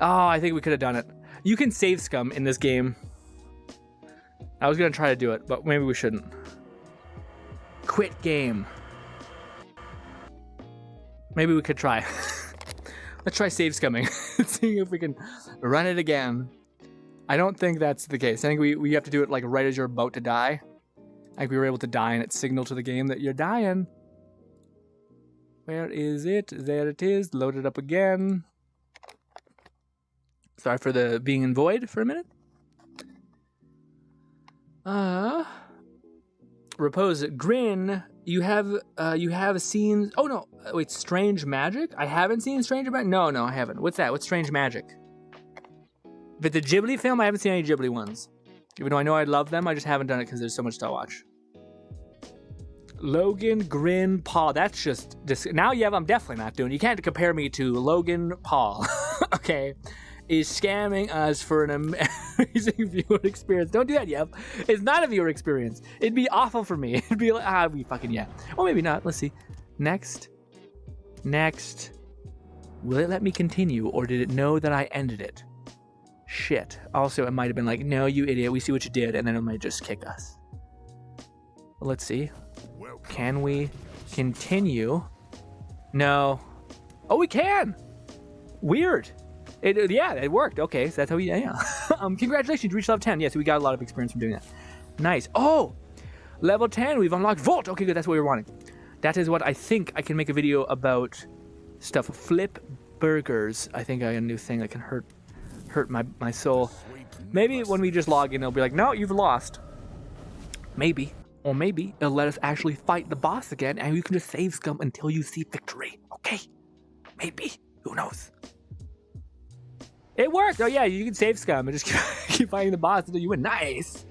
Oh, I think we could have done it. You can save scum in this game. I was going to try to do it, but maybe we shouldn't. Quit game. Maybe we could try. Let's try save scumming. See if we can run it again. I don't think that's the case. I think we have to do it like right as you're about to die. Like we were able to die and it signaled to the game that you're dying. Where is it? There it is. Load it up again. Sorry for the being in void for a minute. Repose. GRINN. You have seen. Oh no! Wait, Strange Magic. I haven't seen Strange Magic. No, I haven't. What's that? What's Strange Magic? But the Ghibli film, I haven't seen any Ghibli ones. Even though I know I love them, I just haven't done it because there's so much to watch. Logan, GRINN, Paul. That's just now. Yeah, I'm definitely not doing. You can't compare me to Logan Paul. Okay, is scamming us for an amazing viewer experience. Don't do that, Yev. It's not a viewer experience. It'd be awful for me. It'd be like, we fucking yeah. Or maybe not. Let's see. Next. Will it let me continue, or did it know that I ended it? Shit. Also, it might have been like, no, you idiot, we see what you did, and then it might just kick us. Let's see. Can we continue? No. Oh, we can! Weird. Yeah, it worked. Okay, so that's how we, yeah. Congratulations, you reached level 10. Yes, we got a lot of experience from doing that. Nice. Oh! Level 10, we've unlocked Vault. Okay, good, that's what we were wanting. That is what I think I can make a video about stuff. Flip burgers. I think I got a new thing that can hurt my soul. Maybe when we just log in, it'll be like, no, you've lost. Maybe. Or maybe it'll let us actually fight the boss again, and you can just save scum until you see victory. Okay? Maybe. Who knows? It worked! Oh yeah, you can save scum and just keep fighting the boss until you win. Nice!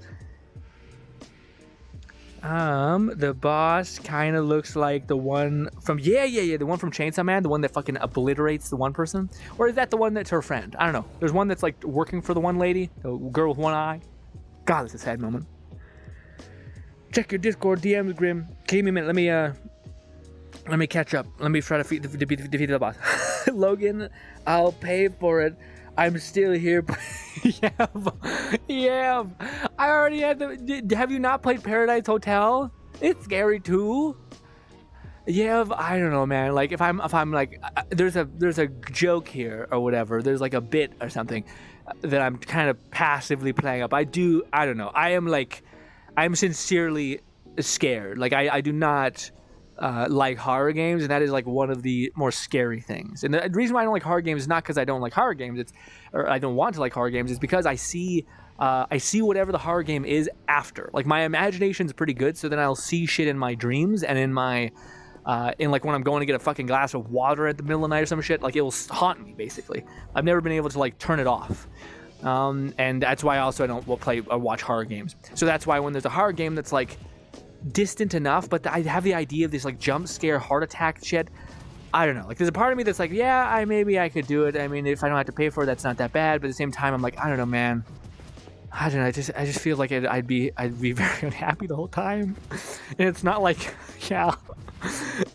The boss kind of looks like the one from the one from Chainsaw Man, the one that fucking obliterates the one person, or is that the one that's her friend? I don't know. There's one that's like working for the one lady, the girl with one eye. God, that's a sad moment. Check your Discord DMs, Grim. Give me a minute. Let me catch up. Let me try to defeat the boss. Logan, I'll pay for it. I'm still here. Yeah. I already had the. Have you not played Paradise Hotel? It's scary too. Yeah, I don't know, man. Like if I'm like, there's a joke here or whatever. There's like a bit or something that I'm kind of passively playing up. I don't know. I'm sincerely scared. Like I do not like horror games, and that is like one of the more scary things. And the reason why I don't like horror games is not because I don't like horror games. Or I don't want to like horror games. It's because I see whatever the horror game is after. Like my imagination's pretty good, so then I'll see shit in my dreams and in my in like when I'm going to get a fucking glass of water at the middle of the night or some shit. Like it will haunt me basically. I've never been able to like turn it off. And that's why also I don't play or watch horror games. So that's why when there's a horror game that's like distant enough, but I have the idea of this like jump scare heart attack shit. I don't know. Like there's a part of me that's like, yeah, maybe I could do it. I mean, if I don't have to pay for it, that's not that bad. But at the same time, I'm like, I don't know, man. I don't know. I just feel like I'd be very unhappy the whole time. And it's not like, yeah.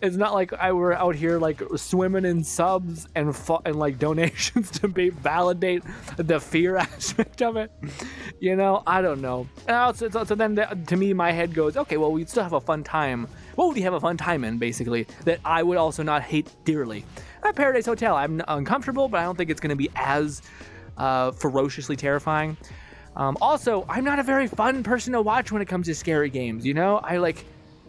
It's not like I were out here like swimming in subs and like donations to validate the fear aspect of it. You know, I don't know. And also, so then to me, my head goes, okay, well, we'd still have a fun time. What would we have a fun time in, basically, that I would also not hate dearly? Paradise Hotel, I'm uncomfortable, but I don't think it's going to be as ferociously terrifying. Also, I'm not a very fun person to watch when it comes to scary games, you know?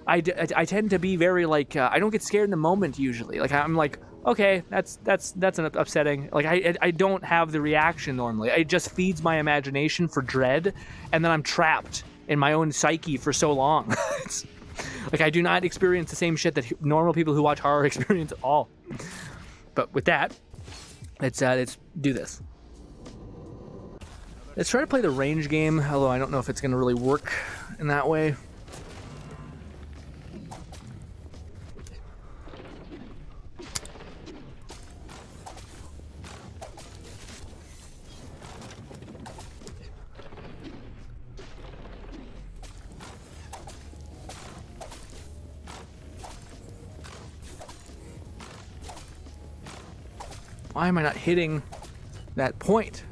I tend to be very like I don't get scared in the moment usually. Like I'm like, okay, that's an upsetting. Like I don't have the reaction normally. It just feeds my imagination for dread, and then I'm trapped in my own psyche for so long. It's, like I do not experience the same shit that normal people who watch horror experience at all. But with that, let's do this. Let's try to play the range game, although I don't know if it's going to really work in that way. Why am I not hitting that point?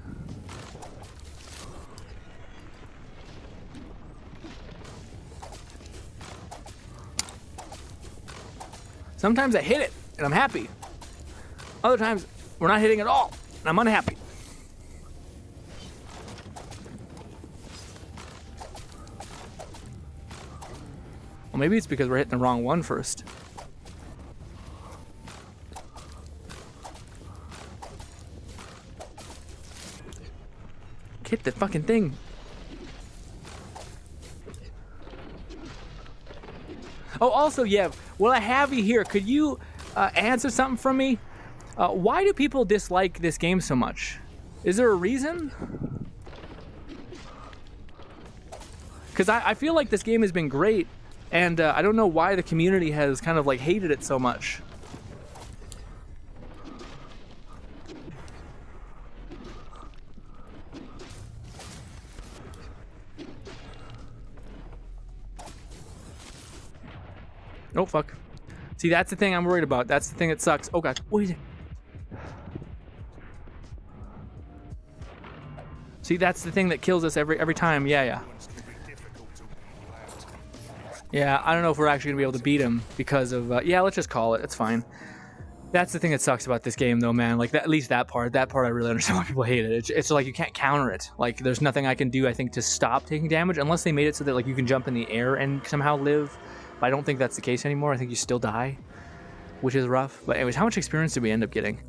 Sometimes I hit it and I'm happy. Other times we're not hitting at all and I'm unhappy. Well, maybe it's because we're hitting the wrong one first. Hit the fucking thing. Oh, also, yeah, while I have you here, could you answer something from me? Why do people dislike this game so much? Is there a reason? Because I feel like this game has been great, and I don't know why the community has kind of like hated it so much. Oh, fuck. See, that's the thing I'm worried about. That's the thing that sucks. Oh, God. What is it? See, that's the thing that kills us every time. Yeah. Yeah, I don't know if we're actually going to be able to beat him because of... yeah, let's just call it. It's fine. That's the thing that sucks about this game, though, man. Like, at least that part I really understand why people hate it. It's like you can't counter it. Like, there's nothing I can do, I think, to stop taking damage, unless they made it so that, like, you can jump in the air and somehow live. But I don't think that's the case anymore. I think you still die, which is rough. But anyways, how much experience did we end up getting?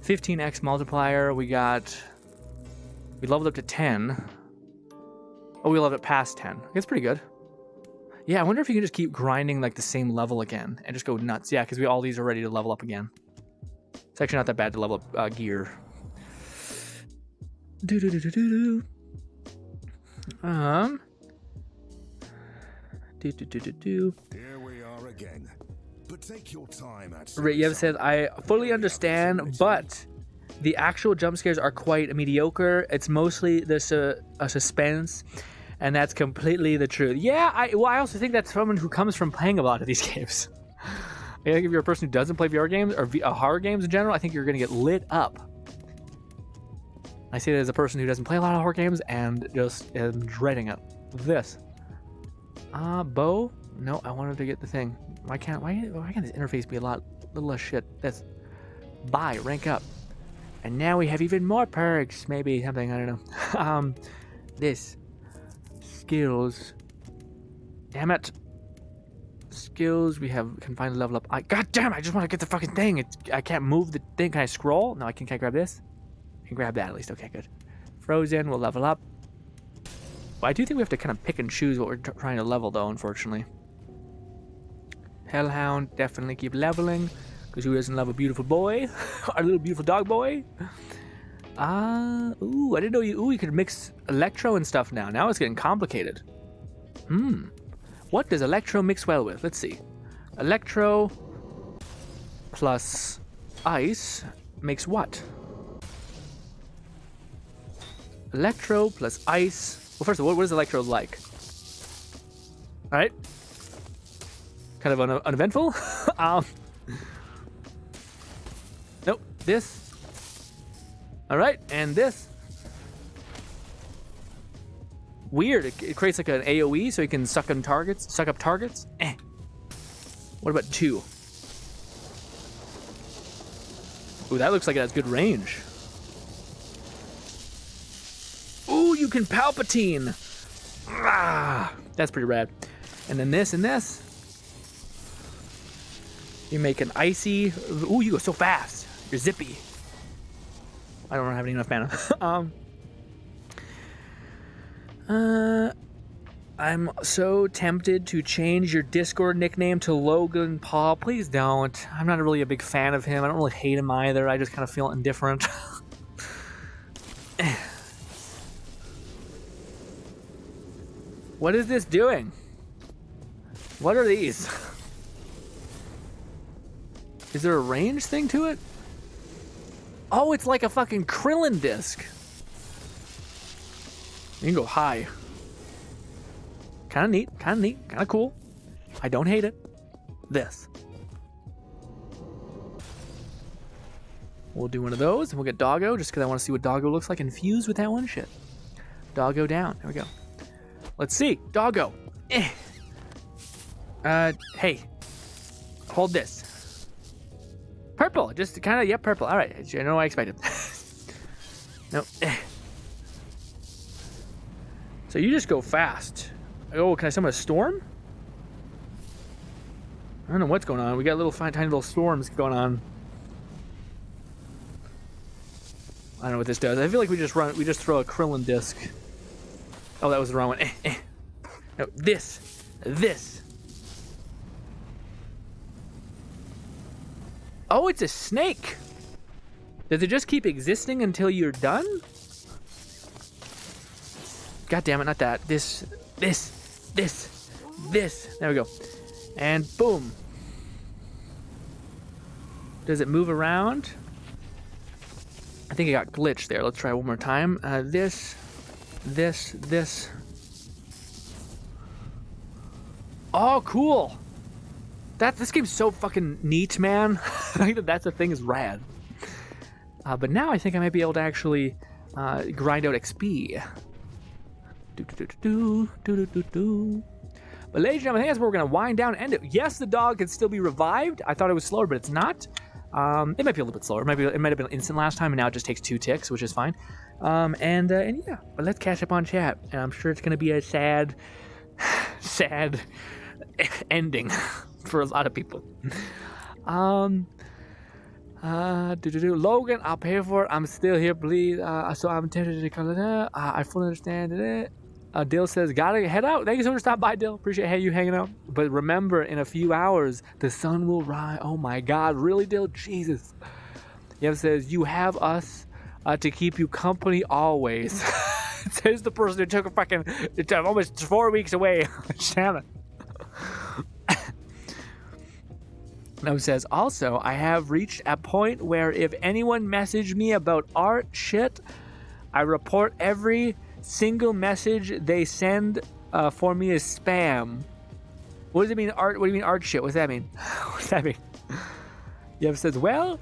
15x multiplier. We leveled up to 10. Oh, we leveled up past 10. That's pretty good. Yeah, I wonder if you can just keep grinding like the same level again and just go nuts. Yeah, because all these are ready to level up again. It's actually not that bad to level up gear. There we are again. But take your time. Yev says, I fully understand, but the actual jump scares are quite mediocre. It's mostly a suspense, and that's completely the truth. Yeah, I also think that's someone who comes from playing a lot of these games. I think if you're a person who doesn't play VR games or horror games in general, I think you're going to get lit up. I say that as a person who doesn't play a lot of horror games and just am dreading it. This. Bow? No, I wanted to get the thing. Why can't this interface be a little less shit? That's buy, rank up. And now we have even more perks, maybe something, I don't know. This. Skills. Damn it. Skills, we can finally level up. God damn, I just want to get the fucking thing. I can't move the thing. Can I scroll? No, can I grab this? I can grab that at least. Okay, good. Frozen, we'll level up. Well, I do think we have to kind of pick and choose what we're trying to level, though, unfortunately. Hellhound, definitely keep leveling. Because who doesn't love a beautiful boy? Our little beautiful dog boy. Ooh, I didn't know you could mix electro and stuff now. Now it's getting complicated. What does electro mix well with? Let's see. Electro plus ice makes what? Electro plus ice. Well, first of all, what is electro like? All right. Kind of uneventful. Nope. This. All right, and this. Weird. It creates like an AOE, so you can suck up targets. What about 2? Ooh, that looks like it has good range. Ooh, you can Palpatine. That's pretty rad. And then this and this. You make an icy. Ooh, you go so fast. You're zippy. I don't have enough mana. I'm so tempted to change your Discord nickname to Logan Paul. Please don't. I'm not really a big fan of him. I don't really hate him either. I just kind of feel indifferent. What is this doing? What are these? Is there a range thing to it? Oh, it's like a fucking Krillin disc. You can go high. Kind of neat, kind of cool. I don't hate it. This. We'll do one of those, and we'll get Doggo, just because I want to see what Doggo looks like infused with that one shit. Doggo down. There we go. Let's see. Doggo. Hey. Hold this. Purple. Just kind of, yep, purple. All right. I know what I expected. No. So you just go fast. Oh, can I summon a storm? I don't know what's going on. We got little tiny little storms going on. I don't know what this does. I feel like we just throw a Krillin disc. Oh, that was the wrong one. No, this. Oh, it's a snake. Does it just keep existing until you're done? God damn it, not that. This. There we go. And boom. Does it move around? I think it got glitched there. Let's try one more time. This. Oh, cool. This game's so fucking neat, man. I think that's the thing is rad. But now I think I might be able to actually grind out XP. But ladies and gentlemen, I think that's where we're going to wind down and end it. Yes, the dog can still be revived. I thought it was slower, but it's not. It might be a little bit slower. It might have been instant last time, and now it just takes 2 ticks, which is fine. And yeah, but let's catch up on chat. And I'm sure it's going to be a sad ending for a lot of people. Logan, I'll pay for it. I'm still here, please. So I'm tempted to call it. I fully understand it. Dill says, gotta head out. Thank you so much for stopping by, Dill. Appreciate you hanging out. But remember, in a few hours, the sun will rise. Oh my God, really, Dill? Jesus. Yev says, you have us to keep you company always. Says the person who took a fucking almost 4 weeks away. Damn it. Now says, also, I have reached a point where if anyone messaged me about art shit, I report every single message they send for me as spam. What does it mean, art? What do you mean, art shit? What does that mean? What does that mean? Yev says, well,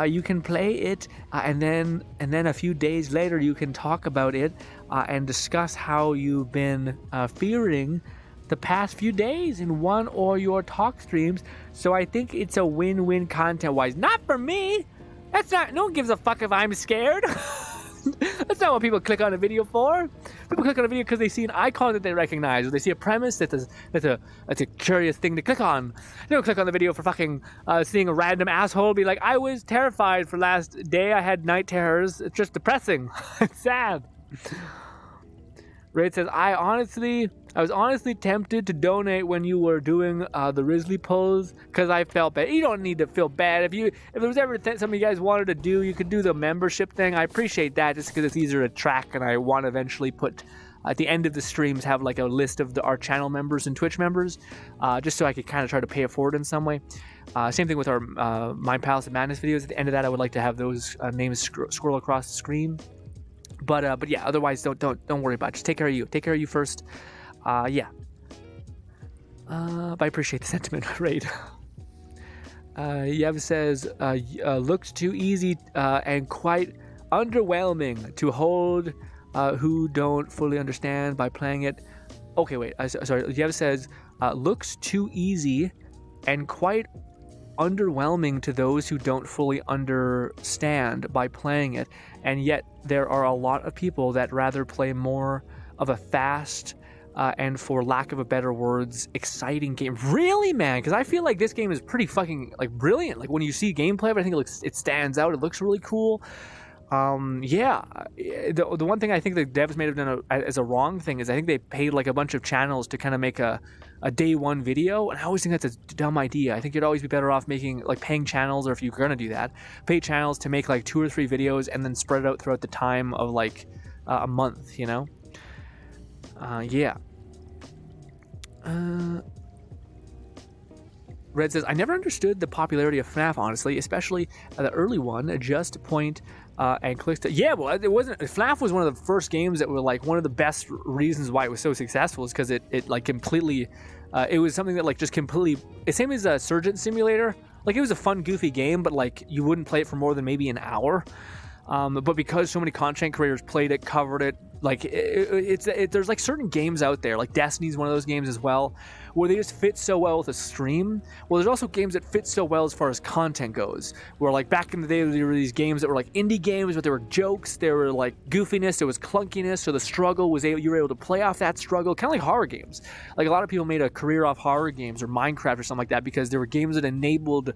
you can play it, and then a few days later you can talk about it and discuss how you've been fearing the past few days in one or your talk streams. So I think it's a win-win content-wise. Not for me. That's not. No one gives a fuck if I'm scared. That's not what people click on a video for. People click on a video because they see an icon that they recognize, or they see a premise that's a curious thing to click on. They don't click on the video for fucking seeing a random asshole be like, I was terrified for last day. I had night terrors. It's just depressing. It's sad. Raid says, I was honestly tempted to donate when you were doing the Risley pose because I felt bad. You don't need to feel bad. If there was ever something you guys wanted to do, you could do the membership thing. I appreciate that just because it's easier to track, and I want to eventually put at the end of the streams have like a list of our channel members and Twitch members, just so I could kind of try to pay it forward in some way. Same thing with our Mind Palace of Madness videos. At the end of that, I would like to have those names scroll across the screen. But yeah, otherwise don't worry about it. Just take care of you. Take care of you first. Yeah. But I appreciate the sentiment, Raid. Yev says, looks too easy and quite underwhelming to hold who don't fully understand by playing it. Okay, wait. Sorry. Yev says, looks too easy and quite underwhelming to those who don't fully understand by playing it, and yet there are a lot of people that rather play more of a fast and, for lack of a better words, exciting game. Really, man? Because I feel like this game is pretty fucking like brilliant. Like when you see gameplay of it, I think it stands out. It looks really cool. Yeah, the one thing I think the devs may have done as a wrong thing is I think they paid like a bunch of channels to kind of make a day one video, and I always think that's a dumb idea. I think you'd always be better off making like paying channels, or if you're gonna do that, pay channels to make like 2 or 3 videos and then spread it out throughout the time of like a month, you know? Yeah. Red says, I never understood the popularity of FNAF, honestly, especially the early one, just point and click to... Yeah, well, it wasn't... FNAF was one of the first games that were, like, one of the best reasons why it was so successful is because it like, completely... it was something that, like, just completely... It's same as a Surgeon Simulator. Like, it was a fun, goofy game, but, like, you wouldn't play it for more than maybe an hour. But because so many content creators played it, covered it, like there's like certain games out there, like Destiny's one of those games as well, where they just fit so well with a stream. Well, there's also games that fit so well as far as content goes, where like back in the day there were these games that were like indie games, but there were jokes, there were like goofiness, there was clunkiness, so the struggle was you were able to play off that struggle, kind of like horror games. Like a lot of people made a career off horror games or Minecraft or something like that because there were games that enabled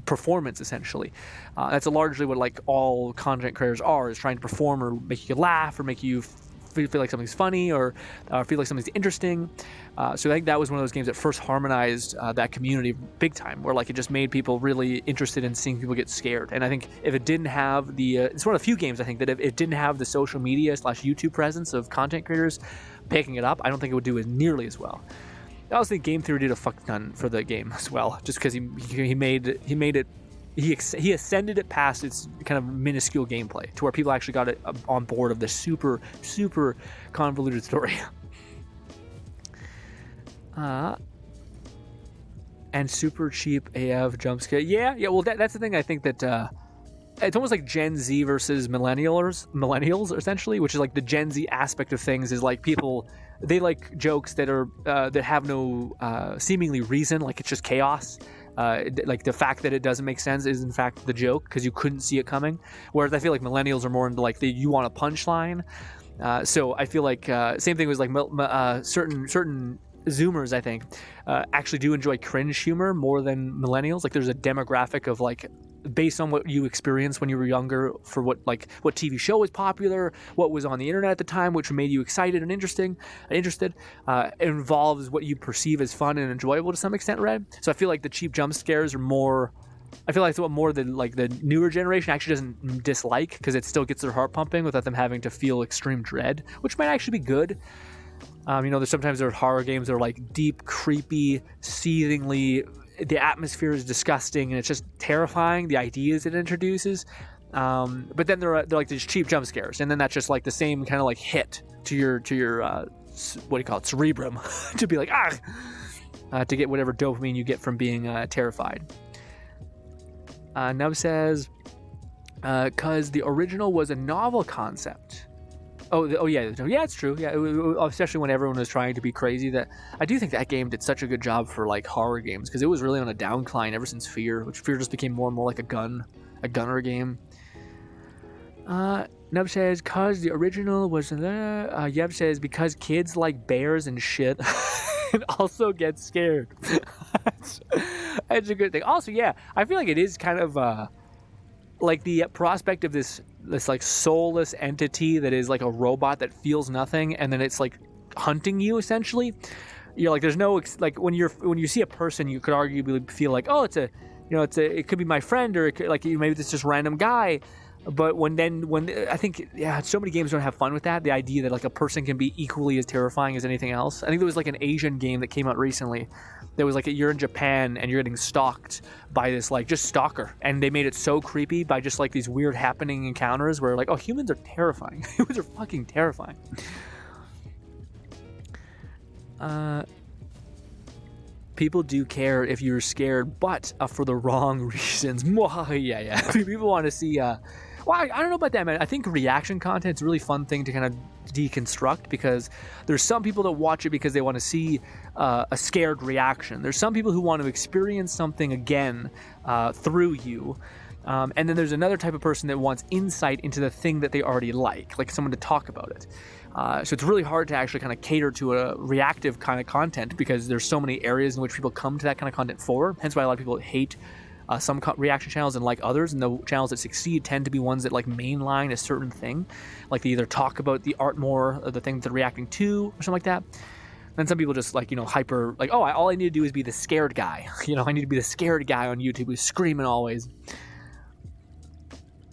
performance essentially. That's largely what like all content creators are, is trying to perform or make you laugh or make you feel like something's funny or feel like something's interesting. So I think that was one of those games that first harmonized that community big time, where like it just made people really interested in seeing people get scared. And I think if it didn't have the it's one of the few games I think that if it didn't have the social media / YouTube presence of content creators picking it up, I don't think it would do as nearly as well. I also think Game Theory did a fuck ton for the game as well, just because he ascended it past its kind of minuscule gameplay to where people actually got it on board of the super convoluted story. And super cheap AF jump scare. Yeah. Well, that's the thing. I think that it's almost like Gen Z versus millennials essentially, which is like the Gen Z aspect of things is like people. They like jokes that are that have no seemingly reason, like it's just chaos. Like the fact that it doesn't make sense is in fact the joke because you couldn't see it coming. Whereas I feel like millennials are more into like you want a punchline. So I feel like same thing was like certain Zoomers I think actually do enjoy cringe humor more than millennials. Like there's a demographic of like based on what you experienced when you were younger for what TV show was popular, what was on the internet at the time, which made you excited and interested, involves what you perceive as fun and enjoyable to some extent, Red. So I feel like the cheap jump scares are more, I feel like it's what more than like the newer generation actually doesn't dislike because it still gets their heart pumping without them having to feel extreme dread, which might actually be good. There's sometimes horror games that are like deep, creepy, seethingly, the atmosphere is disgusting and it's just terrifying, the ideas it introduces. But then they're like these cheap jump scares, and then that's just like the same kind of like hit to your what do you call it, cerebrum, to be like to get whatever dopamine you get from being terrified. Nub says, because the original was a novel concept. Oh yeah, it's true. Yeah, especially when everyone was trying to be crazy. That I do think that game did such a good job for like horror games because it was really on a downcline ever since Fear, which Fear just became more and more like a gunner game. Nub says, cause the original was Yeb says, because kids like bears and shit and also get scared. That's a good thing. Also, yeah, I feel like it is kind of like the prospect of this like soulless entity that is like a robot that feels nothing, and then it's like hunting you essentially. You're like, there's no like when you see a person, you could arguably feel like, oh, it could be my friend, or it could, like maybe it's just random guy. But when I think, yeah, so many games don't have fun with that. The idea that like a person can be equally as terrifying as anything else. I think there was like an Asian game that came out recently. There was like you're in Japan and you're getting stalked by this like just stalker, and they made it so creepy by just like these weird happening encounters where like, oh, humans are terrifying. Humans are fucking terrifying. People do care if you're scared, but for the wrong reasons. Yeah. People want to see. Well, I don't know about that, man. I think reaction content's a really fun thing to kind of deconstruct because there's some people that watch it because they want to see a scared reaction. There's some people who want to experience something again through you. And then there's another type of person that wants insight into the thing that they already like someone to talk about it. So it's really hard to actually kind of cater to a reactive kind of content because there's so many areas in which people come to that kind of content for. Hence why a lot of people hate some reaction channels and like others, and the channels that succeed tend to be ones that like mainline a certain thing, like they either talk about the art more or the thing that they're reacting to or something like that. Then some people just like, hyper like, oh, all I need to do is be the scared guy. I need to be the scared guy on YouTube who's screaming always.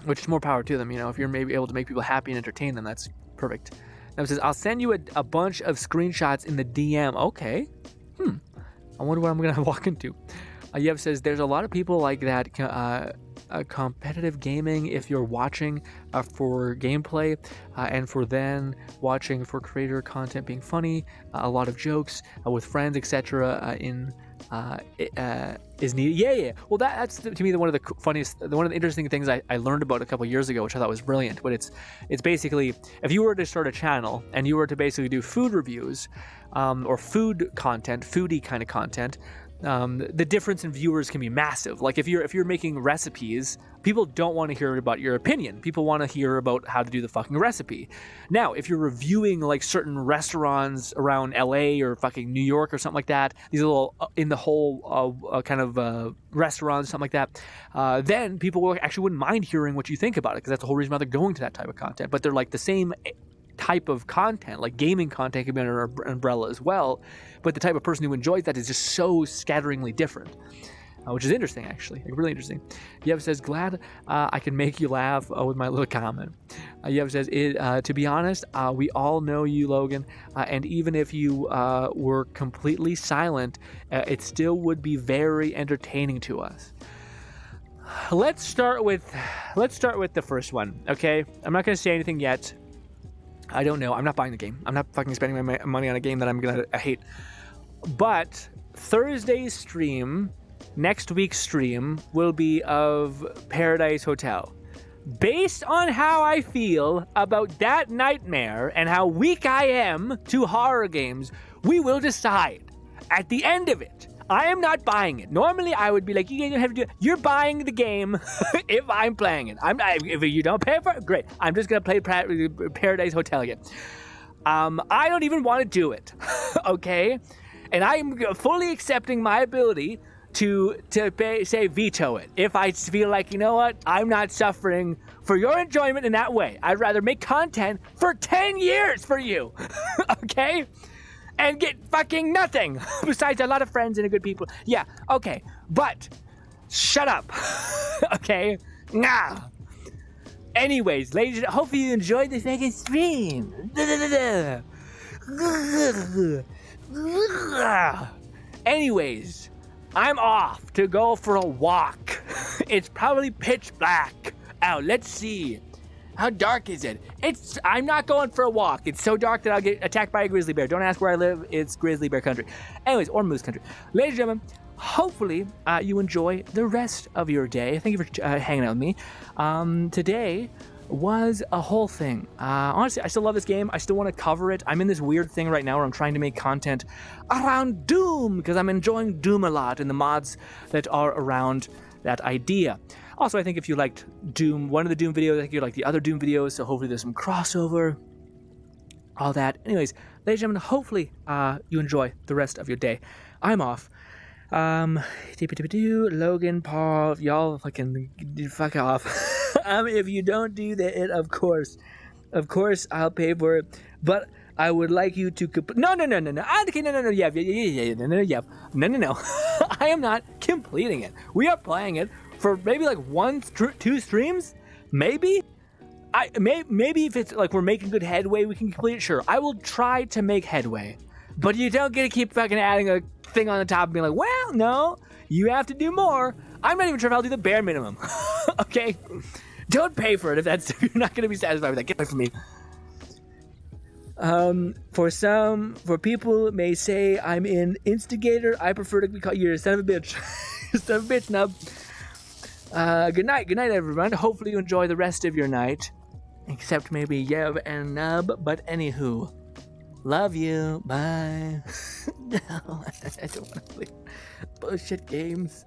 Which is more power to them, if you're maybe able to make people happy and entertain them, that's perfect. Now it says, I'll send you a bunch of screenshots in the DM. Okay. I wonder what I'm going to walk into. Yev says, there's a lot of people like that. Competitive gaming, if you're watching for gameplay and for then watching for creator content being funny, a lot of jokes with friends, etc. Is needed. Yeah. Well, that's to me one of the interesting things I learned about a couple years ago, which I thought was brilliant. But it's basically, if you were to start a channel and you were to basically do food reviews or food content, foodie kind of content, the difference in viewers can be massive. Like if you're making recipes, people don't want to hear about your opinion. People want to hear about how to do the fucking recipe. Now, if you're reviewing like certain restaurants around LA or fucking New York or something like that, these little in the whole kind of restaurants, something like that, then people wouldn't mind hearing what you think about it, because that's the whole reason why they're going to that type of content. But they're like the same type of content, like gaming content can be under an umbrella as well, but the type of person who enjoys that is just so scatteringly different, which is interesting, actually, like really interesting. Yev says, glad I can make you laugh with my little comment. Yev says, to be honest, we all know you, Logan, and even if you were completely silent, it still would be very entertaining to us. Let's start with the first one, okay? I'm not going to say anything yet. I don't know. I'm not buying the game. I'm not fucking spending my money on a game that I'm going to hate. But Thursday's stream, next week's stream, will be of Paradise Hotel. Based on how I feel about that nightmare and how weak I am to horror games, we will decide at the end of it. I am not buying it. Normally, I would be like, you don't have to do it. You're buying the game if I'm playing it. If you don't pay for it, great. I'm just going to play Paradise Hotel again. I don't even want to do it, okay? And I'm fully accepting my ability to say veto it. If I feel like, you know what, I'm not suffering for your enjoyment in that way. I'd rather make content for 10 years for you, okay? And get fucking nothing besides a lot of friends and good people. Yeah, okay, but shut up, okay? Nah. Anyways, ladies, hopefully you enjoyed this fucking stream. Anyways, I'm off to go for a walk. It's probably pitch black out. Let's see. How dark is it? I'm not going for a walk. It's so dark that I'll get attacked by a grizzly bear. Don't ask where I live. It's grizzly bear country. Anyways, or moose country. Ladies and gentlemen, hopefully you enjoy the rest of your day. Thank you for hanging out with me. Today was a whole thing. Honestly, I still love this game. I still want to cover it. I'm in this weird thing right now where I'm trying to make content around Doom because I'm enjoying Doom a lot and the mods that are around that idea. Also, I think if you liked Doom, one of the Doom videos, I think you like the other Doom videos, so hopefully there's some crossover, all that. Anyways, ladies and gentlemen, hopefully you enjoy the rest of your day. I'm off. Logan, Paul, y'all fucking fuck off. If you don't do that, of course, I'll pay for it, but I would like you to... No. Okay, no. Yeah. No. I am not completing it. We are playing it for maybe like 1-2 streams, maybe. Maybe if it's like we're making good headway, we can complete it. Sure, I will try to make headway, but you don't get to keep fucking adding a thing on the top and being like, well, no, you have to do more. I'm not even sure if I'll do the bare minimum. Okay, don't pay for it if you're not going to be satisfied with that. Get away from me. For people may say I'm an instigator. I prefer to be called, you're a son of a bitch. Son of a bitch, nub. Good night, everyone. Hopefully you enjoy the rest of your night, except maybe Yev and Nub. But anywho, love you. Bye. No, I don't want to play bullshit games.